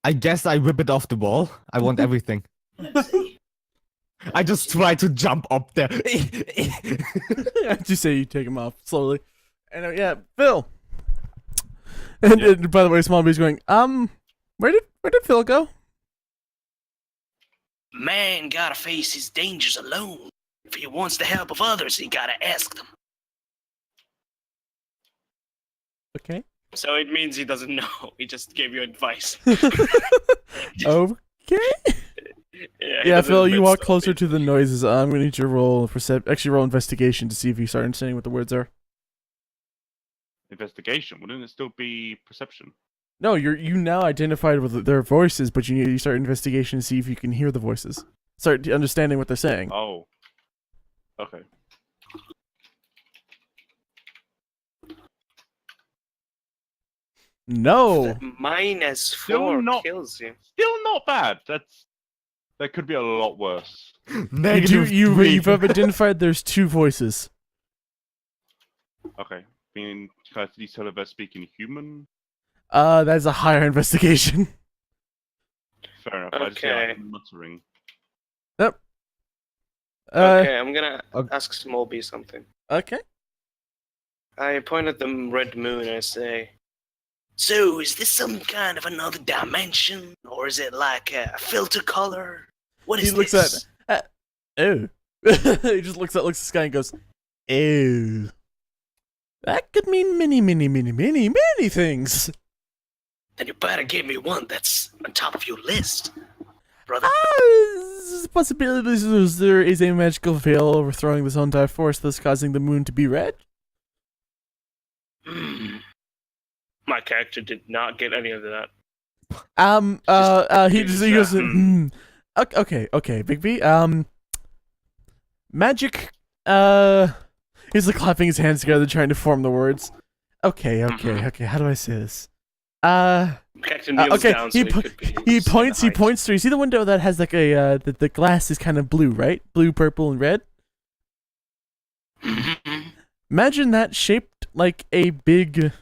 I guess I whip it off the wall. I want everything. I just try to jump up there. Just say you take them off slowly. And yeah, Phil. And by the way, Small B's going. Where did Phil go? Man gotta face his dangers alone. If he wants the help of others, he gotta ask them. Okay. So it means he doesn't know. He just gave you advice. Okay. Yeah, Phil, you walk closer to the noises. I'm gonna need your roll roll investigation to see if you start understanding what the words are. Investigation. Wouldn't it still be perception? No, you now identified with their voices, but you start investigation to see if you can hear the voices. Start understanding what they're saying. Oh. Okay. No. -4 kills you. Still not bad. That could be a lot worse. You've identified there's two voices. Okay. Can I see tell if they're speaking human? That's a higher investigation. Fair enough. I just hear like muttering. Yep. Okay, I'm gonna ask Smallby something. Okay. I point at the red moon and I say, so is this some kind of another dimension? Or is it like a filter color? What is this? He looks at oh. He just looks at the sky and goes, oh. That could mean many things. Then you better give me one that's on top of your list, brother. There's a possibility there is a magical veil overthrowing this entire force, thus causing the moon to be red. My character did not get any of that. He goes, okay, Big B. Magic. He's like clapping his hands together, trying to form the words. Okay. How do I say this? Captain kneels down, so he points to. You see the window that has like a the glass is kind of blue, right? Blue, purple, and red. Imagine that shaped like a big,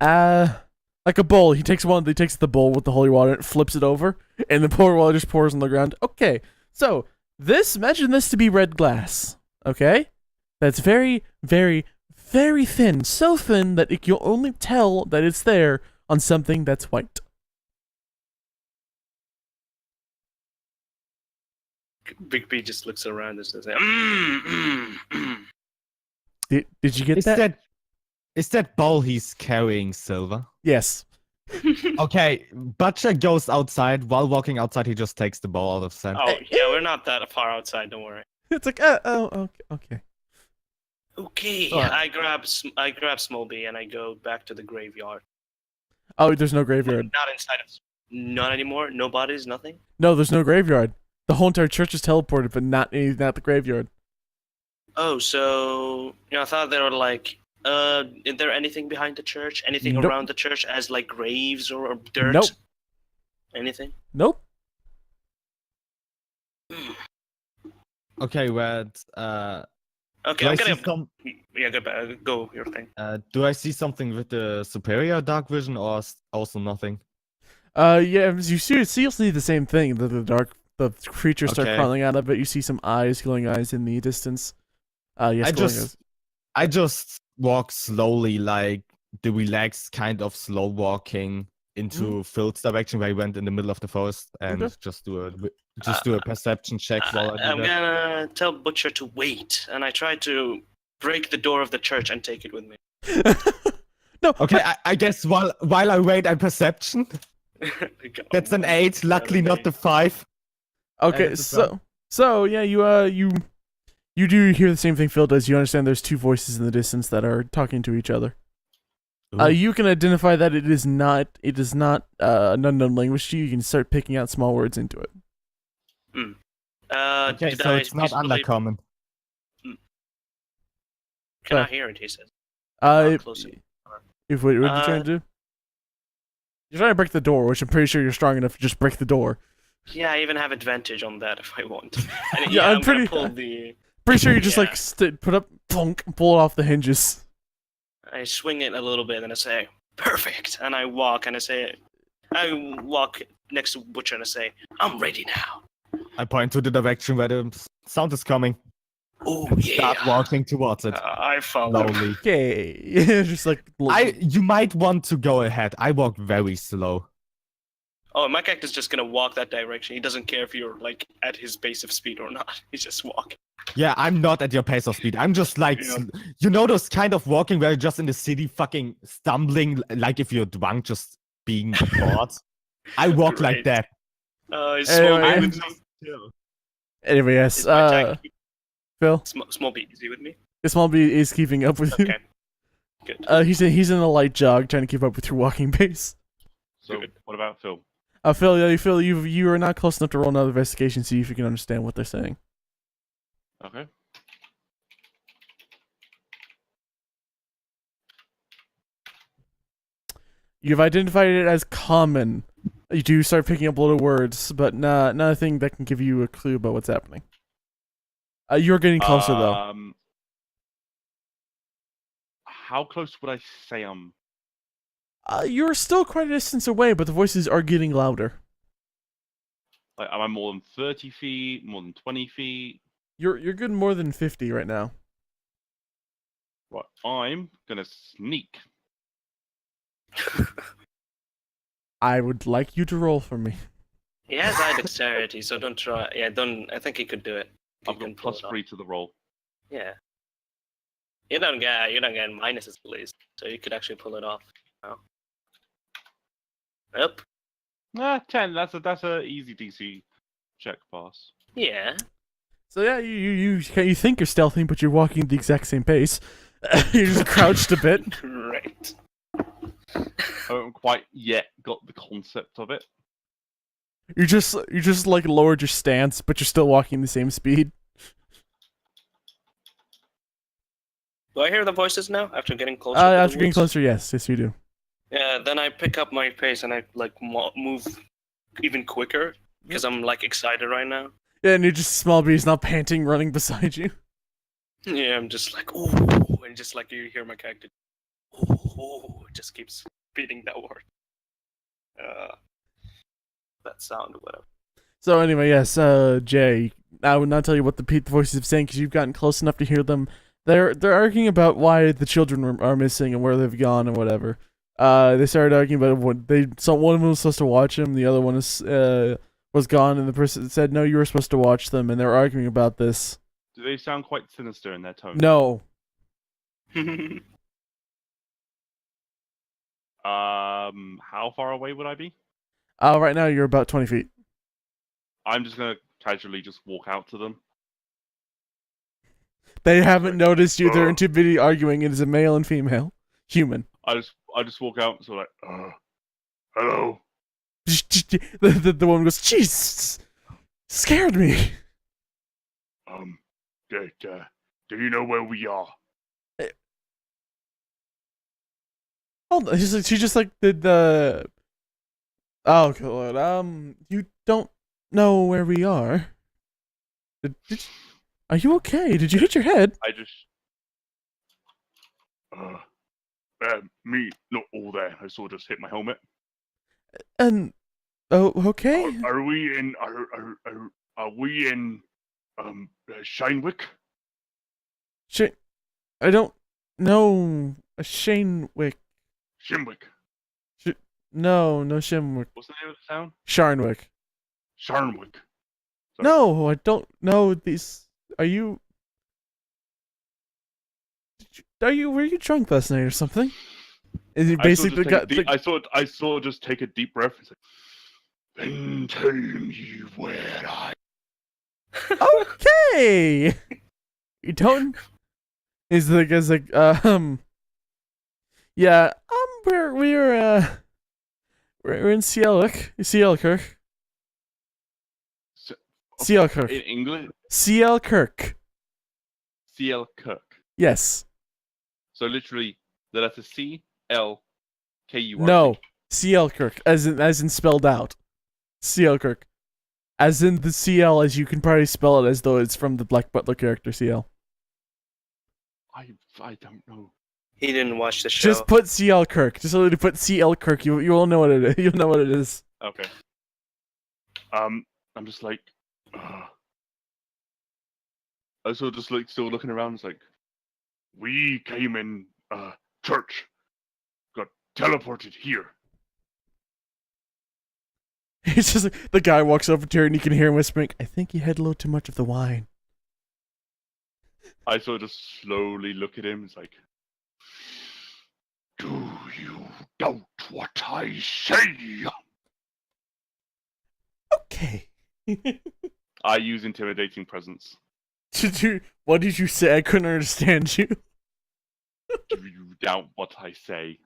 like a bowl. He takes the bowl with the holy water and flips it over, and the holy water just pours on the ground. Okay, so imagine this to be red glass. Okay, that's very, very, very thin. So thin that you'll only tell that it's there on something that's white. Big B just looks around and says, Did you get that? Is that bowl he's carrying silver? Yes. Okay, Butcher goes outside. While walking outside, he just takes the bowl out of sand. Oh, yeah, we're not that far outside, don't worry. It's like, okay. Okay, Alright. I grab Smallby and I go back to the graveyard. Oh, there's no graveyard. Not inside of... Not anymore? No bodies? Nothing? No, there's no graveyard. The whole entire church is teleported, but not the graveyard. Oh, so... I thought they were like... is there anything behind the church? Anything Nope. around the church as like graves or dirt? Nope. Anything? Nope. Okay, Red. Okay, Do I I'm see gonna... some? Yeah, go your thing. Do I see something with the superior dark vision, or also nothing? Yeah, as you still see the same thing. The creatures start Okay. crawling out of it. You see some glowing eyes in the distance. Yes, glowing eyes. I just walk slowly, like the relaxed kind of slow walking into Phil's direction, where he went in the middle of the forest, and Okay. just do a perception check while I do I'm that. gonna tell Butcher to wait, and I try to break the door of the church and take it with me. No. Okay, I guess while I wait, I perception. That's an 8. Luckily, not the 5. Okay, it's a so yeah, you You do hear the same thing Phil does. You understand there's two voices in the distance that are talking to each other. You can identify that it is not an unknown language to you. You can start picking out small words into it. Okay, did so I it's not reasonably- undercommon. Can I hear it? He says. Close it. What are you trying to do? You're trying to break the door, which I'm pretty sure you're strong enough to just break the door. Yeah, I even have advantage on that if I want. And Yeah, I'm I'm pretty- gonna pull the. Pretty sure you just Yeah. like put up, plunk, pull it off the hinges. I swing it a little bit and I say, "Perfect," and I walk and I walk next to Butcher and I say, "I'm ready now." I point to the direction where the sound is coming. Oh Start yeah. walking towards it. I follow. Slowly. Okay, just like You might want to go ahead. I walk very slow. Oh, my character's just gonna walk that direction. He doesn't care if you're like at his pace of speed or not. He's just walking. Yeah, I'm not at your pace of speed. I'm just like, Yeah. you know, those kind of walking where you're just in the city fucking stumbling, like if you're drunk, just being bored. I walk like Right. that. He's Anyway, small beat I'm with me. just chill. Anyway, yes. Is my attack Phil, small beat easy with me? Small B is keeping up with you. Okay. Good. He's in a light jog, trying to keep up with your walking pace. So Good. what about Phil? Phil, you are not close enough to roll another investigation, see if you can understand what they're saying. Okay. You've identified it as common. You do start picking up little words, but not a thing that can give you a clue about what's happening. You're getting closer though. How close would I say I'm? You're still quite a distance away, but the voices are getting louder. Like, am I more than 30 feet? More than 20 feet? You're good more than 50 right now. Right, I'm gonna sneak. I would like you to roll for me. He has high dexterity, so don't try. Yeah, don't. I think he could do it. He I've can got pull plus it off. 3 to the roll. Yeah. You don't get minuses at least, so you could actually pull it off. Oh. Yep. 10. That's a easy DC check pass. Yeah. So yeah, you think you're stealthy, but you're walking at the exact same pace. You're just crouched a bit. Great. I haven't quite yet got the concept of it. You just like lowered your stance, but you're still walking the same speed. Do I hear the voices now after getting closer? to the After getting woods? closer, yes, you do. Yeah. Then I pick up my pace and I like move even quicker because I'm like excited right now. Yeah, and you're just small bees now panting, running beside you. Yeah, I'm just like ooh, and just like you hear my character, ooh, it just keeps beating that word. That sound, whatever. So anyway, yes, Jay, I would not tell you what the voices are saying because you've gotten close enough to hear them. They're arguing about why the children are missing and where they've gone and whatever. They started arguing about what one of them was supposed to watch them, the other one was gone, and the person said no, you were supposed to watch them, and they were arguing about this. Do they sound quite sinister in their tone? No. How far away would I be? Right now you're about 20 feet. I'm just gonna casually just walk out to them. They haven't noticed you. They're too busy arguing. It is a male and female human. I just walk out, so like, hello. The woman goes, "Jeez, scared me." Do you know where we are? Hold on, she just like did the. Oh god, you don't know where we are. Are you okay? Did you hit your head? I just, me not all there. I sort of just hit my helmet. And okay. Are we in? Are we in? Shinewick? I don't know. Shanewick. Shimwick. No, Shimwick. What's the name of the town? Sharnwick. Sharnwick. Sorry. No, I don't know these. Are you? Were you drunk last night or something? Is it basically I saw just take a deep breath and say, "Then tell me where I." Okay. You don't? He's like, yeah, we're in CL Kirk. So, CL Kirk. in English, CL Kirk. CL Kirk. Yes. So literally, the letter C L K U R. No. CL Kirk, as in spelled out. CL Kirk. As in the CL, as you can probably spell it as though it's from the Black Butler character CL. I don't know. He didn't watch the show. Just put CL Kirk. Just literally put CL Kirk. You will know what it is. You'll know what it is. Okay. I'm just like, I was sort of just like still looking around. It's like, we came in church, got teleported here. It's just like, the guy walks over to her and you can hear him whispering, "I think you had a little too much of the wine." I sort of just slowly look at him. It's like, do you doubt what I say? Okay. I use intimidating presence. What did you say? I couldn't understand you. Do you doubt what I say?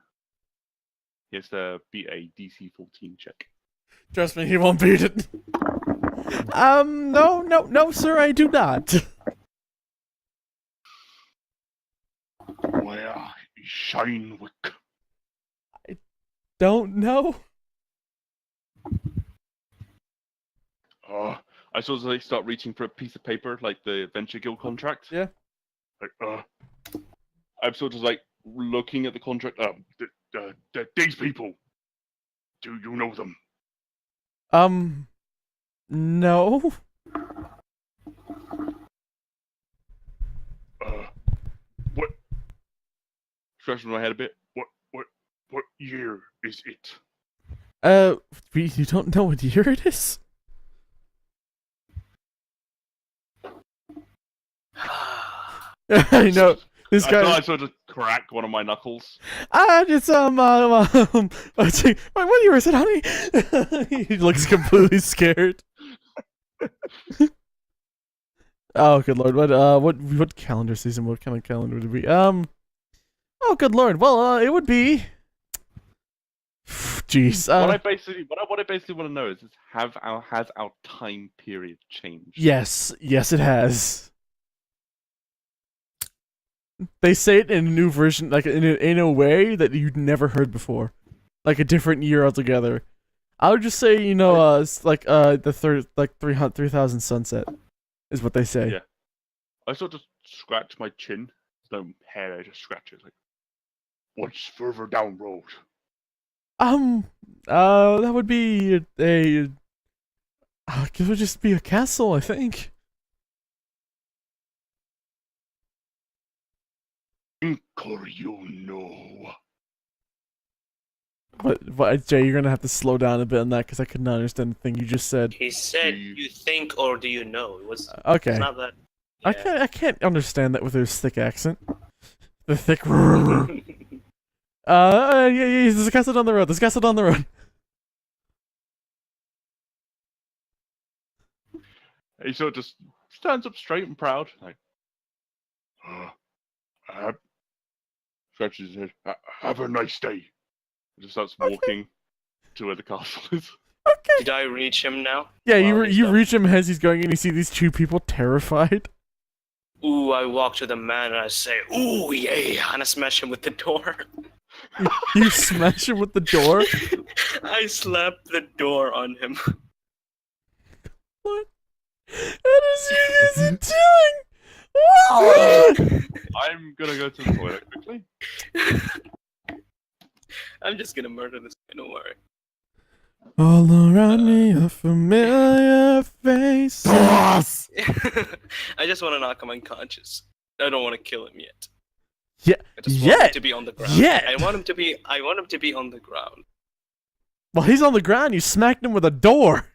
He has to beat a DC 14 check. Trust me, he won't beat it. No, sir, I do not. Where is Shinewick? Don't know. I sort of like start reaching for a piece of paper, like the Venture Guild contract. Yeah. Like, I'm sort of like looking at the contract. These people. Do you know them? No. What? Scratching my head a bit. What year is it? You don't know what year it is? I know. This I guy. thought I sort of crack one of my knuckles. It's what year is it, honey? He looks completely scared. Oh, good lord! What calendar season? What kind of calendar would it be? Oh, good lord! Well, it would be. Jeez. What I basically want to know is has our time period changed? Yes, it has. They say it in a new version, like in a way that you'd never heard before, like a different year altogether. I would just say, it's like the third, like 3000 sunset, is what they say. Yeah. I sort of scratch my chin. There's no hair, I just scratch it. Like, what's further down road? That would be it would just be a castle, I think. Or you know. What, Jay, you're gonna have to slow down a bit on that because I could not understand the thing you just said. He said, "You think or do you know?" It was okay. It's not that. I can't understand that with his thick accent. The thick. Yeah, there's a castle down the road. He sort of just stands up straight and proud, like, stretches his head. Have a nice day. He just starts walking to where the castle is. Okay. Did I reach him now? Yeah, you reach him as he's going, and you see these two people terrified. Ooh, I walk to the man and I say, "Ooh, yeah," and I smash him with the door. You smash him with the door? I slap the door on him. What? What is you guys doing? Whoa! I'm gonna go to the toilet quickly. I'm just gonna murder this guy, don't worry. All around me, a familiar face. Boss! I just want to knock him unconscious. I don't want to kill him yet. Yeah. I just want him to be on the ground. Yeah. I want him to be on the ground. While he's on the ground, you smacked him with a door.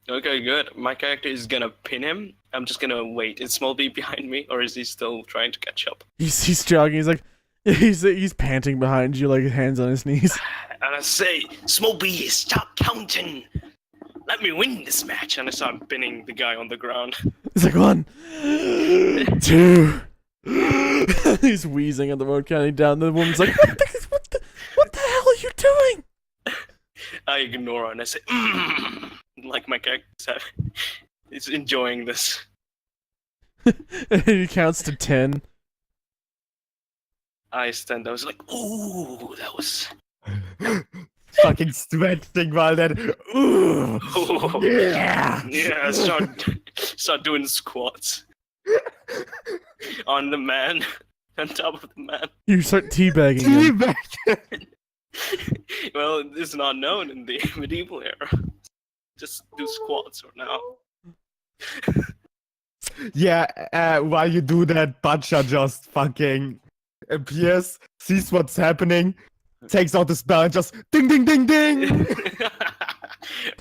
Okay, good. My character is gonna pin him. I'm just gonna wait. Is Small B behind me, or is he still trying to catch up? He's jogging. He's like, he's panting behind you, like hands on his knees. And I say, "Small B, stop counting. Let me win this match." And I start pinning the guy on the ground. He's like 1, 2. He's wheezing on the road, counting down. The woman's like, what the hell are you doing? I ignore her and I say, like my character is enjoying this. And he counts to 10. I stand. I was like, ooh, that was. Fucking stretching while that. Ooh, Ooh. yeah. Yeah, start doing squats on the man, on top of the man. You start teabagging him. Teabag. Well, it's not known in the medieval era. Just do squats for now. Yeah, while you do that, Butcher just fucking appears, sees what's happening, takes out the spell and just ding ding ding ding!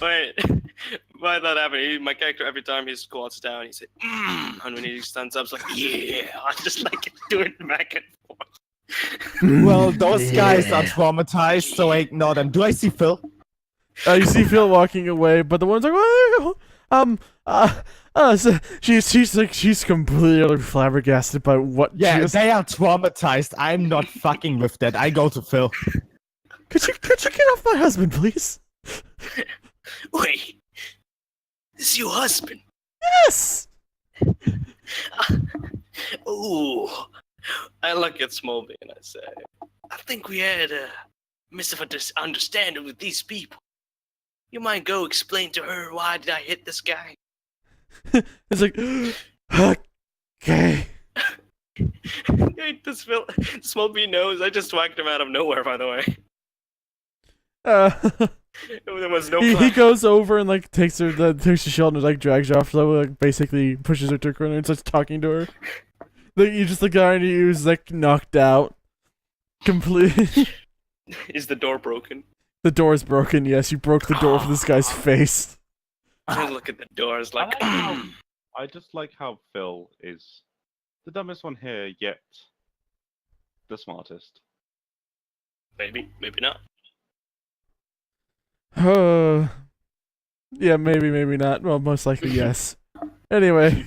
Wait, why that happened? My character, every time he squats down, he said, and when he stands up, it's like, yeah, I just like doing back and forth. Well, those guys are traumatized, so I ignore them. Do I see Phil? You see Phil walking away, but the woman's like, so she's completely flabbergasted by what. Yeah, they are traumatized. I'm not fucking with that. I go to Phil. Could you get off my husband, please? Wait, this is your husband? Yes. Ooh, I look at Smolby and I say, I think we had a misunderstanding with these people. You might go explain to her why did I hit this guy? It's like, okay. Wait, this Smolby knows. I just whacked him out of nowhere, by the way. There was no he plan. goes over and like takes her shield and like drags her off, so like basically pushes her to a corner and starts talking to her. Like you just the guy who's like knocked out, completely. Is the door broken? The door is broken. Yes, you broke the door for this guy's face. I look at the doors like. I just like how Phil is the dumbest one here, yet the smartest. Maybe not. Yeah, maybe not. Well, most likely yes. Anyway.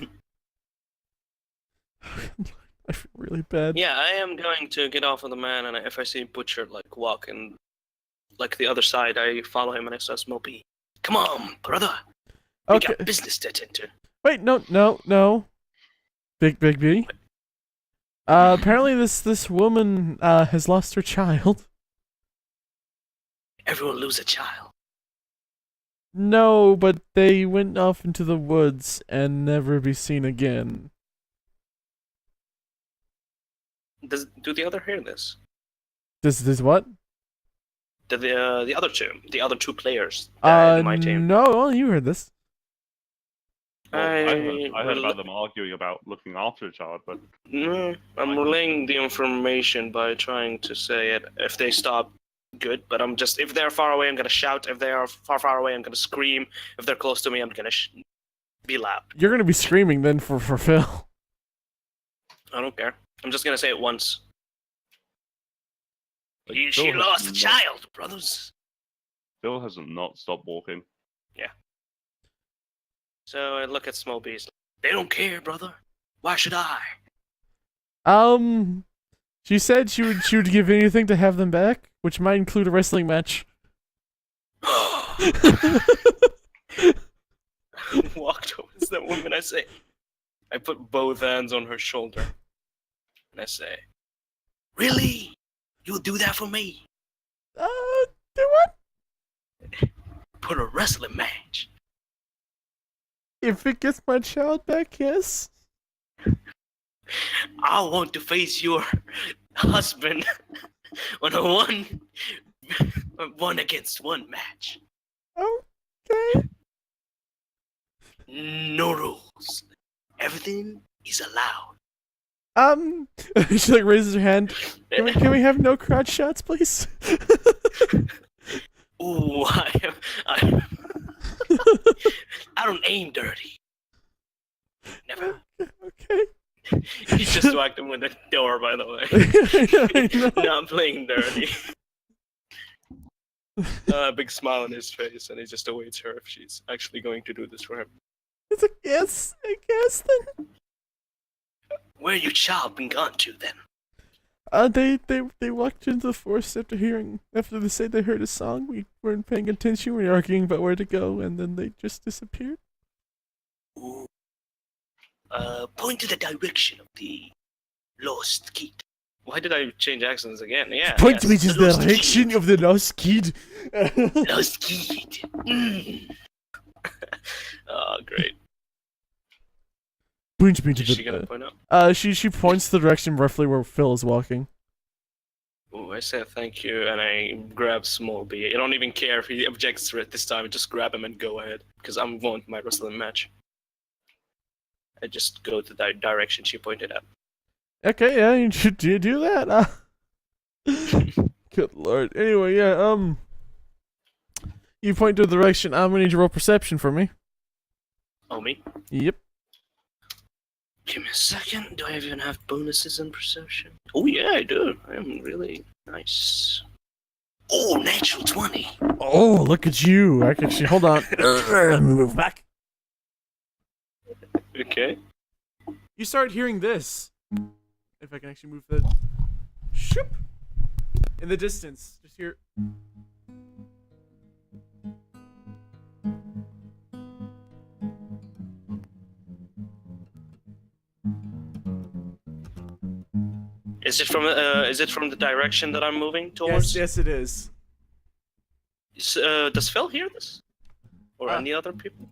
I feel really bad. Yeah, I am going to get off of the man, and if I see Butcher like walking, like the other side, I follow him and I start Smolby. Come on, brother. We Okay. got business to attend to. Wait, no. Big B. Apparently this woman has lost her child. Everyone lose a child. No, but they went off into the woods and never be seen again. Do the other hear this? This what? The other two players in my team. No, only you heard this. Well, I heard rel- about them arguing about looking after a child, but No, I'm relaying the information by trying to say it. If they stop, good. But if they're far away, I'm gonna shout. If they are far away, I'm gonna scream. If they're close to me, I'm gonna be loud. You're gonna be screaming then for Phil. I don't care. I'm just gonna say it once. like, She Phil has lost a not- child, brothers. Phil has not stopped walking. So I look at Smolby. They don't care, brother. Why should I? She said she would give anything to have them back, which might include a wrestling match. Walk towards that woman. I put both hands on her shoulder, and I say, "Really? You'll do that for me? Do what? Put a wrestling match? If it gets my child back, yes. I want to face your husband on a one against one match. Okay. No rules. Everything is allowed." She like raises her hand. Can we have no crotch shots, please? Ooh, I don't aim dirty. Never. Okay. He just whacked him with the door, by the way. I know. Not playing dirty. Big smile on his face, and he just awaits her if she's actually going to do this for him. It's a yes, I guess then. Where you child been gone to then? They walked into the forest after they said they heard a song. We weren't paying attention. We were arguing about where to go, and then they just disappeared. Ooh. Point to the direction of the lost kid. Why did I change accents again? Yeah. Point me to the the lost direction kid. of the lost kid. Lost kid. Mm. Oh, great. Point me to Is she gonna the. point out? She points the direction roughly where Phil is walking. Oh, I say thank you, and I grab Smallby. I don't even care if he objects to it this time. I just grab him and go ahead, because I want my wrestling match. I just go to the direction she pointed at. Okay, yeah, you should do that. Good lord. Anyway, yeah, you point to the direction. I'm gonna need you to roll perception for me. Oh, me? Yep. Give me a second. Do I even have bonuses in perception? Oh, yeah, I do. I am really nice. Oh, natural 20. Oh, look at you. I can actually hold on. Let me move back. Okay. You start hearing this. If I can actually move the shoop in the distance. Just hear. Is it from the direction that I'm moving towards? Yes, it is. Does Phil hear this? Or any other people?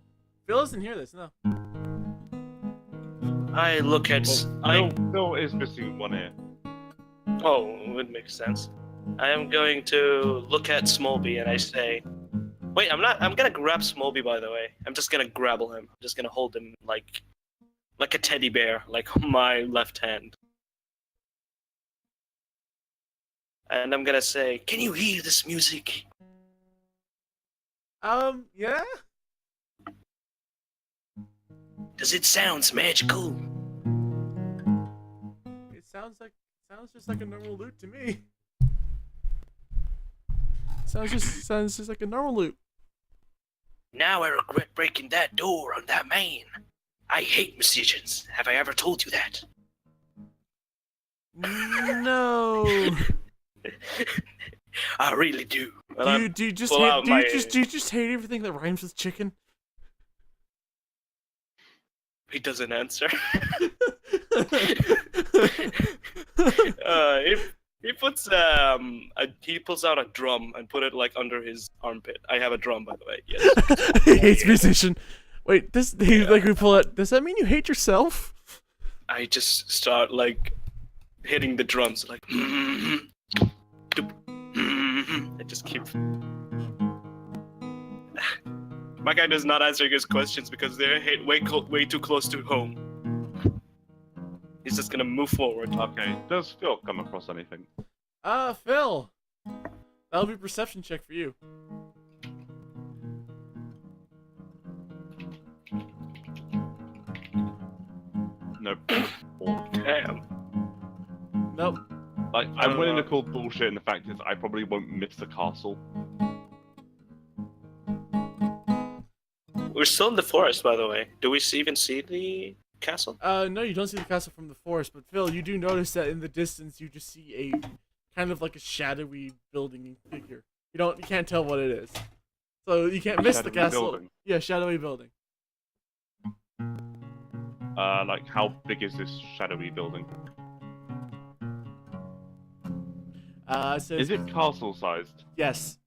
Phil doesn't hear this, no. I look at Phil is missing one ear. Oh, it would make sense. I am going to look at Smallby and I say, wait, I'm gonna grab Smallby, by the way. I'm just gonna grapple him. I'm just gonna hold him like a teddy bear, like my left hand. And I'm gonna say, can you hear this music? Yeah? Does it sound magical? It sounds just like a normal loot to me. Sounds just like a normal loot. Now I regret breaking that door on that man. I hate musicians. Have I ever told you that? No. I really do. Do you just hate everything that rhymes with chicken? He doesn't answer. He puts he pulls out a drum and put it like under his armpit. I have a drum, by the way. Yes. He hates musician. Wait, like we pull it. Does that mean you hate yourself? I just start like hitting the drums like. I just keep. My guy does not answer his questions because they're way too close to home. He's just gonna move forward. Okay, does Phil come across anything? Phil. That'll be a perception check for you. Nope. Damn. Nope. Like, I'm willing to call bullshit, and the fact is, I probably won't miss the castle. We're still in the forest, by the way. Do we even see the castle? No, you don't see the castle from the forest, but Phil, you do notice that in the distance you just see a kind of like a shadowy building figure. You can't tell what it is. So you can't miss the castle. Building. Yeah, shadowy building. Like, how big is this shadowy building? Is it castle-sized? Yes.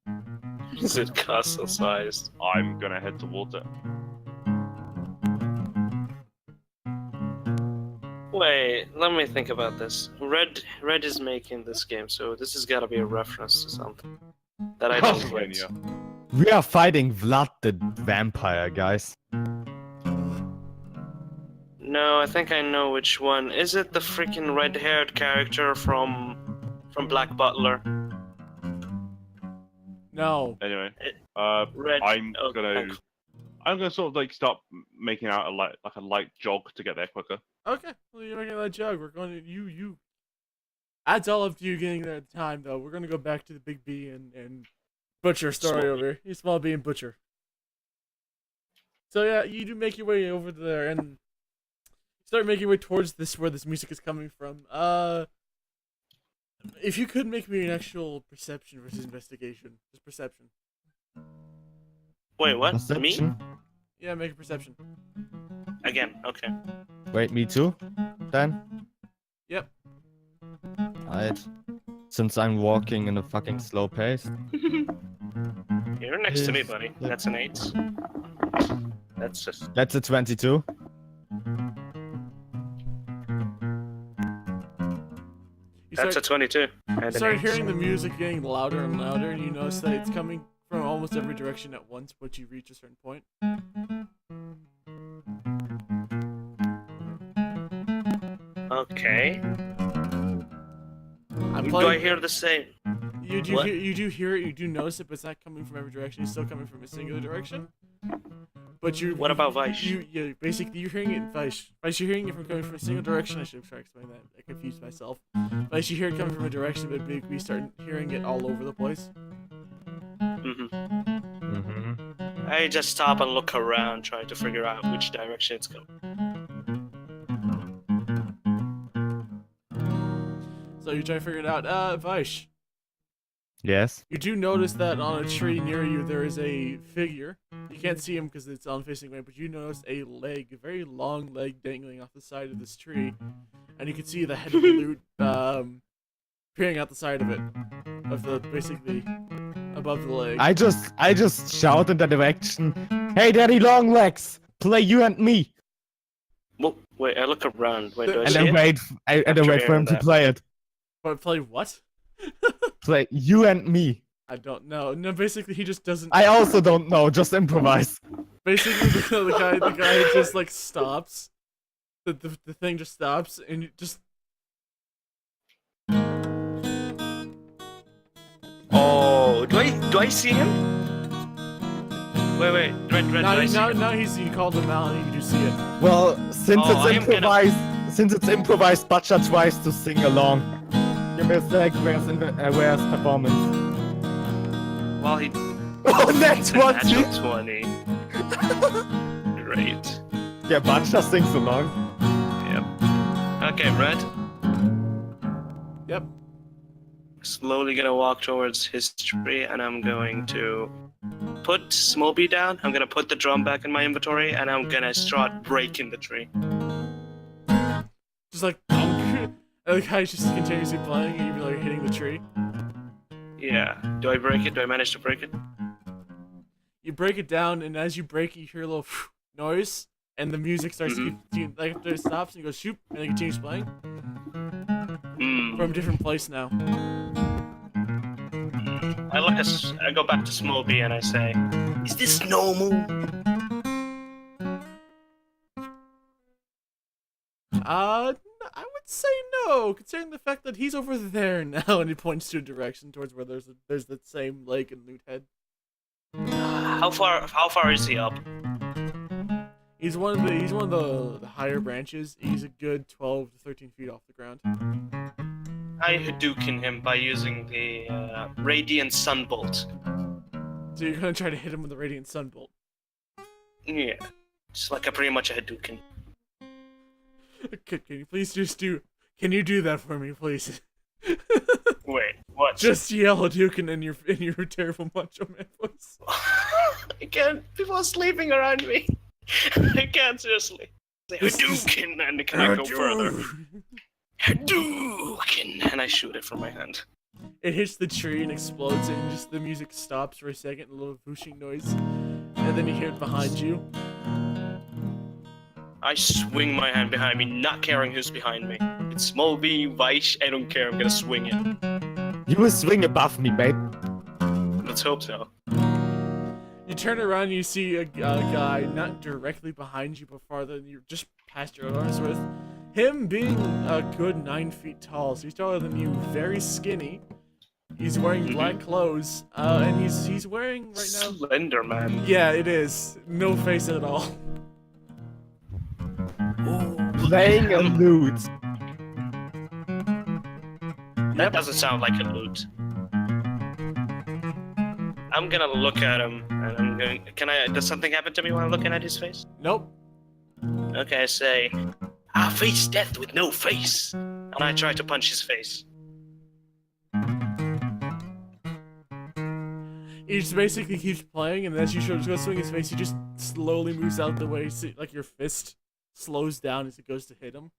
Is it castle-sized? I'm gonna head towards it. Wait, let me think about this. Red is making this game, so this has got to be a reference to something that I don't get. Castlevania. We are fighting Vlad the vampire, guys. No, I think I know which one. Is it the freaking red-haired character from Black Butler? No. Anyway, Red. I'm oh, gonna sort of like start making out a light jog to get there quicker. Okay. Well, you're making that jog. We're going to you. That's all up to you getting there at the time, though. We're gonna go back to the Big B and Butcher story Small over here. Small B and Butcher. So yeah, you do make your way over there and start making your way towards where this music is coming from. If you could make me an actual perception versus investigation, just perception. Wait, what? Me? Perception? Yeah, make a perception. Again, okay. Wait, me too? Then? Yep. Alright. Since I'm walking in a fucking slow pace. You're next to me, buddy. That's an 8. That's just... That's a 22. You That's a 22. And You an start 8. hearing the music getting louder and louder, and you notice that it's coming from almost every direction at once, but you reach a certain point. Okay. I'm Do I playing. hear the same? You do What? hear, you do hear it. You do notice it, but it's not coming from every direction. It's still coming from a singular direction. But you. What about Vaish? Yeah, basically you're hearing it in Vaish. Vaish, you're hearing it from coming from a single direction. I should have tried to explain that. I confused myself. Vaish, you hear it coming from a direction, but we start hearing it all over the place. I just stop and look around, trying to figure out which direction it's going. So you try to figure it out. Vaish, Yes. you do notice that on a tree near you there is a figure. You can't see him because it's on facing way, but you notice a leg, a very long leg dangling off the side of this tree, and you can see the head of the loot peering out the side of it, basically above the leg. I just shout in the direction, "Hey, Daddy Longlegs, play you and me," Well, wait, I look around. Wait, do I and see then it? wait, and then wait for him to that. play it. But play what? Play you and me. I don't know. No, basically he just doesn't. I also don't know. Just improvise. Basically the guy just like stops. The thing just stops and you just. Oh, do I see him? Wait, Red, do I see him? Now you called him out and you do see it. Well, since Oh, I it's am gonna- improvised, Butcher tries to sing along. Give me a sec. Where's performance? Well, he... Oh, that's It's a what natural 20. Great. Yeah, Butcher sings along. Yep. Okay, Red. Yep. Slowly gonna walk towards his tree, and I'm going to put Smolby down. I'm gonna put the drum back in my inventory, and I'm gonna start breaking the tree. Just like bonk. And the guy's just continuously playing and you're like hitting the tree. Yeah. Do I break it? Do I manage to break it? You break it down, and as you break it, you hear a little noise, and the music starts to like after it stops and you go shoot, and it continues playing Hmm. from a different place now. I go back to Smolby and I say, "Is this normal?" I would say no, considering the fact that he's over there now, and he points to a direction towards where there's that same lake and loot head. How far is he up? He's one of the higher branches. He's a good 12 to 13 feet off the ground. I Hadouken him by using the Radiant Sunbolt. So you're gonna try to hit him with the Radiant Sunbolt. Yeah. Just like pretty much a Hadouken. Can you please just do? Can you do that for me, please? Wait, what? Just yell Hadouken in your terrible Macho Man voice. I can't. People are sleeping around me. I can't seriously. Say Hadouken, and can I go further? Hadouken, and I shoot it from my hand. It hits the tree and explodes, and just the music stops for a second, a little whooshing noise, and then you hear it behind you. I swing my hand behind me, not caring who's behind me. It's Smolby, Vaish, I don't care. I'm gonna swing it. You will swing above me, mate. Let's hope so. You turn around and you see a guy not directly behind you, but farther than you, just past your arms with. Him being a good 9 feet tall, so he's taller than you, very skinny. He's wearing black clothes, and he's wearing right now. Slender man. Yeah, it is. No face at all. Playing a lute. That doesn't sound like a loot. I'm gonna look at him, and I'm going. Does something happen to me while looking at his face? Nope. Okay, I say, I face death with no face, and I try to punch his face. He just basically keeps playing, and as you go swing his face, he just slowly moves out the way, so, like your fist slows down as it goes to hit him.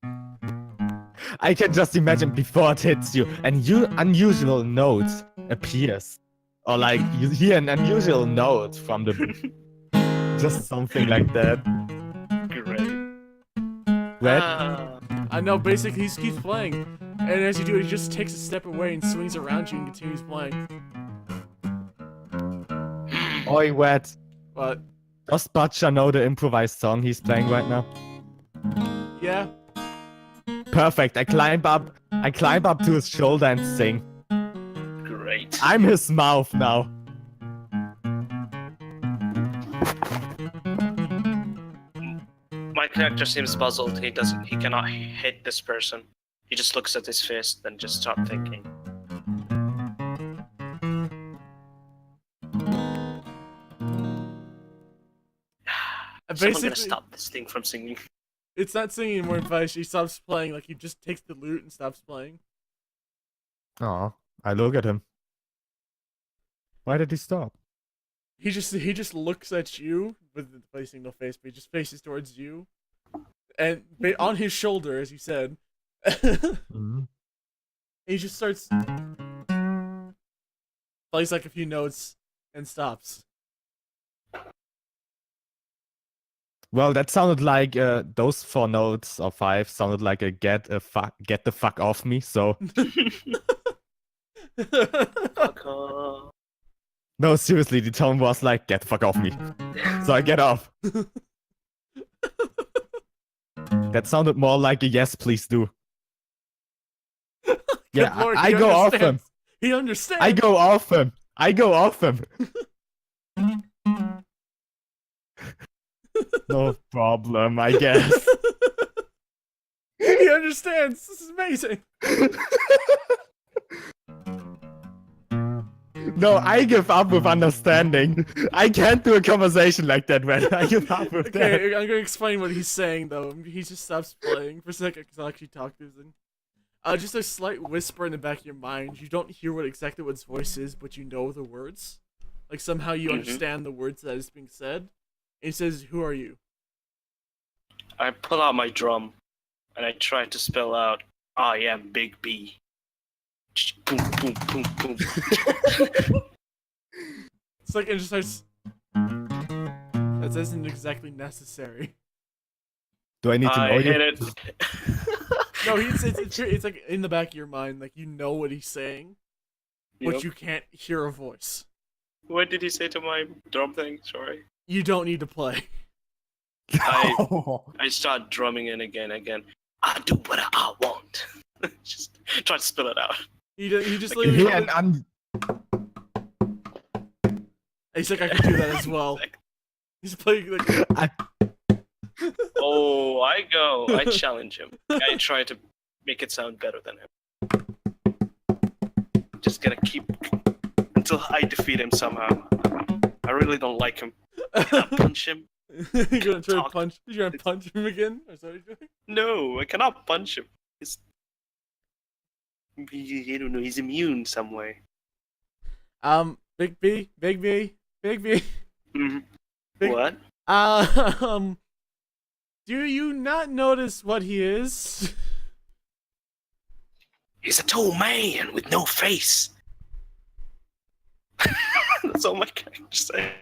I can just imagine before it hits you, an unusual note appears. Or like, you hear an unusual note from the... just something like that. Great. Red? I know, basically he keeps playing, and as you do it, he just takes a step away and swings around you and continues playing. Oi, Red. But, Does Butcher know the improvised song he's playing right now? yeah. Perfect. I climb up to his shoulder and sing. Great. I'm his mouth now. My character seems puzzled. He cannot hit this person. He just looks at his fist and just starts thinking. Someone gonna stop this thing from singing. It's not singing anymore, Vice. He stops playing, like he just takes the lute and stops playing. Aw, I look at him. Why did he stop? He just looks at you with facing no face, but he just faces towards you, and on his shoulder, as you said. He just starts plays like a few notes and stops. Well, that sounded like those 4 notes or 5 sounded like a get the fuck off me. So Fuck off. no, seriously, the tone was like get the fuck off me. So I get off. That sounded more like a yes, please do. Yeah, Good Lord, I he go off him. understands. He understands. I go off him. I go off him. No problem, I guess. He understands. This is amazing. No, I give up with understanding. I can't do a conversation like that, man. I give up with that. Okay, I'm gonna explain what he's saying though. He just stops playing for a second because I'll actually talk to him. Just a slight whisper in the back of your mind. You don't hear exactly what his voice is, but you know the words. Like somehow you understand the words that is being said. And he says, "Who are you?" I pull out my drum, and I try to spell out, I am Big B. Boom, boom, boom, boom. It's like it just starts. That isn't exactly necessary. Do I need to know I you? hit it. No, it's like in the back of your mind, like you know what he's saying, but Yep. you can't hear a voice. What did he say to my drum thing? Sorry. You don't need to play. I start drumming in again. I do what I want. Just try to spill it out. He just You literally. hear an He's like, I can do that as well. He's playing like. Oh, I challenge him. I try to make it sound better than him. Just gonna keep until I defeat him somehow. I really don't like him. Can I punch him? You're gonna try to punch. You're gonna punch him again? Or something? No, I cannot punch him. I don't know. He's immune some way. Big B. Mm-hmm. What? Do you not notice what he is? He's a tall man with no face. That's all my character say.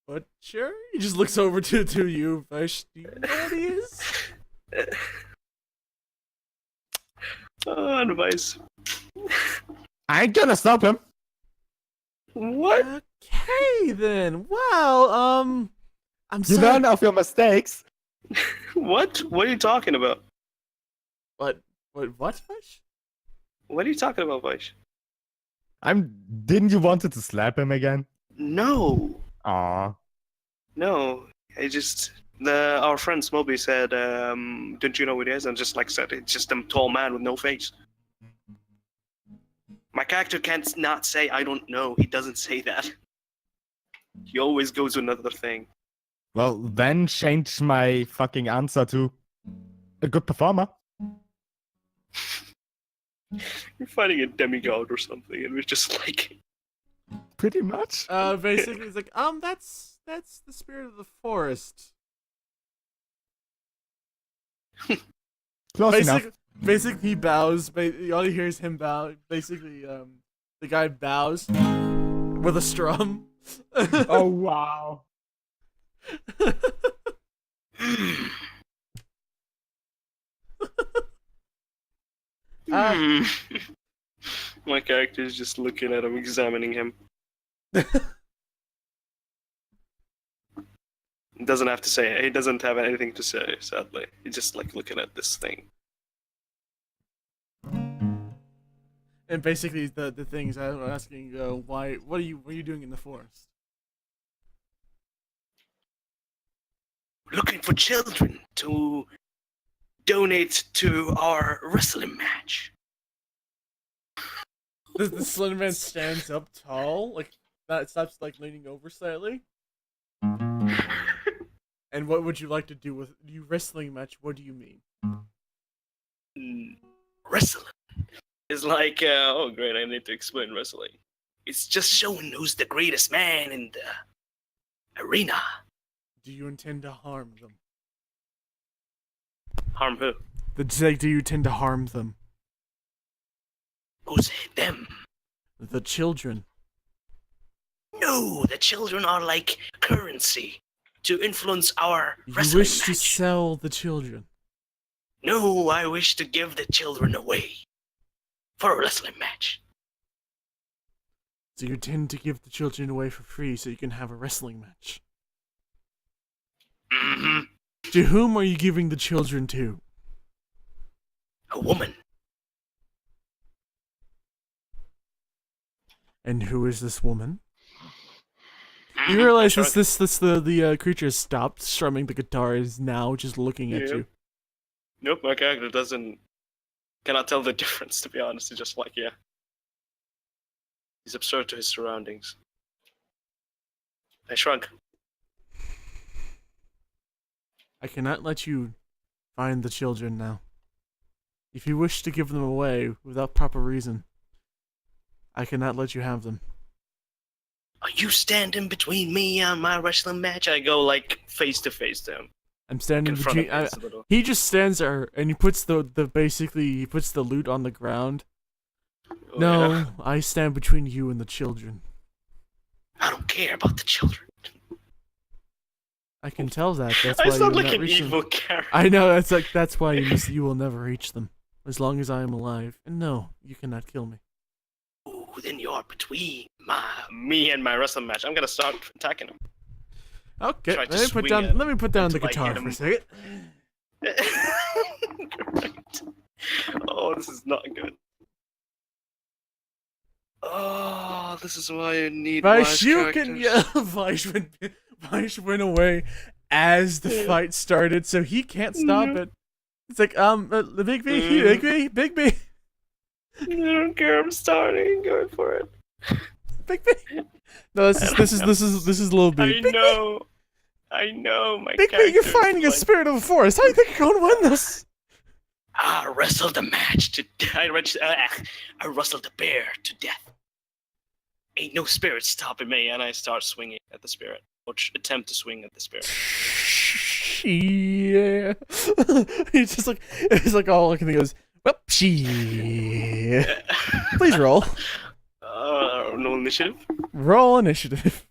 But sure, he just looks over to you, Vish. Do you know what he is? Oh, advice. I ain't gonna stop him. What? Okay then. Well, I'm You sorry. learn of your mistakes. What? What are you talking about? What, Vish? What are you talking about, Vish? Didn't you wanted to slap him again? No. Aw. No. I just our friend Smobby said, don't you know who it is? And just like said, it's just a tall man with no face. My character can't not say I don't know. He doesn't say that. He always goes with another thing. Well, then change my fucking answer to a good performer. You're fighting a demigod or something, and we're just like, Pretty much. Basically, it's like, that's the spirit of the forest. Close enough. Basically, he bows. All you hear is him bow. Basically, the guy bows with a strum. Oh, wow. My character is just looking at him, examining him. He doesn't have to say it. He doesn't have anything to say, sadly. He's just like looking at this thing. And basically, the things I'm asking, why? What are you doing in the forest? Looking for children to donate to our wrestling match. The Slender Man stands up tall, like that. Stops like leaning over slightly. And what would you like to do with you wrestling match? What do you mean? Wrestling is like, oh great, I need to explain wrestling. It's just showing who's the greatest man in the arena. Do you intend to harm them? Harm who? Do you intend to harm them? Who's them? The children. No, the children are like currency to influence our You wrestling wish match. to sell the children. No, I wish to give the children away for a wrestling match. So you intend to give the children away for free so you can have a wrestling match. Mm-hmm. To whom are you giving the children to? A woman. And who is this woman? You realize the creature has stopped strumming the guitar, is now just looking at Yeah. you. Nope, my character cannot tell the difference, to be honest. He's just like, yeah. He's absurd to his surroundings. I shrug. I cannot let you find the children now. If you wish to give them away without proper reason, I cannot let you have them. Are you standing between me and my wrestling match? I go like face to face to him. I'm standing In front between. of him, it's a little- He just stands there and he puts the loot on the ground. Oh, No, yeah. I stand between you and the children. I don't care about the children. I can tell that. That's I why you sound will like not an reach them. evil character. I know. That's why you will never reach them as long as I am alive. And no, you cannot kill me. Ooh, then you're between me and my wrestling match. I'm gonna start attacking him. Okay, Try to let me put swing down. it Let me put down the until I guitar hit for a him. second. Great. Oh, this is not good. Oh, this is why I need wise Vaish, you can characters. yeah. Vaish went away as the fight started, so he can't stop it. It's like the big big B. I don't care. I'm starting. Go for it. Big B. No, this is little B. I Big know. I know. My Big B, you're character is fighting a like, spirit of the forest. How do you think you're going to win this? I wrestled the match to. I wrestled the bear to death. Ain't no spirit stopping me, and I start swinging at the spirit, or attempt to swing at the spirit. Yeah. He's like all looking. He goes, well, she. Please roll. No initiative. Roll initiative.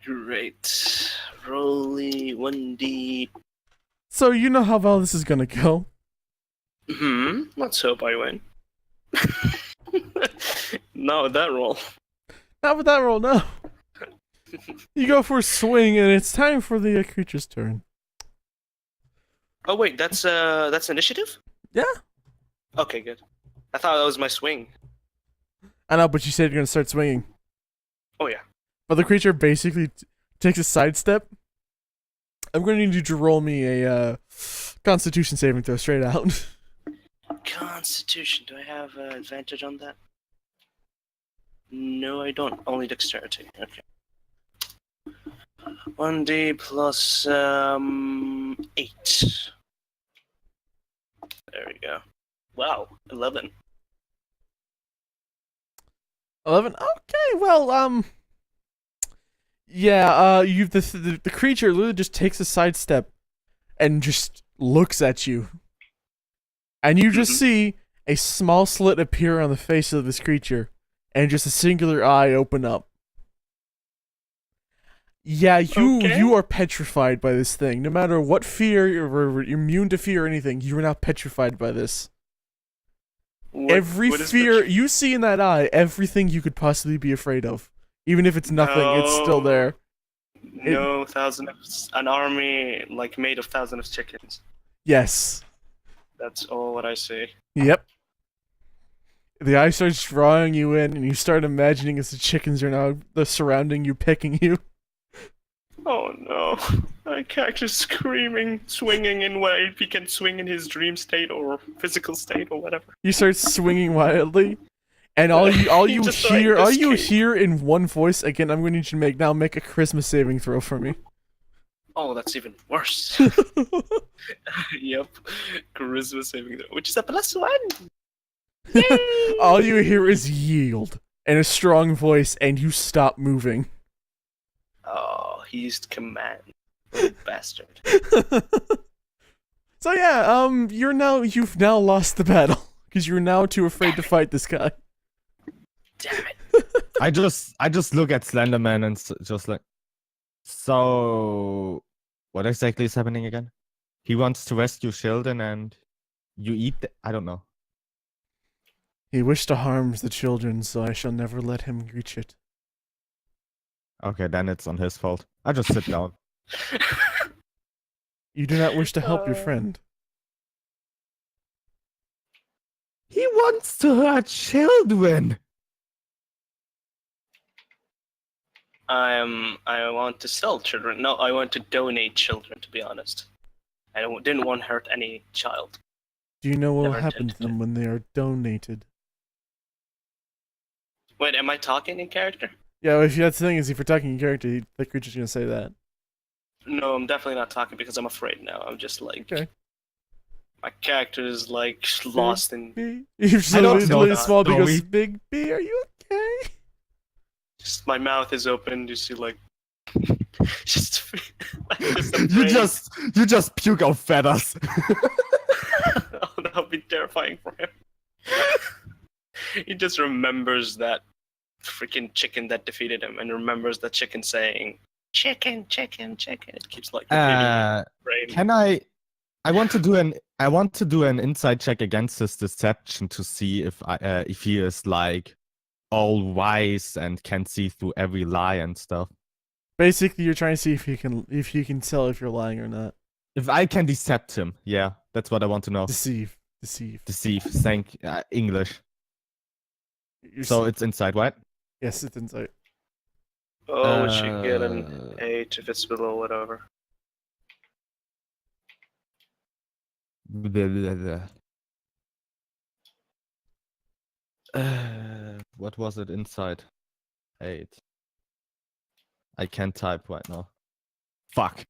Great. Rolly 1d. So you know how well this is gonna go. Let's hope I win. Not with that roll. Not with that roll, no. You go for a swing, and it's time for the creature's turn. Oh wait, that's initiative? Yeah. Okay, good. I thought that was my swing. I know, but you said you're gonna start swinging. Oh yeah. But the creature basically takes a sidestep. I'm gonna need you to roll me a Constitution saving throw straight out. Constitution. Do I have advantage on that? No, I don't. Only dexterity. Okay. 1d plus 8. There we go. Wow, 11. 11. Okay, well, yeah, you the creature literally just takes a sidestep and just looks at you. And you just see a small slit appear on the face of this creature and just a singular eye open up. Yeah, you are petrified by this thing. No matter what fear, you're immune to fear or anything, you are now petrified by this. Every fear you see in that eye, everything you could possibly be afraid of. Even if it's nothing, it's still there. No, an army like made of thousands of chickens. Yes. That's all what I see. Yep. The eye starts drawing you in, and you start imagining as the chickens are now surrounding you, picking you. Oh no. My character's screaming, swinging in what he can swing in his dream state or physical state or whatever. You start swinging wildly, and all you hear in one voice. Again, I'm going to need you to make a charisma saving throw for me. Oh, that's even worse. Yep. Charisma saving throw, which is a +1. Yay! All you hear is yield and a strong voice, and you stop moving. Oh, he used command. What a bastard. So yeah, you've now lost the battle because you're now too afraid to fight this guy. Damn it. I just look at Slenderman and just like, so what exactly is happening again? He wants to rescue children and you eat I don't know. He wished to harm the children, so I shall never let him reach it. Okay, then it's on his fault. I just sit down. You do not wish to help your friend. He wants to hurt children. I want to sell children. No, I want to donate children, to be honest. I didn't want to hurt any child. Do you know what will Never happen to intended them when they are donated? Wait, am I talking in character? Yeah, if that's the thing is, if you're talking in character, the creature's gonna say that. No, I'm definitely not talking because I'm afraid now. I'm just like... Okay. My character is like lost in... B. You're just I don't really know small that because story. Big B, are you okay? Just my mouth is open. You see, like... just You just puke out feathers. Oh, that would be terrifying for him. He just remembers that freaking chicken that defeated him and remembers the chicken saying, chicken, chicken, chicken. It keeps like repeating in his brain. Can I want to do an inside check against his deception to see if he is like all wise and can see through every lie and stuff. Basically, you're trying to see if he can tell if you're lying or not. If I can decept him, yeah, that's what I want to know. Deceive. Thank English. So it's inside, right? Yes, it's inside. Oh, we should get an 8 if it's below whatever. What was it inside? 8. I can't type right now. Fuck.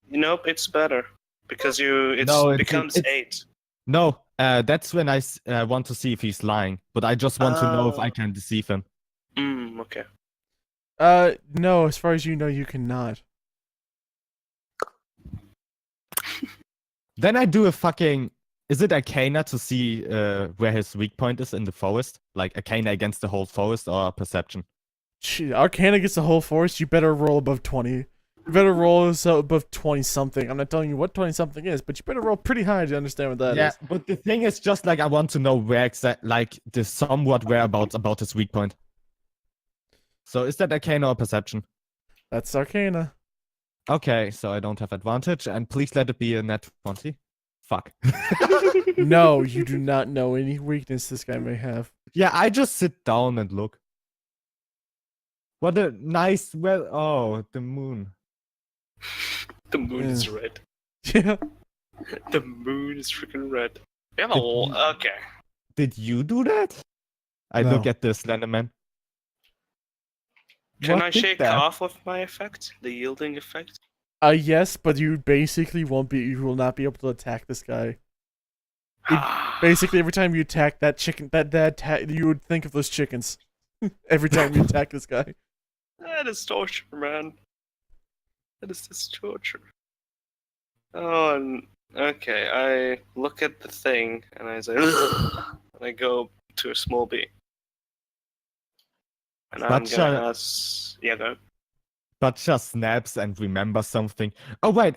Nope, it's better because becomes 8. No, that's when I want to see if he's lying, but I just want to know if I can deceive him. Okay. No, as far as you know, you cannot. Then I do a fucking... Is it Arcana to see where his weak point is in the forest? Like Arcana against the whole forest or Perception? Shit, Arcana against the whole forest, you better roll above 20. You better roll above 20-something. I'm not telling you what 20-something is, but you better roll pretty high to understand what that is. Yeah, but the thing is just like I want to know where like the somewhat whereabouts about his weak point. So is that Arcana or Perception? That's Arcana. Okay, so I don't have advantage, and please let it be a net 20. Fuck. No, you do not know any weakness this guy may have. Yeah, I just sit down and look. What a nice, oh, the moon. The moon is red. Yeah. The moon is freaking red. We have a okay. Did you do that? I No. look at the Slenderman. Can What I did shake that? off of my effect? The yielding effect? Yes, but you basically won't be. You will not be able to attack this guy. Basically, every time you attack that chicken, you would think of those chickens. Every time you attack this guy. That is torture, man. That is just torture. Oh, okay. I look at the thing and I say, ugh, and I go to a small B. And I'm gonna ask. Yeah, go. Butcher snaps and remembers something. Oh wait,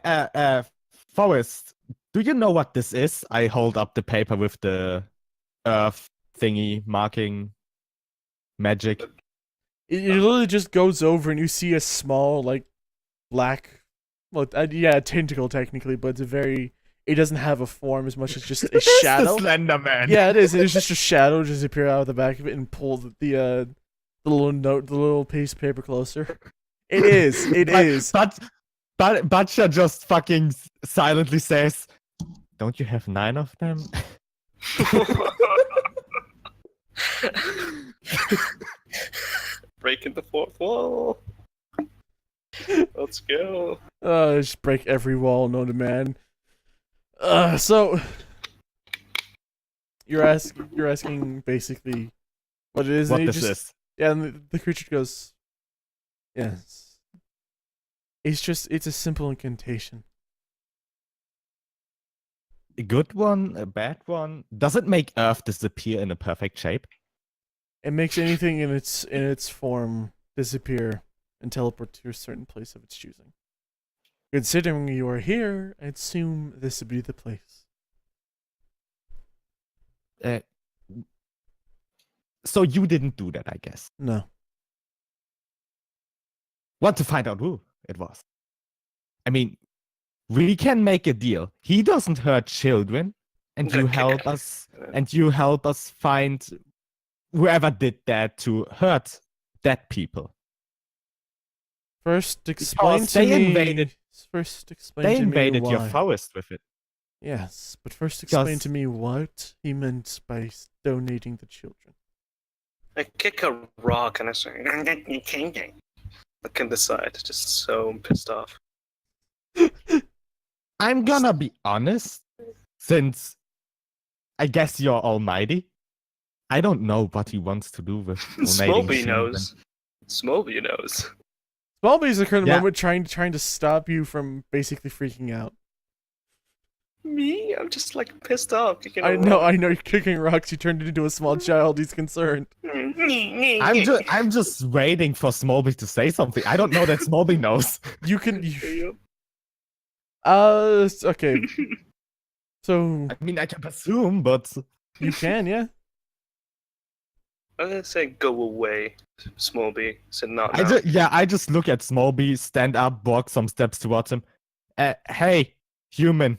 Forrest, do you know what this is? I hold up the paper with the earth thingy marking magic. It literally just goes over and you see a small, like, black, well, yeah, tentacle technically, but it's a very. It doesn't have a form as much as just a shadow. The Slender Man. Yeah, it is. It's just a shadow just appear out of the back of it and pull the little note, the little piece of paper closer. It is. It is. But Butcher just fucking silently says, "Don't you have 9 of them?" Breaking the fourth wall. Let's go. Just break every wall known to man. So you're asking basically what it is. What and this is? Yeah, and the creature goes, yes. It's a simple incantation. A good one, a bad one. Does it make Earth disappear in a perfect shape? It makes anything in its form disappear and teleport to a certain place of its choosing. Considering you are here, I assume this would be the place. So you didn't do that, I guess. No. Want to find out who it was? I mean, we can make a deal. He doesn't hurt children, and you help us. And you help us find whoever did that to hurt dead people. First, explain Because to they me. invaded- First, explain They to me invaded your why. forest with it. Yes, but first explain Because- to me what he meant by donating the children. I kick a rock and I say, look in the side, just so pissed off. I'm gonna be honest, since I guess you're almighty. I don't know what he wants to do with donating Smolby children. knows. Smolby knows. Smallby's the current Yeah. moment trying to stop you from basically freaking out. Me? I'm just like pissed off. Kicking I a know, rock. I know. You're kicking rocks. You turned into a small child. He's concerned. I'm just waiting for Smolby to say something. I don't know that Smolby knows. You can. Okay. So I mean, I can assume, but you can, yeah. I'm gonna say go away, Smolby. Said not I now. just look at Smolby, stand up, walk some steps towards him. Hey, human,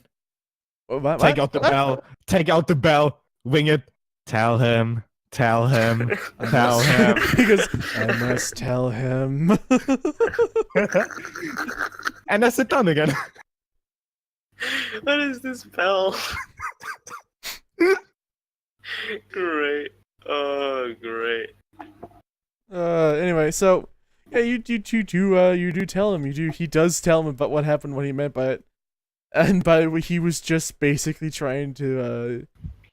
take out the bell. Take out the bell. Wing it. Tell him. Tell him. Tell him. He goes, I must tell him. And I sit down again. What is this bell? Great. Oh, great. Anyway, so yeah, you do tell him. He does tell him about what happened, what he meant by it, and by what he was just basically trying to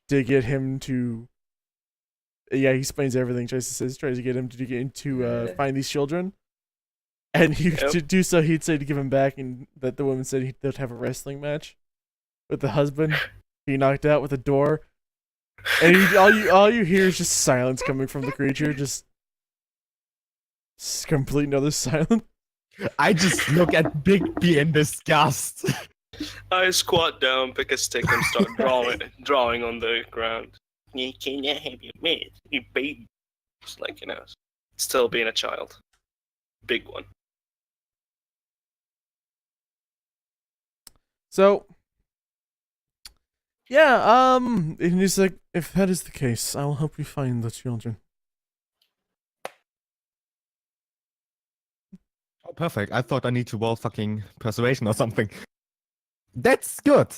get him to. Yeah, he explains everything. Tries to get him to get into find these children, and to do so, he'd say to give him back, and that the woman said they'd have a wrestling match with the husband. He knocked out with a door, and all you hear is just silence coming from the creature, just complete and utter silence. I just look at Big B in disgust. I squat down, pick a stick, and start drawing on the ground. You cannot have your man, you baby. Just like, still being a child. Big one. So, yeah, and he's like, if that is the case, I will help you find the children. Oh, perfect. I thought I need to roll fucking persuasion or something. That's good.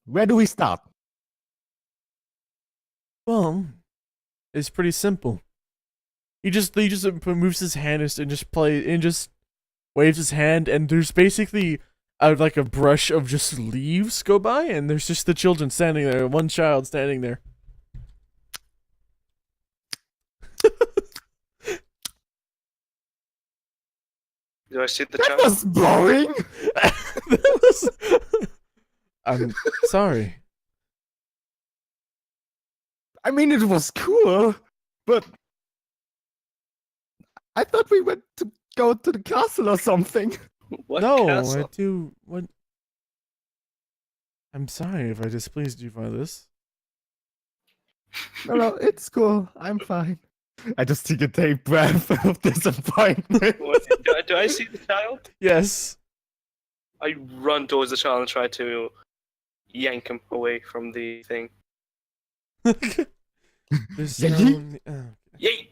Where do we start? Well, it's pretty simple. He just moves his hand and just waves his hand, and there's basically like a brush of just leaves go by, and there's just the children standing there, one child standing there. Do I see the That child? was boring. That was... I'm sorry. I mean, it was cool, but I thought we went to go to the castle or something. What No, castle? I do. What? I'm sorry if I displeased you by this. No, it's cool. I'm fine. I just take a deep breath of disappointment. What? Do I see the child? Yes. I run towards the child and try to yank him away from the thing. There's Yeet. Yay!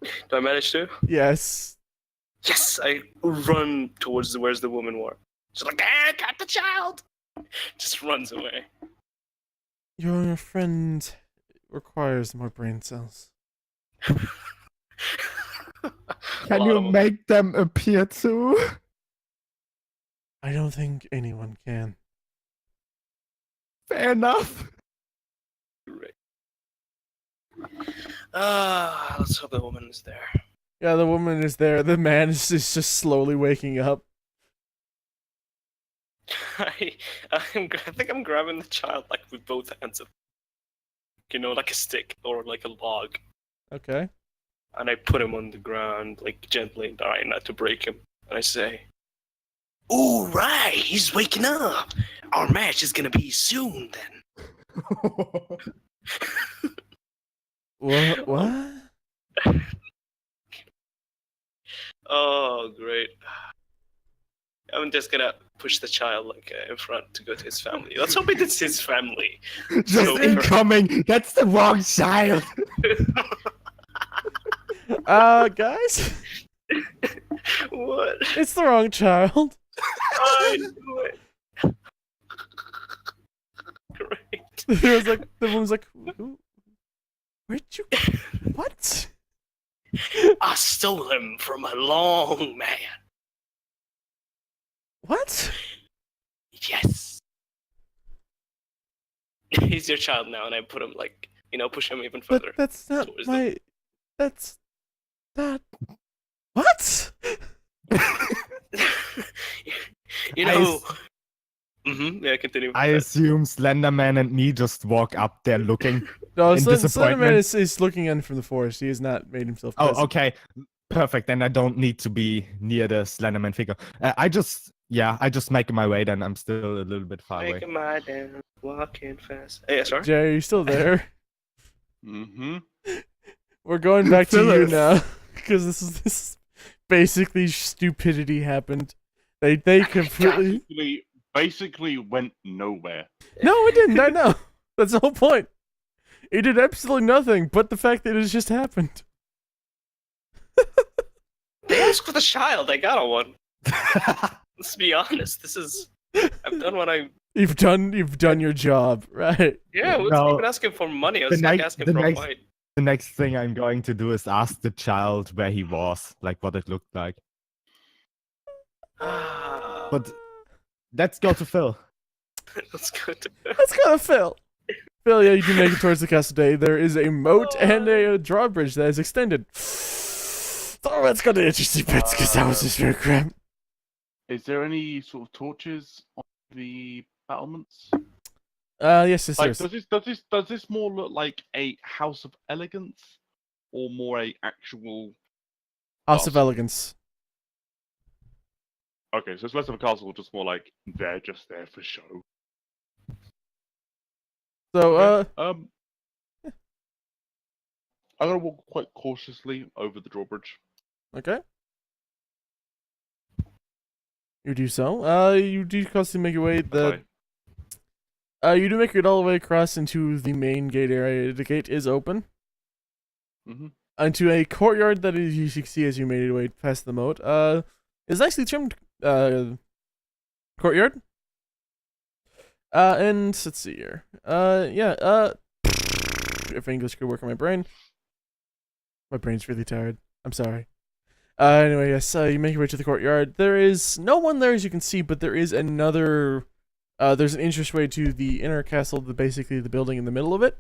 Do I manage to? yes. Yes! I run towards where's the woman war. She's like, ah, got the child! Just runs away. Your friend requires more brain cells. Can you make them appear too? I don't think anyone can. Fair enough. Let's hope the woman is there. Yeah, the woman is there. The man is just slowly waking up. I think I'm grabbing the child like with both hands, like a stick or like a log, Okay. and I put him on the ground like gently, trying not to break him. And I say, "All right, he's waking up. Our match is gonna be soon then." What? What? Oh, great. I'm just gonna push the child like in front to go to his family. Let's hope it's his family. Just So- incoming. That's the wrong child. Guys, What? it's the wrong child. I knew it. Great. It was like the woman's like, who? Where'd you? What? I stole him from a long man. What? Yes. He's your child now, and I put him like, push him even But further. that's not towards my. That's not. What? you know. Yeah, continue. I assume Slenderman and me just walk up there looking. No, In Slenderman disappointment. is looking in from the forest. He has not made himself. Oh, present. okay. Perfect. Then I don't need to be near the Slenderman figure. I just make my way. Then I'm still a little bit far away. Making my dance, walking fast. Hey, sorry. Jay, are you still there? Mm-hmm. We're going back to you Phyllis. now because this is basically stupidity happened. They completely. Basically went nowhere. No, it didn't. I know. That's the whole point. It did absolutely nothing, but the fact that it just happened. They asked for the child. I got one. Let's be honest. I've done what I. You've done your job, right? Yeah, I wasn't No. even asking for money. I The was like next- asking the for a next- fight. The next thing I'm going to do is ask the child where he was, like what it looked like. But let's go to Phil. Let's go to. That's kind of Phil. Phil, yeah, you do make it towards the castle today. There is a moat and a drawbridge that is extended. So let's go to the interesting bits because that was just very crap. Is there any sort of torches on the battlements? Yes, Like, yes. does this more look like a house of elegance, or more a actual? House of Elegance. Okay, so it's less of a castle, just more like they're just there for show. So, I'm gonna walk quite cautiously over the drawbridge. okay. You do so. You do constantly make your way. You do make it all the way across into the main gate area. The gate is open. Mhm. Into a courtyard that is, you can see as you made your way past the moat. It's nicely trimmed. Courtyard. And let's see here. If English could work on my brain. My brain's really tired. I'm sorry. Anyway, yes, you make your way to the courtyard. There is no one there, as you can see, but there is another. There's an entranceway to the inner castle, basically the building in the middle of it.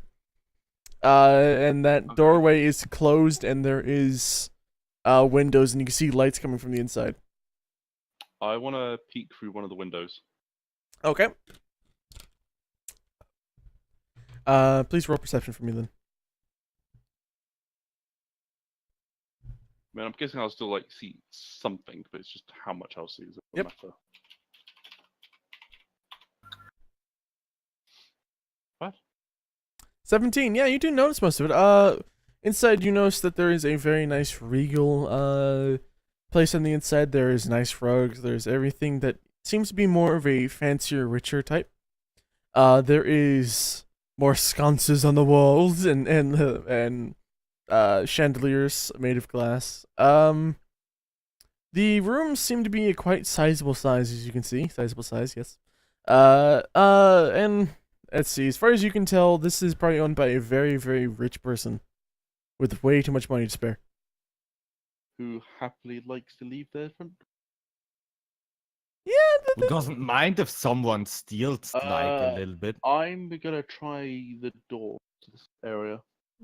And that doorway is closed, and there is windows, and you can see lights coming from the inside. I want to peek through one of the windows. Okay. Please roll perception for me then. Man, I'm guessing I'll still like see something, but it's just how much I'll see is Yep. matter. What? 17. Yeah, you do notice most of it. Inside you notice that there is a very nice regal place on the inside. There is nice rugs. There's everything that seems to be more of a fancier, richer type. There is more sconces on the walls and chandeliers made of glass. The rooms seem to be a quite sizable size, as you can see. Sizable size, yes. And let's see. As far as you can tell, this is probably owned by a very, very rich person with way too much money to spare. Who happily likes to leave their front. Yeah. Who doesn't mind if someone steals like a little bit? I'm gonna try the door to this area.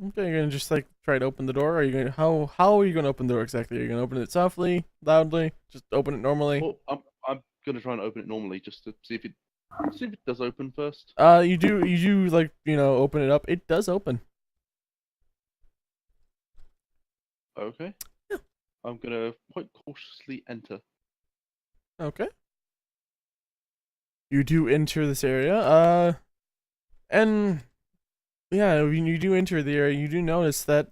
Okay, you're gonna just like try to open the door. Are you gonna how are you gonna open the door exactly? Are you gonna open it softly, loudly, just open it normally? Well, I'm gonna try and open it normally just to see if it does open first. You do like open it up. It does open. Okay. Yeah. I'm gonna quite cautiously enter. Okay. You do enter this area. And yeah, when you do enter the area, you do notice that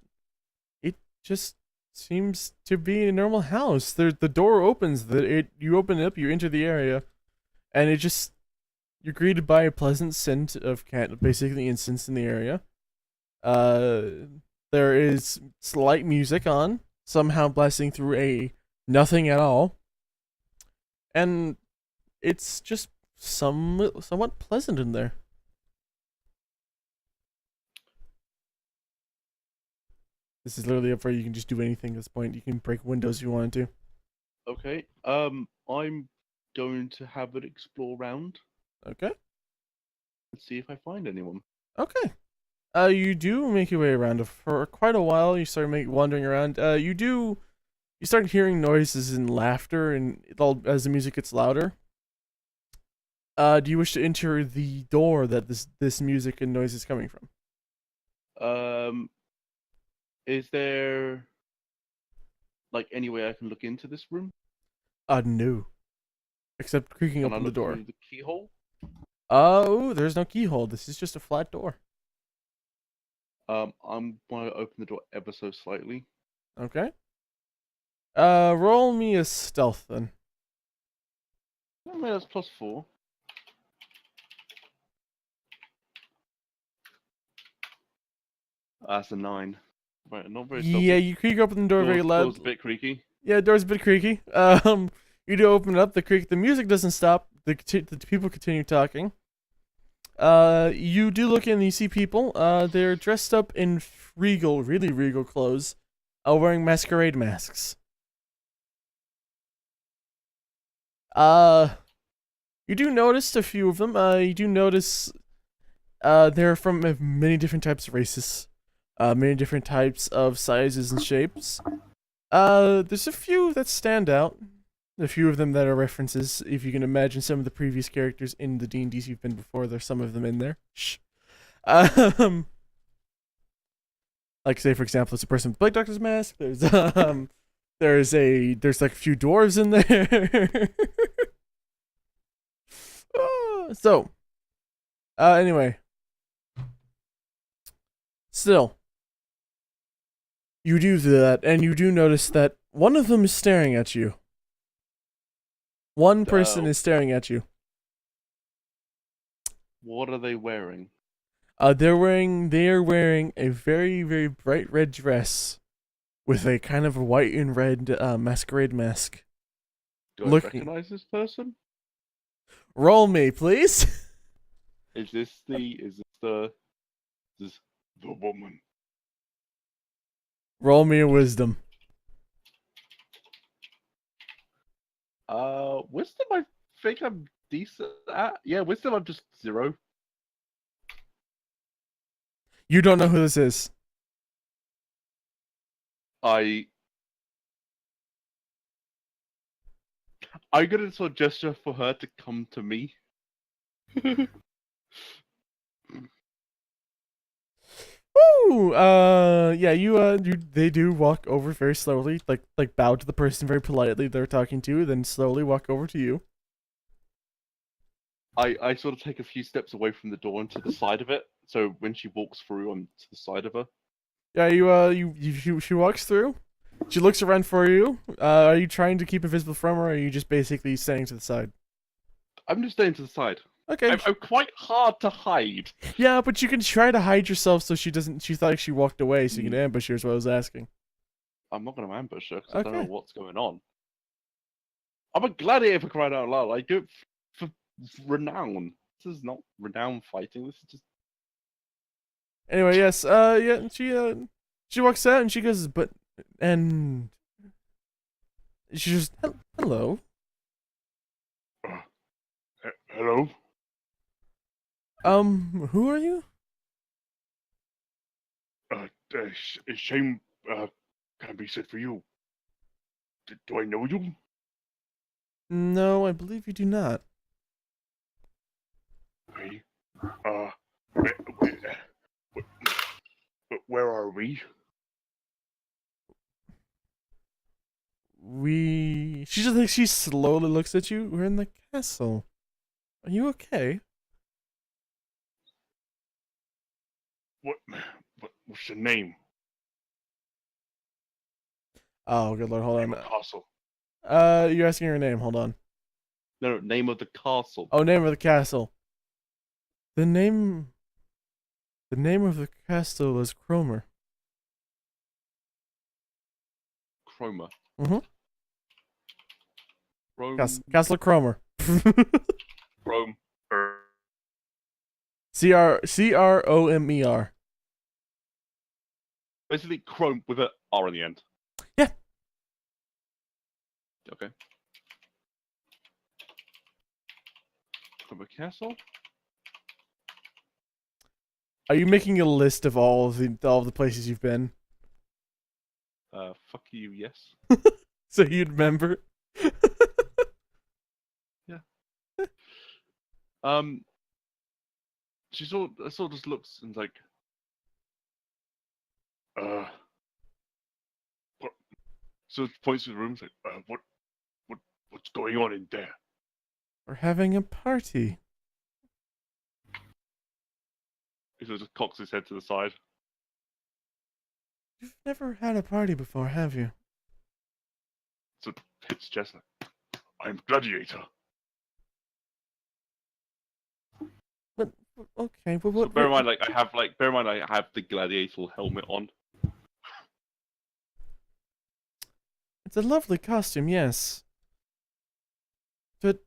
it just seems to be a normal house. The door opens. You open it up. You enter the area, and you're greeted by a pleasant scent of basically incense in the area. There is slight music on, somehow blasting through a nothing at all, and it's just somewhat pleasant in there. This is literally up for you can just do anything at this point. You can break windows if you wanted to. Okay. I'm going to have an explore round Okay. and see if I find anyone. Okay. You do make your way around for quite a while. You start wandering around. You start hearing noises and laughter, and as the music gets louder. Do you wish to enter the door that this music and noise is coming from? Is there like any way I can look into this room? No. Except creaking Can I open the look door. through the keyhole? Oh, there's no keyhole. This is just a flat door. I'm going to open the door ever so slightly. Okay. Roll me a stealth then. Oh, man, that's +4. That's a 9. Right, not very stealthy. Yeah, you creak open the door very loud. Door's a bit creaky. Yeah, the door's a bit creaky. You do open it up. The music doesn't stop. The people continue talking. You do look in and you see people. They're dressed up in really regal clothes, wearing masquerade masks. You do notice a few of them. You do notice, they're from many different types of races, many different types of sizes and shapes. There's a few that stand out. A few of them that are references. If you can imagine some of the previous characters in the D&Ds you've been before, there's some of them in there. Shh. Like say for example, it's a person with Blade Doctor's mask. There's like a few dwarves in there. So, anyway, still, you do that, and you do notice that one of them is staring at you. One person is staring at you. What are they wearing? They're wearing a very, very bright red dress with a kind of white and red masquerade mask. Do I recognize this person? Roll me, please. Is this the woman? Roll me a wisdom. Wisdom. I think I'm decent at. Yeah, wisdom. I'm just 0. You don't know who this is. I'm gonna sort of gesture for her to come to me. Woo! Yeah, they do walk over very slowly, like bow to the person very politely they're talking to, then slowly walk over to you. I sort of take a few steps away from the door and to the side of it, so when she walks through, I'm to the side of her. Yeah, she walks through. She looks around for you. Are you trying to keep invisible from her, or are you just basically staying to the side? I'm just staying to the side. Okay. I'm quite hard to hide. Yeah, but you can try to hide yourself so she doesn't. She thought she walked away, so you can ambush her. Is what I was asking. I'm not going to ambush her because I don't Okay. know what's going on. I'm a gladiator for crying out loud. I do it for renown. This is not renown fighting. This is just. Anyway, yes. Yeah. She walks out and she goes, and she just hello. Hello. Who are you? Shame can be said for you. Do I know you? No, I believe you do not. We, where are we? She slowly looks at you. We're in the castle. Are you okay? What's your name? Oh, good lord, hold on. Castle. You're asking her name. Hold on. No, name of the castle. Oh, name of the castle. The name of the castle is Cromer. Cromer. Mhm. Castle Cromer. Chrome. Cromer. Basically, Chrome with an R on the end. Yeah. Okay. Cromer Castle. Are you making a list of all of the places you've been? Fuck you, yes. So you'd remember? Yeah. She sort of just looks and like, what? So points to the room, like, what's going on in there? We're having a party. He sort of just cocks his head to the side. You've never had a party before, have you? So hits chest like, I'm gladiator. But okay, but So what? bear in mind, I have the gladiator helmet on. It's a lovely costume, yes. But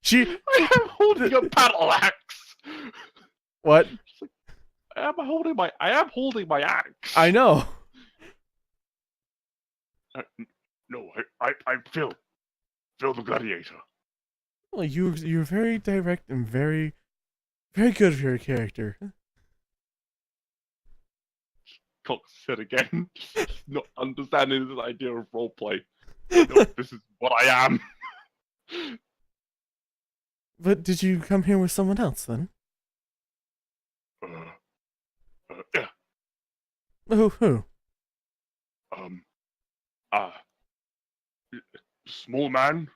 she. I am holding a battle axe. What? Like, I am holding my axe. I know. No, I'm Phil. Phil the gladiator. Well, you're very direct and very good for your character. Cox said again, not understanding this idea of roleplay. No, this is what I am. But did you come here with someone else then? Yeah. Who? Small man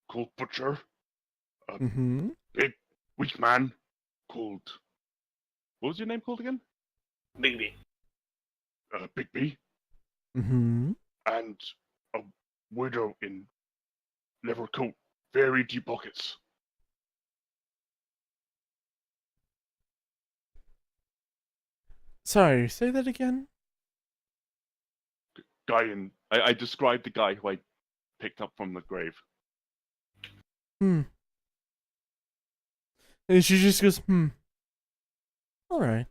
called Butcher. Mm-hmm. Big, weak man called. What was your name called again? Big B. Big B. Mm-hmm. And a widow in leather coat, very deep pockets. Sorry, say that again? Guy in. I described the guy who I picked up from the grave. And she just goes, Alright.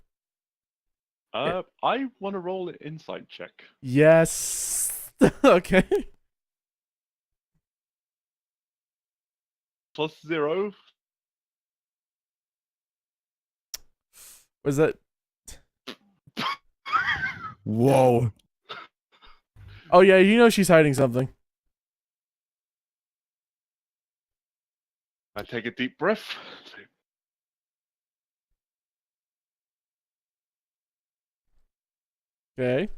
I want to roll an insight check. Yes. Okay. +0. Was that? Whoa. Oh yeah, you know she's hiding something. I take a deep breath. Okay.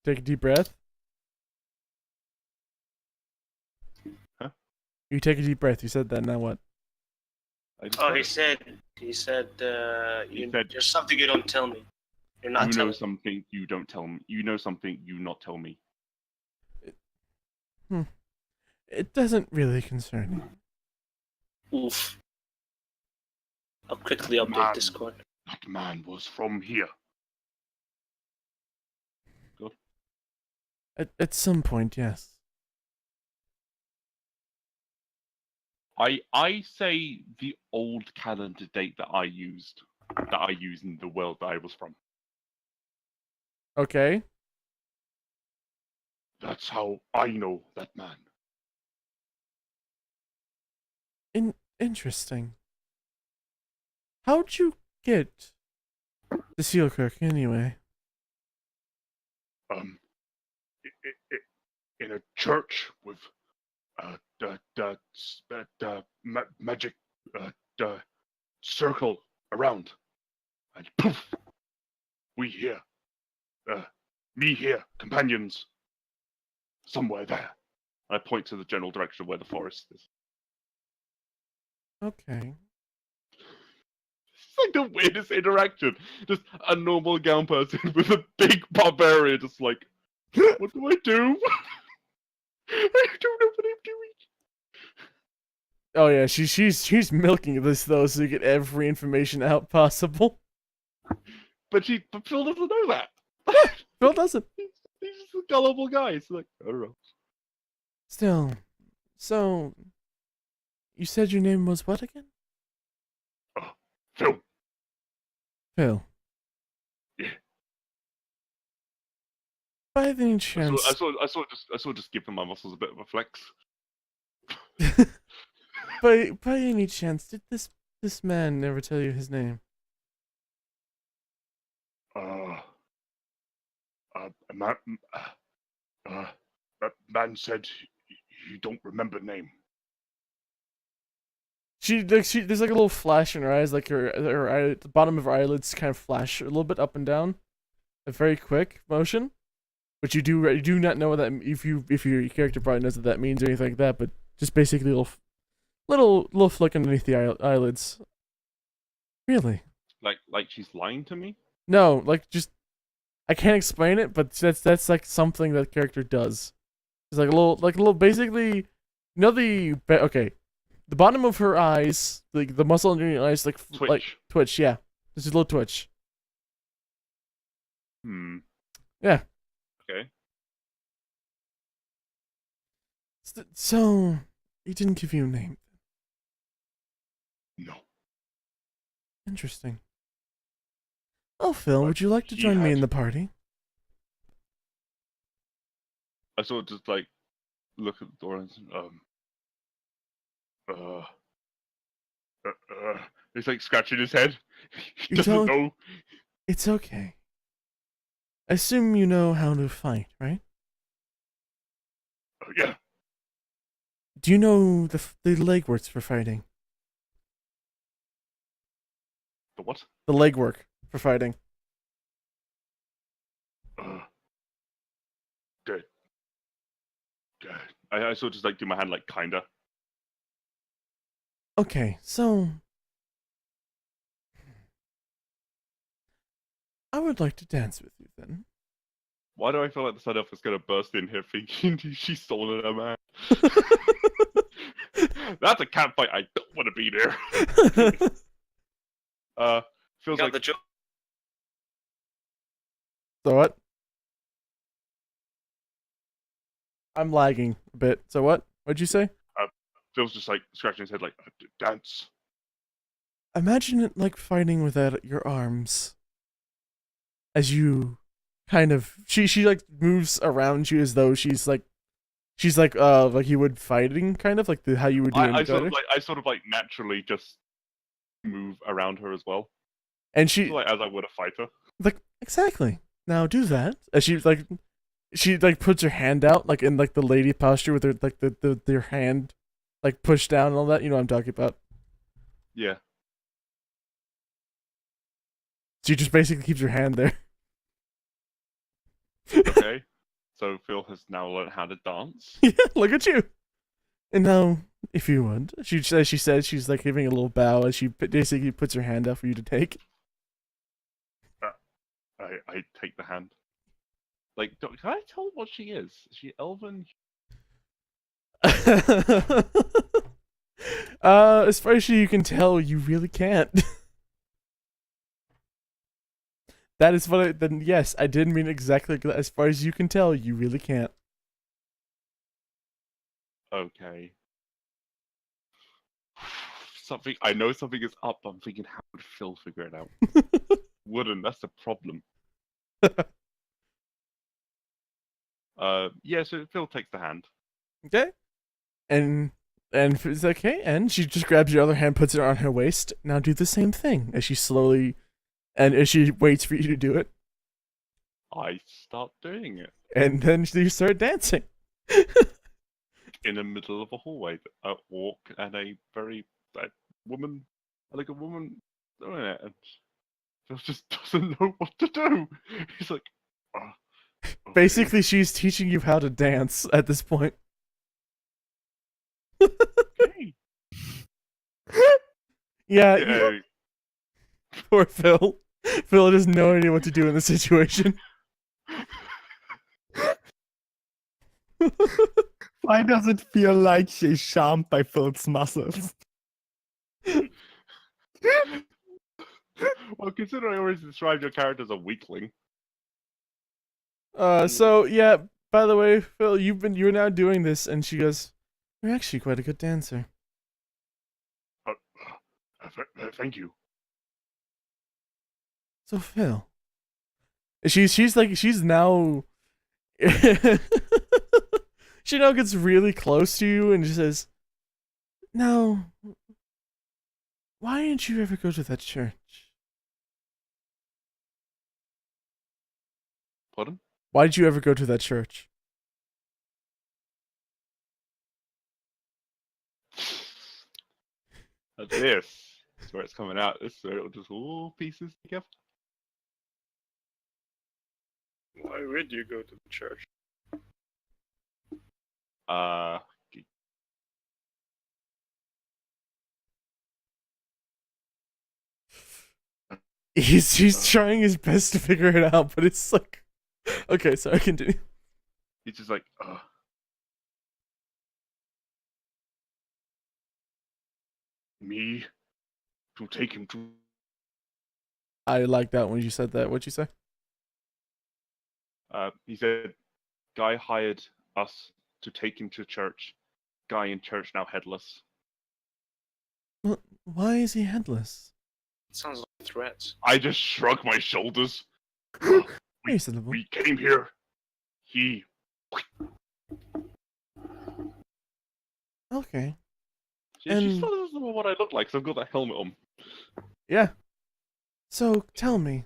Take a deep breath. Huh? You take a deep breath. You said that. Now what? Oh, he said, said- there's something you don't tell me. You're not You know telling me. something you don't tell me. You know something you not tell me. It doesn't really concern you. Oof. I'll quickly update Man. Discord. That man was from here. At some point, yes. I say the old calendar date that I use in the world that I was from. Okay. That's how I know that man. Interesting. How'd you get the Sealkirk anyway? In a church with magic circle around, and poof, we here, me here, companions, somewhere there. I point to the general direction of where the forest is. Okay. It's like the weirdest interaction. Just a normal gown person with a big barbarian, just like, what do I do? I don't know what I'm doing. Oh yeah, she's milking this though, so you get every information out possible. But Phil doesn't know that. Phil doesn't. He's just a gullible guy. It's like, I don't know. Still, so you said your name was what again? Phil. Phil. Yeah. By any I chance, sort of just give my muscles a bit of a flex. by any chance, did this man never tell you his name? Man said you don't remember name. There's like a little flash in her eyes, like the bottom of her eyelids kind of flash a little bit up and down, a very quick motion. But you do not know what that if your character probably knows what that means or anything like that. But just basically a little flick underneath the eyelids. Really? Like she's lying to me? No, like just I can't explain it, but that's like something that character does. It's like a little basically, you know okay. The bottom of her eyes, like the muscle under your eyes, like twitch, yeah. Just a little twitch. Yeah. Okay. So, he didn't give you a name. No. Interesting. Oh, Phil, But would you like to he join me had- in the party? I sort of just like look at the door and he's like scratching his head. He You doesn't don't- know. It's okay. I assume you know how to fight, right? Yeah. Do you know the legworks for fighting? The what? The legwork for fighting. Good. I sort of just like do my hand like kinda. Okay, so I would like to dance with you then. Why do I feel like the side office gonna burst in here thinking she's stolen a man? That's a cat fight I don't want to be there. Feels Got like the joke. So what? I'm lagging a bit. So what? What'd you say? Phil's just like scratching his head like dance. Imagine it like fighting without your arms. as you kind of she like moves around you as though she's like you would fighting, kind of like how you would do in I sort Glider. of naturally just move around her as well. And she Like as I would a fighter. like exactly. Now do that. As she puts her hand out like in like the lady posture with her like their hand like pushed down and all that. You know what I'm talking about. Yeah. She just basically keeps her hand there. Okay. So Phil has now learned how to dance. Yeah, look at you. And now, if you would, she says she's like giving a little bow as she basically puts her hand out for you to take. I take the hand. Like, can I tell what she is? Is she elven? As far as you can tell, you really can't. That is what then yes, I didn't mean exactly like that. As far as you can tell, you really can't. Okay. I know something is up. I'm thinking, how would Phil figure it out? Wouldn't. That's the problem. Yeah. So Phil takes the hand. Okay. And it's okay, and she just grabs your other hand, puts it on her waist. Now do the same thing as she slowly, and as she waits for you to do it, I start doing it and then you start dancing. in the middle of a hallway. A walk and a very woman, like a woman doing it, and Phil just doesn't know what to do. He's like, oh, okay. Basically, she's teaching you how to dance at this point. Okay. Yeah, Yeah. poor Phil. Phil has no idea what to do in the situation. Why does it feel like she's charmed by Phil's muscles? Well, considering I always described your character as a weakling. So yeah, by the way, Phil, you're now doing this, and she goes, "You're actually quite a good dancer." Thank you. So Phil, she's now, she now gets really close to you and she says, "Now, why didn't you ever go to that church?" Pardon? Why did you ever go to that church? This is where it's coming out. This is where it'll just all pieces together. Why would you go to the church? He's trying his best to figure it out, but it's like, okay, sorry, continue. He's just like, me to take him to. I like that when you said that. What'd you say? He said, guy hired us to take him to church. Guy in church now headless. Well, why is he headless? Sounds like a threat. I just shrug my shoulders. Reasonable. We came here. He. Okay. She And- still doesn't know what I look like, so I've got that helmet on. Yeah. So tell me,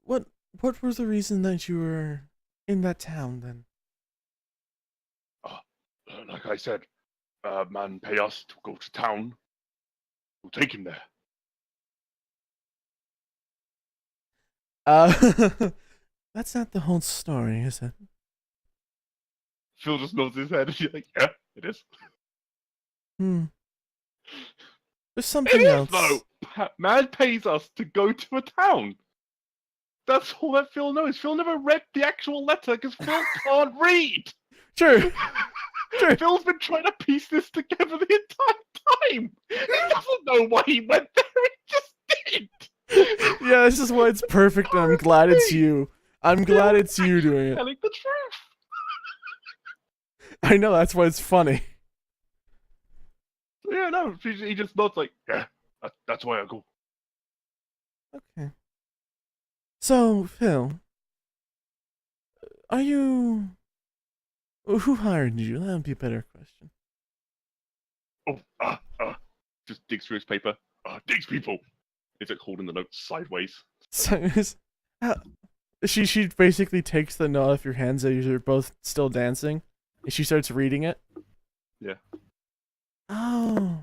what was the reason that you were in that town then? Like I said, man pay us to go to town. We'll take him there. That's not the whole story, is it? Phil just nods his head and she's like, yeah, it is. There's It something is, else. though. Man pays us to go to a town. That's all that Phil knows. Phil never read the actual letter because Phil can't read. Sure. Sure. Phil's been trying to piece this together the entire time. He doesn't know why he went there. He just did. Yeah, this is why it's perfect, and I'm glad it's you. I'm glad it's you doing it. Telling the truth. I know, that's why it's funny. Yeah, no, he just nods like, yeah, that's why I go. Okay. So, Phil, are you... Who hired you? That would be a better question. Oh, just digs through his paper. Digs people. Is it holding the notes sideways? So, she basically takes the note off your hands as you're both still dancing, and she starts reading it. Yeah. Oh.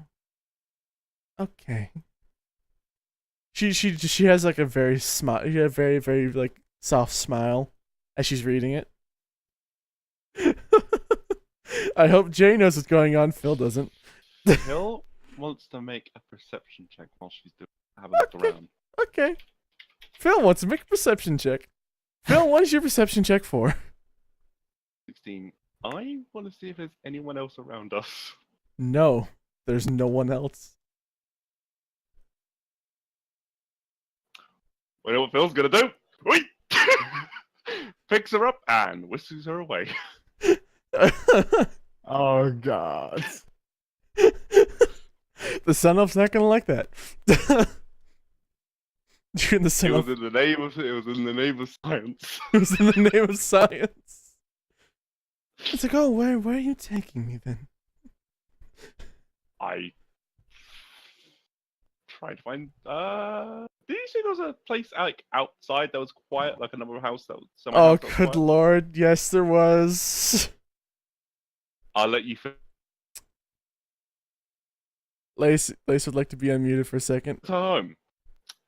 Okay. She has like a very very like soft smile as she's reading it. I hope Jay knows what's going on. Phil doesn't. Phil wants to make a perception check while she's having a look around. Okay. Phil wants to make a perception check. Phil, what is your perception check for? 16. I want to see if there's anyone else around us. No, there's no one else. We know what Phil's gonna do. Wait! Picks her up and whisks her away. Oh god. The sun elf's not gonna like that. You're in the sun It elf. was in the name of science. It was in the name of science. It's like, oh, where are you taking me then? I tried to find. Did you see there was a place like outside that was quiet, like another house that was? Oh, good lord! Yes, there was. I'll let you. Lace would like to be unmuted for a second. Home.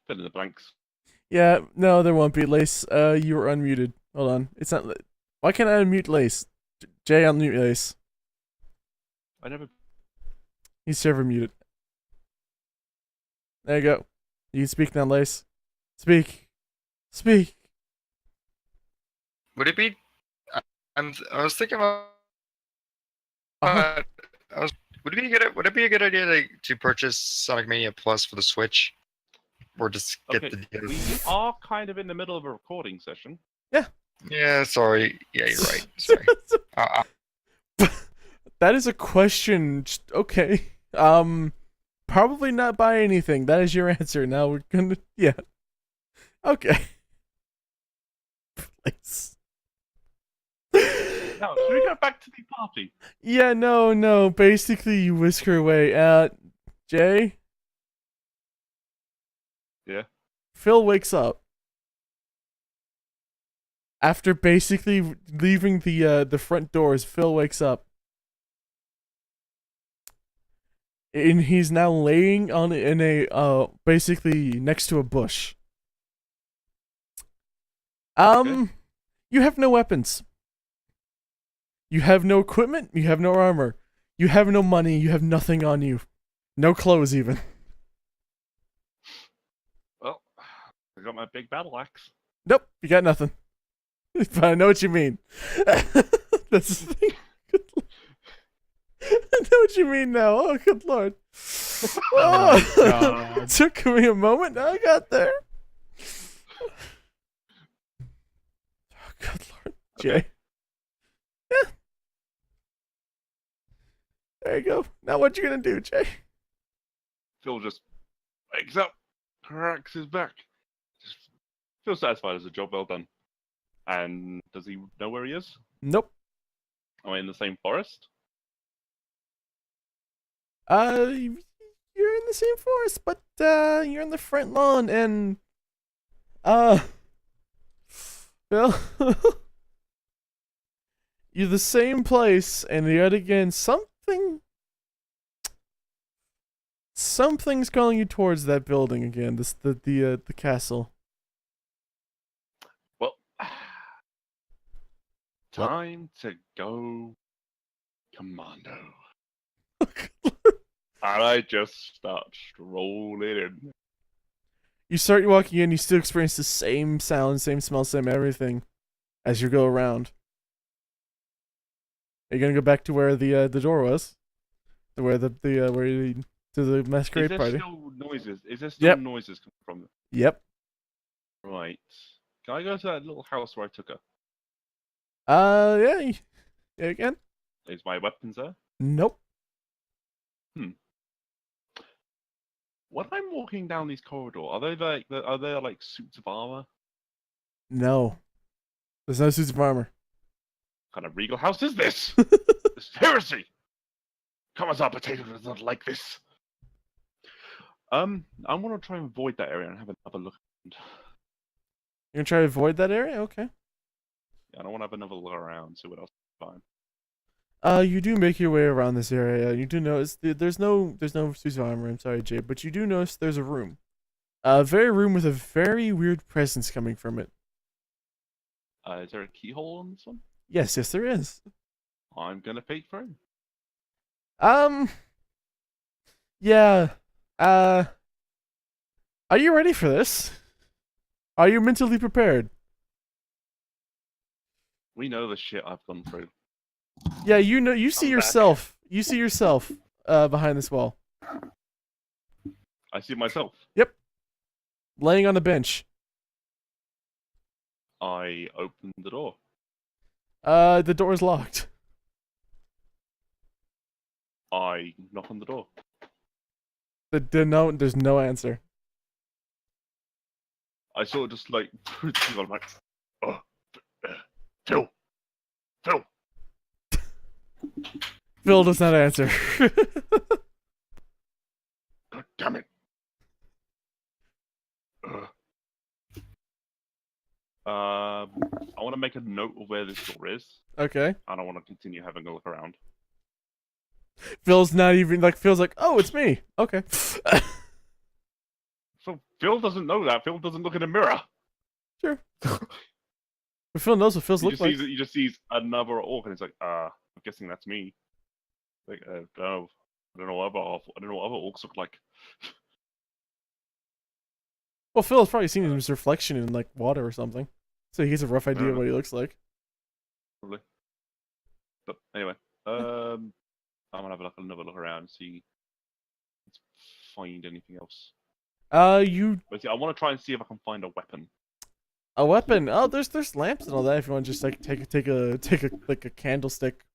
Fill in the blanks. Yeah, no, there won't be. Lace, you were unmuted. Hold on. It's not. Why can't I unmute Lace? Jay, unmute Lace. I never. He's server muted. There you go. You can speak now, Lace. Speak. Speak. Would it be? I was thinking about. Would it be a good idea to purchase Sonic Mania Plus for the Switch, or just get Okay, the? we are kind of in the middle of a recording session. Yeah, sorry. Yeah, you're right. Sorry. That is a question. Okay. Probably not buy anything. That is your answer. Now we're gonna. Yeah. Okay. Lace. Now, should we go back to the party? Yeah, no. Basically, you whisk her away. Jay? Yeah. Phil wakes up. After basically leaving the front doors, Phil wakes up. And he's now laying in a basically next to a bush. Okay. You have no weapons. You have no equipment, you have no armor. You have no money, you have nothing on you. No clothes even. Well, I got my big battle axe. Nope, you got nothing. But I know what you mean. That's the thing. I know what you mean now. Oh, good lord. Oh, God. took me a moment. I got there. Oh, good lord. Jay. Yeah. There you go. Now what you gonna do, Jay? Phil just wakes up, cracks his back. Just feels satisfied as a job well done. And does he know where he is? Nope. Am I in the same forest? You're in the same forest, but you're in the front lawn, and Phil, you're the same place, and yet again, something's calling you towards that building again. The castle. Well, time to go commando. And I just start strolling in. You start walking in, you still experience the same sound, same smell, same everything as you go around. Are you gonna go back to where the door was? To where to the masquerade Is there party? still noises? Is there still Yep. noises coming from them? Yep. Right. Can I go to that little house where I took her? Yeah. Yeah, again? Is my weapons there? Nope. When I'm walking down these corridors, are there like suits of armor? No. There's no suits of armor. What kind of regal house is this? This is heresy! Commissar Potato does not like this. I want to try and avoid that area and have another look. You're gonna try to avoid that area? Okay. Yeah, I don't want to have another look around, see what else I can find. You do make your way around this area. You do notice there's no suits of armor. I'm sorry, Jay, but you do notice there's a room. A very room with a very weird presence coming from it. Is there a keyhole on this one? Yes, there is. I'm gonna peek for him. Yeah. Are you ready for this? Are you mentally prepared? We know the shit I've gone through. Yeah, you know, you see I'm back. yourself. You see yourself behind this wall, I see myself. laying on the bench. I open the door. The door is locked. I knock on the door. There's no answer. I sort of just like, I'm like, oh, Phil. Phil does not answer. God damn it. I want to make a note of where this door is. Okay. I don't want to continue having a look around. Phil's not even like. Phil's like, oh, it's me. Okay. So Phil doesn't know that. Phil doesn't look in the mirror. Sure. But Phil knows what Phil's He look just, like. sees, he just sees another orc, and he's like, I'm guessing that's me. Like, I don't know what other orcs look like. Well, Phil has probably seen his reflection in like water or something, so he gets a rough idea of what he looks like. Probably. But anyway, I'm gonna have another look around and see if I can find anything else. You But see, I want to try and see if I can find a weapon. a weapon? Oh, there's lamps and all that. If you want to just like take a like a candlestick.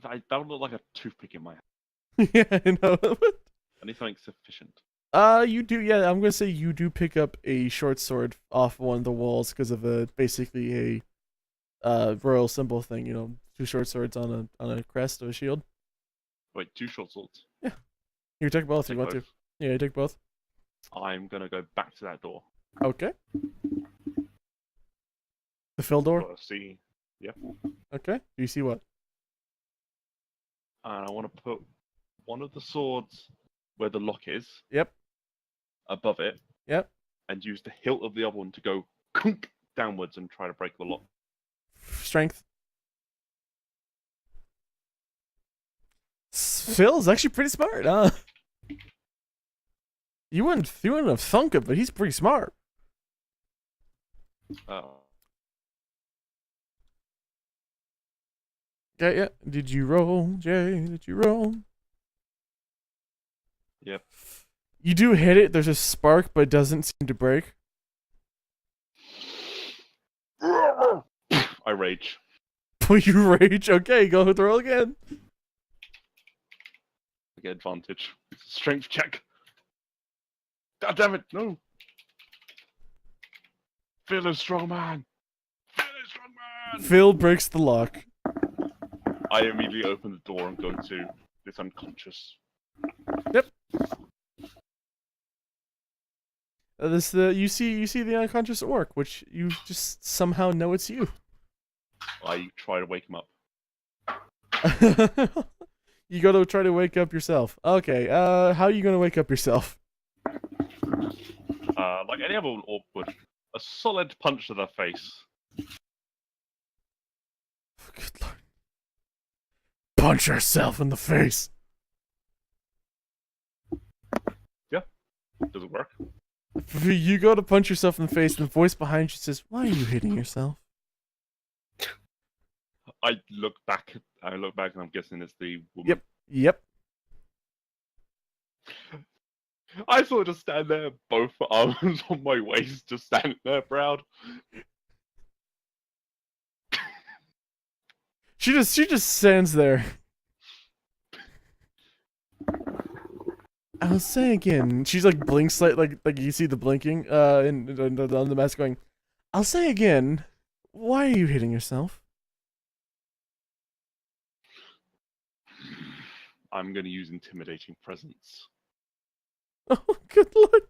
That would look like a toothpick in my hand. Yeah, I know. I need something sufficient. You do. Yeah, I'm gonna say you do pick up a short sword off one of the walls because of basically a royal symbol thing. You know, two short swords on a crest of a shield. Wait, 2 short swords. You take both. Take You want both. to? Yeah, you take both. I'm gonna go back to that door. Okay. The Phil door. Gotta see. Okay. Do you see what? And I want to put one of the swords where the lock is. Yep. Above it. Yep. And use the hilt of the other one to go kunk downwards and try to break the lock. Strength. Phil's actually pretty smart, huh? You wouldn't have thunk it, but he's pretty smart. Oh. Yeah. Did you roll, Jay? Did you roll? Yep. You do hit it. There's a spark, but it doesn't seem to break. I rage. You rage. Okay, go with the roll again. I get advantage. It's a strength check. God damn it, no. Phil is strong man. Phil is strong man. Phil breaks the lock. I immediately open the door and go to this unconscious. You see the unconscious orc, which you just somehow know it's you. I try to wake him up. You go to try to wake up yourself. Okay, how are you gonna wake up yourself? Like any other orc would. A solid punch to the face. Good lord. Punch yourself in the face. Does it work? You go to punch yourself in the face, and the voice behind you says, "Why are you hitting yourself?" I look back and I'm guessing it's the woman. Yep. I sort of just stand there, both arms on my waist, just standing there proud. She just stands there. I'll say again. She's like blinks like you see the blinking on the mask going, I'll say again, why are you hitting yourself? I'm going to use intimidating presence. Oh, good lord.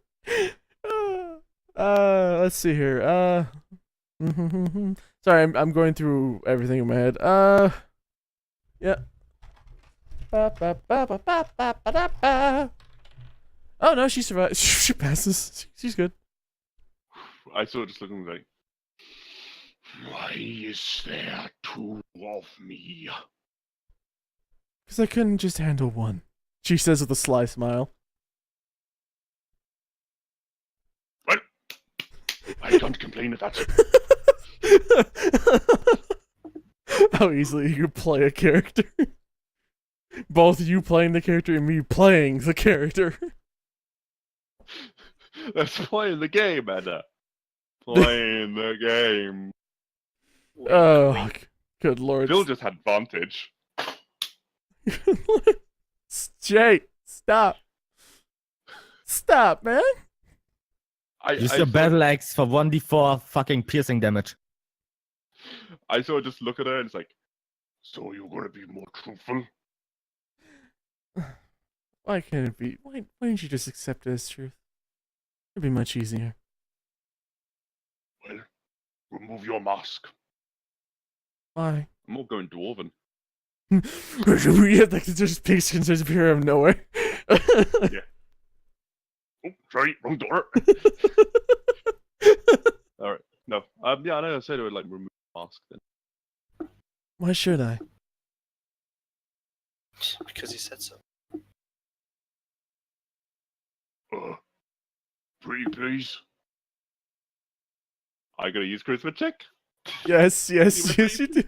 Let's see here. Sorry, I'm going through everything in my head. Yeah. Oh no, she survived. She passes. She's good. I saw it just looking like, why is there two of me? Because I couldn't just handle one. She says with a sly smile. Well, I don't complain of that. How easily you play a character. Both you playing the character and me playing the character. Let's play the game, Anna. Playing the game. Oh, good lord. Phil just had advantage. Jay, stop. Stop, man. Use your battle axe for 1d4 fucking piercing damage. I saw her just look at her and it's like, so you're gonna be more truthful? Why can't it be? Why didn't you just accept it as truth? It'd be much easier. Well, remove your mask. Why? I'm not going dwarven. Yeah, like just pigs can just appear out of nowhere. Yeah. Oh, sorry, wrong door. Alright, no. Yeah, I know I said I would like remove the mask then. Why should I? Because he said so. Pretty please. I gotta use charisma check? Yes, yes, yes, you do.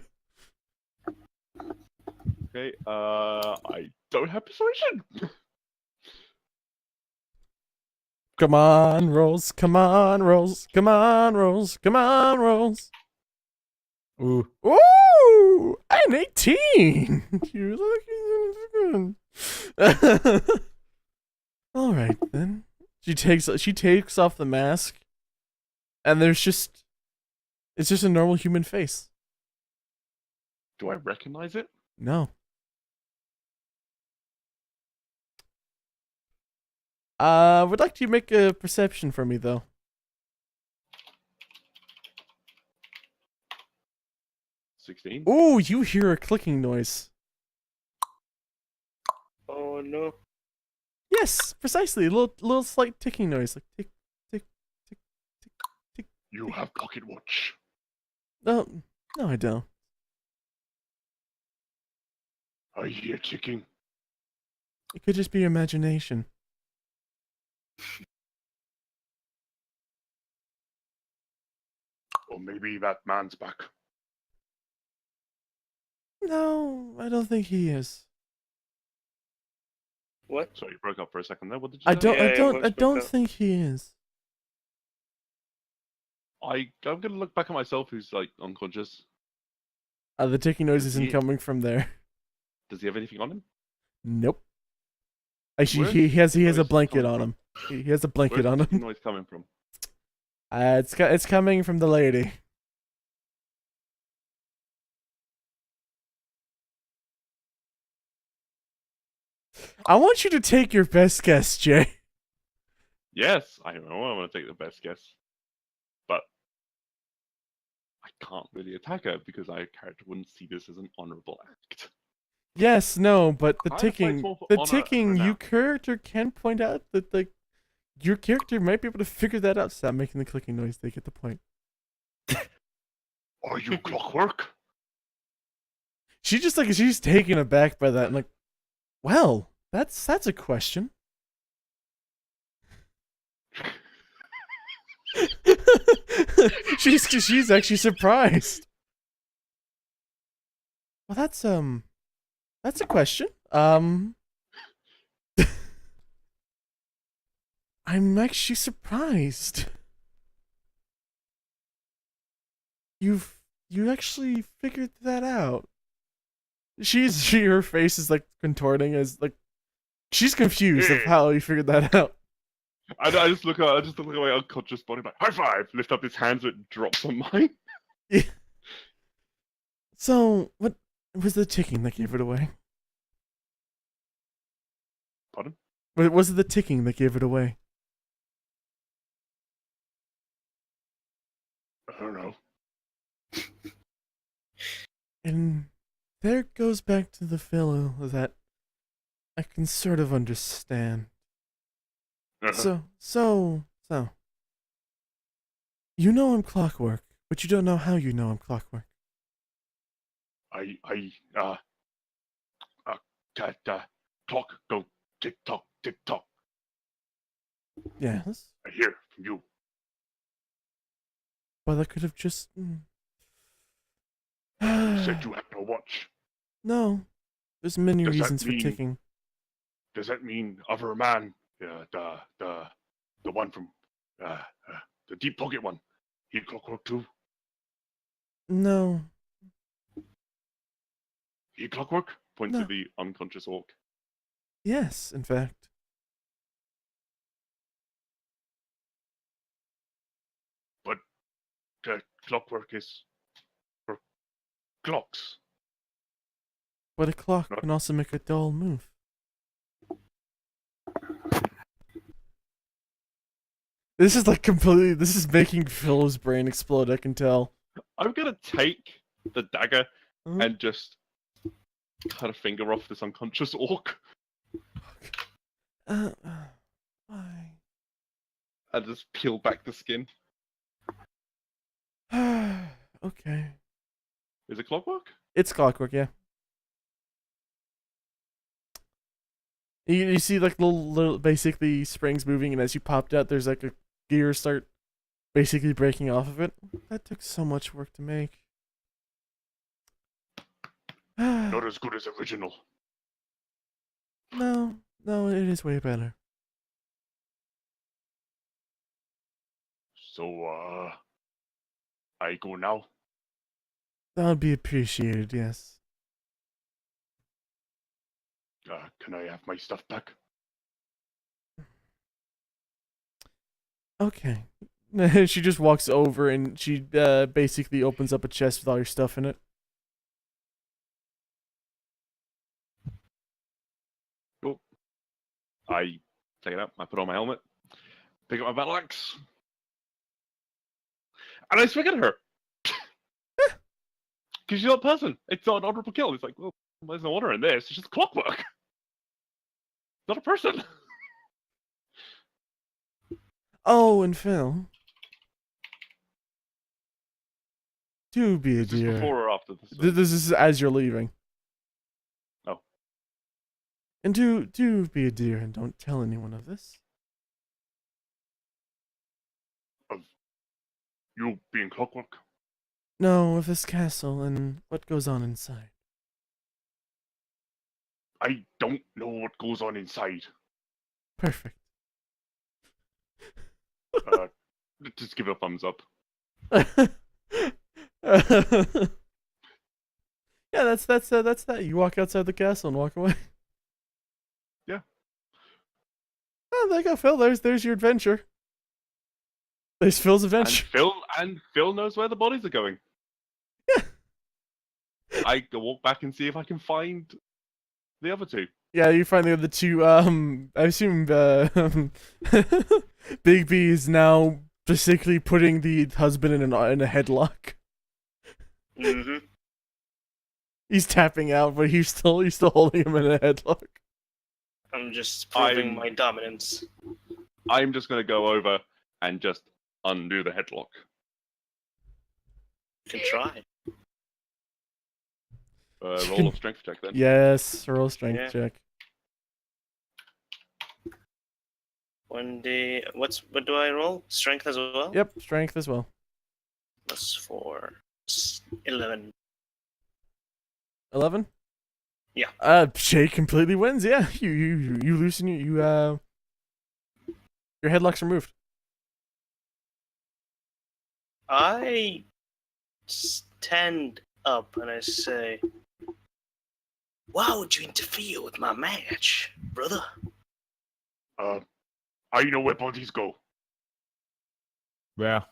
Okay, I don't have persuasion. Come on, rolls. Come on, rolls. Come on, rolls. Come on, rolls. Ooh. Ooh! An 18! You're looking good. Alright then. She takes off the mask, and it's just a normal human face. Do I recognize it? No. Would like you to make a perception for me though. $16. Ooh, you hear a clicking noise. Oh no. Yes, precisely. A little slight ticking noise, like tick, tick, tick, tick, tick. You have pocket watch. No, no, I don't. I hear ticking. It could just be your imagination. Or maybe that man's back. No, I don't think he is. What? Sorry, you broke up for a second there. What did you I say? don't. Yeah, I yeah, don't. I voice don't broke up. think he is. I'm gonna look back at myself who's like unconscious. The ticking noise isn't He- coming from there. Does he have anything on him? Nope. Actually, Where he has the a noise blanket coming on from? him. He has a blanket Where's on the him. noise coming from? It's coming from the lady. I want you to take your best guess, Jay. Yes, I know. I want to take the best guess, but I can't really attack her because our character wouldn't see this as an honorable act. Yes, no, but the Kind of fights ticking, more for honor and your renown. character can point out that your character might be able to figure that out. Stop making the clicking noise. They get the point. Are you clockwork? She's taken aback by that and like, well, that's a question. she's actually surprised. Well, that's a question. I'm actually surprised. You actually figured that out. Her face is like contorting as like she's confused of Yeah. how you figured that out. I just look at my unconscious body, like high five. Lift up his hands, it drops on mine. So, what was the ticking that gave it away? Pardon? Was it the ticking that gave it away? I don't know. And there goes back to the fellow that I can sort of understand. So. You know I'm clockwork, but you don't know how you know I'm clockwork. Clock go tick tock, tick tock. Yes, I hear from you. but I could have just. You said you had no watch. No, there's many Does that reasons for mean- ticking. Does that mean other man, the one from the deep pocket one, he clockwork too? No, He clockwork? Point No. to the unconscious orc. yes, in fact. The clockwork is for clocks. But a clock Not- can also make a dull move. This is like completely. This is making Phil's brain explode. I can tell. I'm gonna take the dagger Mhm. and just cut a finger off this unconscious orc Why? and just peel back the skin. Okay. Is it clockwork? It's clockwork, yeah. You see like little basically springs moving, and as you popped out, there's like a gear start basically breaking off of it. That took so much work to make. Not as good as original. No, it is way better. So, I go now. That would be appreciated, yes. Can I have my stuff back? Okay. She just walks over and she basically opens up a chest with all your stuff in it. Cool. I take it out. I put on my helmet. Pick up my battle axe. And I swing at her. Because she's not a person. It's not an honorable kill. It's like, well, there's no honor in this. It's just clockwork. Not a person. Oh, and Phil. Do be a Is this dear. before or after this? This is as you're leaving. Oh. And do be a dear and don't tell anyone of this. Of you being clockwork? No, of this castle and what goes on inside. I don't know what goes on inside. Perfect. Just give it a thumbs up. Yeah, that's that. You walk outside the castle and walk away. Yeah. Oh, there you go, Phil. There's your adventure. There's Phil's And adventure. Phil knows where the bodies are going. Yeah. I go walk back and see if I can find the other two. Yeah, you find the other two. I assume Big B is now basically putting the husband in a headlock. Mm-hmm. He's tapping out, but he's still holding him in a headlock. I'm just proving I'm- my dominance. I'm just gonna go over and just undo the headlock. You can try. Roll of strength check then. Yes, roll strength Yeah. check. 1d. What do I roll? Strength as well? Yep, strength as well. +4. 11. 11? Yeah. Shay completely wins. Yeah, you loosen your headlock's removed. I stand up and I say, "Why would you interfere with my match, brother?" I know where bodies go. Where?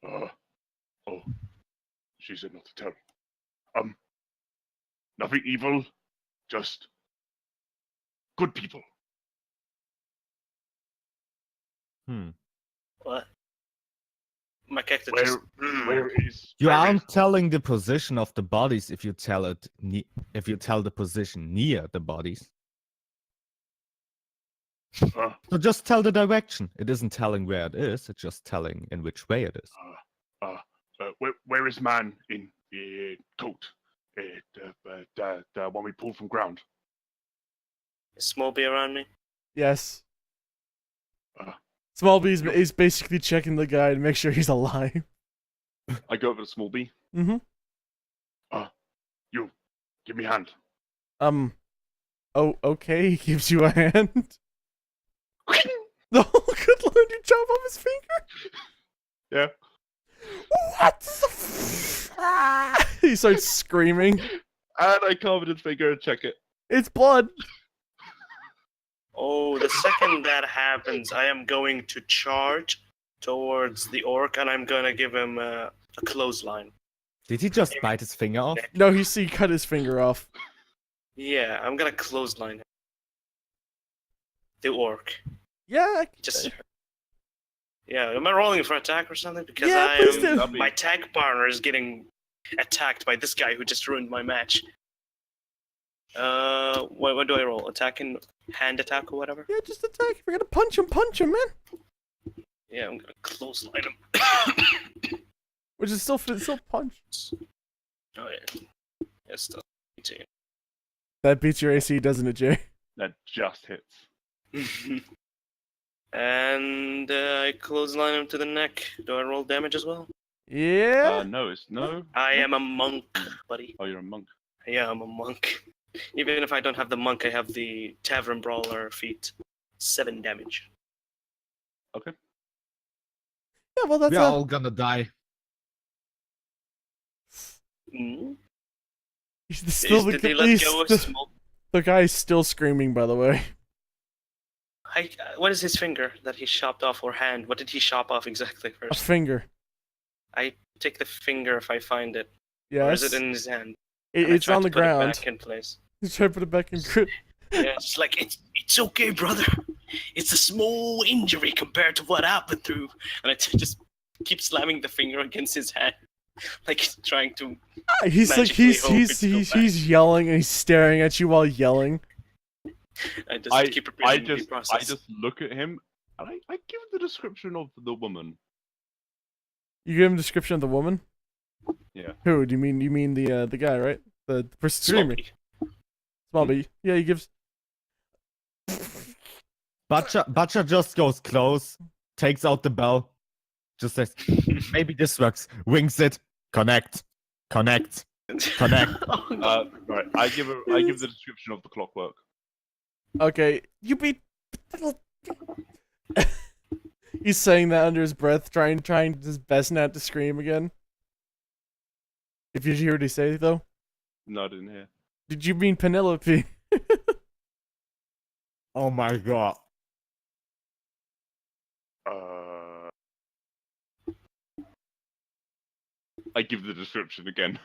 Oh, she said not to tell. Nothing evil, just good people. What? My character Where, just. where is? You where aren't is- telling the position of the bodies if you tell it if you tell the position near the bodies. Uh, So just tell the direction. It isn't telling where it is. It's just telling in which way it is. where is man in the coat? The one we pulled from ground. Is Smallby around me? Yes. Uh, Smallby is basically checking the guy to make sure he's alive. I go over to Small B. Mm-hmm. You, give me a hand. Oh, okay. He gives you a hand. No, good lord, you chop off his finger? Yeah. What the He starts screaming. And I carve it in his finger and check it. It's blood. Oh, the second that happens, I am going to charge towards the orc, and I'm gonna give him a clothesline. Did he just bite his finger off? No, he cut his finger off. Yeah, I'm gonna clothesline him. The orc. Yeah. Just. Yeah, am I rolling for attack or something? Because Yeah, please do. my tag partner is getting attacked by this guy who just ruined my match. What do I roll? Attacking, hand attack or whatever? Yeah, just attack. If you're gonna punch him, man. Yeah, I'm gonna clothesline him. Which is still punch. Oh yeah. Yeah, still. That beats your AC, doesn't it, Jay? That just hits. And I clothesline him to the neck. Do I roll damage as well? Yeah. No, it's no. I am a monk, buddy. Oh, you're a monk. Yeah, I'm a monk. Even if I don't have the monk, I have the tavern brawler feat. 7 damage. Okay. Yeah, well, that's We're all gonna die. He's still Did they let go of small? The guy's still screaming, by the way. What is his finger that he chopped off, or hand? What did he chop off exactly A first? finger. I take the finger if I find it. Yes. Or is it in his hand? And I It's try on to the put it ground. back in place. He's trying to put it back in grip. Yeah, it's like it's okay, brother. It's a small injury compared to what I've been through, and I just keep slamming the finger against his hand, like he's trying to. He's like magically hope it's go back. he's yelling and he's staring at you while yelling. I just keep repeating the I process. just look at him and I give the description of the woman. You give him a description of the woman? Yeah. Who? Do you mean the guy, right? The person screaming. Smallby. Yeah, he gives. Butcher just goes close, takes out the bell, just says, maybe this works. Wings it. Connect. Connect. Right. I give the description of the clockwork. Okay, you beat. He's saying that under his breath, trying his best not to scream again. If you hear what he say though. No, I didn't hear. Did you mean Penelope? Oh my god. I give the description again.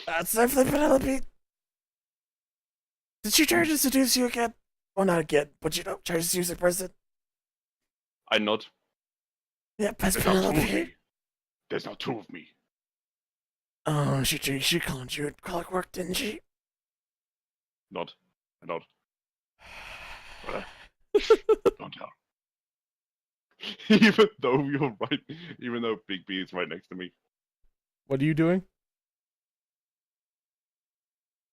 That's definitely Penelope. Did she try to seduce you again? Well, not again, but try to seduce a person. I nod. Yeah, that's There's not two of Penelope. me. There's not two of me. Oh, she called you at clockwork, didn't she? Nod. I nod. Don't tell. Even though you're right. Even though Big B is right next to me. What are you doing?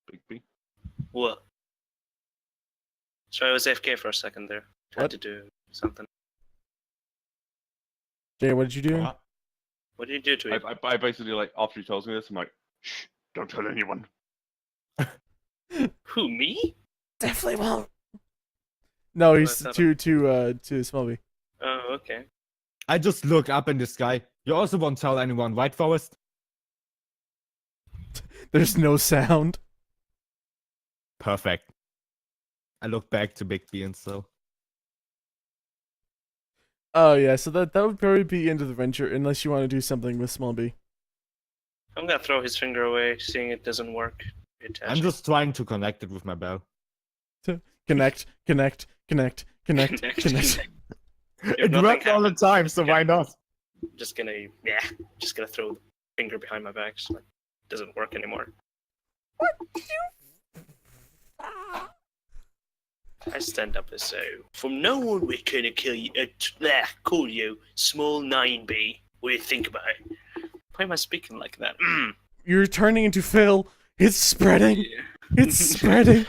Big B. What? Sorry, I was AFK for a second there. Had What? to do something. Jay, what did you do? What did you do to him? I basically, like, after he tells me this, I'm like, shh, don't tell anyone. Who, me? Definitely won't. No, he's I thought- to Smallby. Oh, okay. I just look up in the sky. You also won't tell anyone, right, Forrest? There's no sound. Perfect. I look back to Big B and so. Oh yeah, so that would probably be end of the venture, unless you want to do something with Small B. I'm gonna throw his finger away, seeing it doesn't work. I'm just trying to connect it with my bell. Connect. It works all the time, so why not? Just gonna throw the finger behind my back. So it doesn't work anymore. I stand up and say, "From now on, we're gonna call you Small 9B. What do you think about it?" Why am I speaking like that? You're turning into Phil. It's spreading. It's spreading.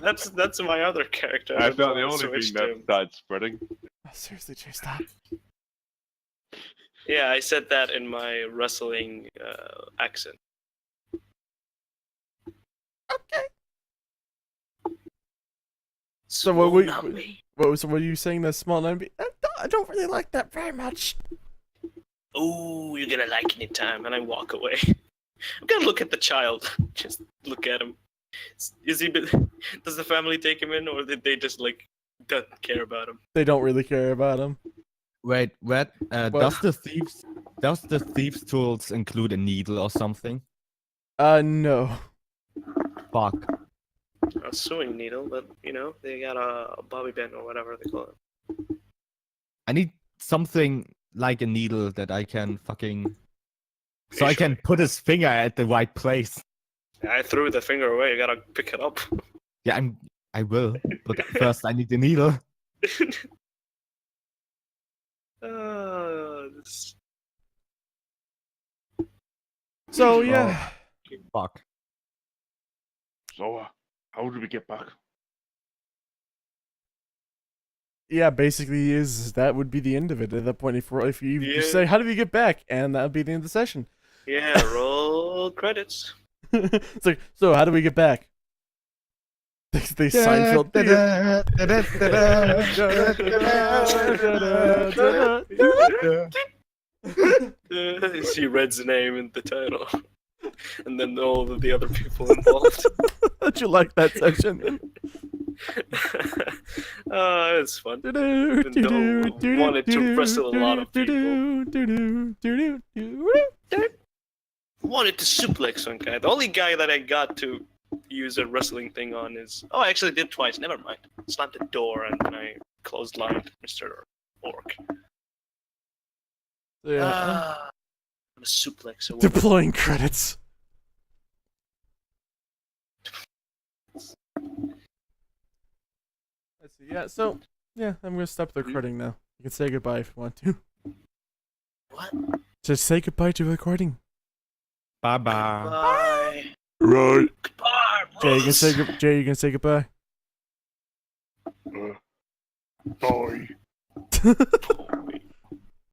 That's my other character. That's not the only switched thing to him. that's spreading. Oh, seriously, Jay, stop. Yeah, I said that in my wrestling accent. Okay. So what are you saying? That Small 9B? I don't really like that very much. Oh, you're gonna like it in time, and I walk away. I'm gonna look at the child. Just look at him. Does the family take him in, or did they just don't care about him? They don't really care about him. Wait, what? Does the thieves tools include a needle or something? No. Fuck. A sewing needle, but they got a bobby pin or whatever they call it. I need something like a needle that I can fucking... So I can put his finger at the right place. I threw the finger away. You gotta pick it up. Yeah, I will. But first I need the needle. This... So yeah. Fuck. So, how do we get back? Yeah, basically that would be the end of it at that point. If you say, how do we get back? And that would be the end of the session. Yeah, roll credits. It's like, so how do we get back? They Seinfeld. See Red's name in the title. And then all of the other people involved. How'd you like that section? It's fun. Wanted to wrestle a lot of people. Wanted to suplex one guy. The only guy that I got to use a wrestling thing on is... Oh, I actually did twice. Never mind. Slammed the door and then I clotheslined Mr. Orc. Yeah. I'm a suplex. A woman. Deploying credits. Let's see. Yeah, so... Yeah, I'm gonna stop the recording now. You can say goodbye if you want to. What? Just say goodbye to the recording. Bye-bye. Bye. Right. Goodbye, Jay, you can say goodbye. Bye.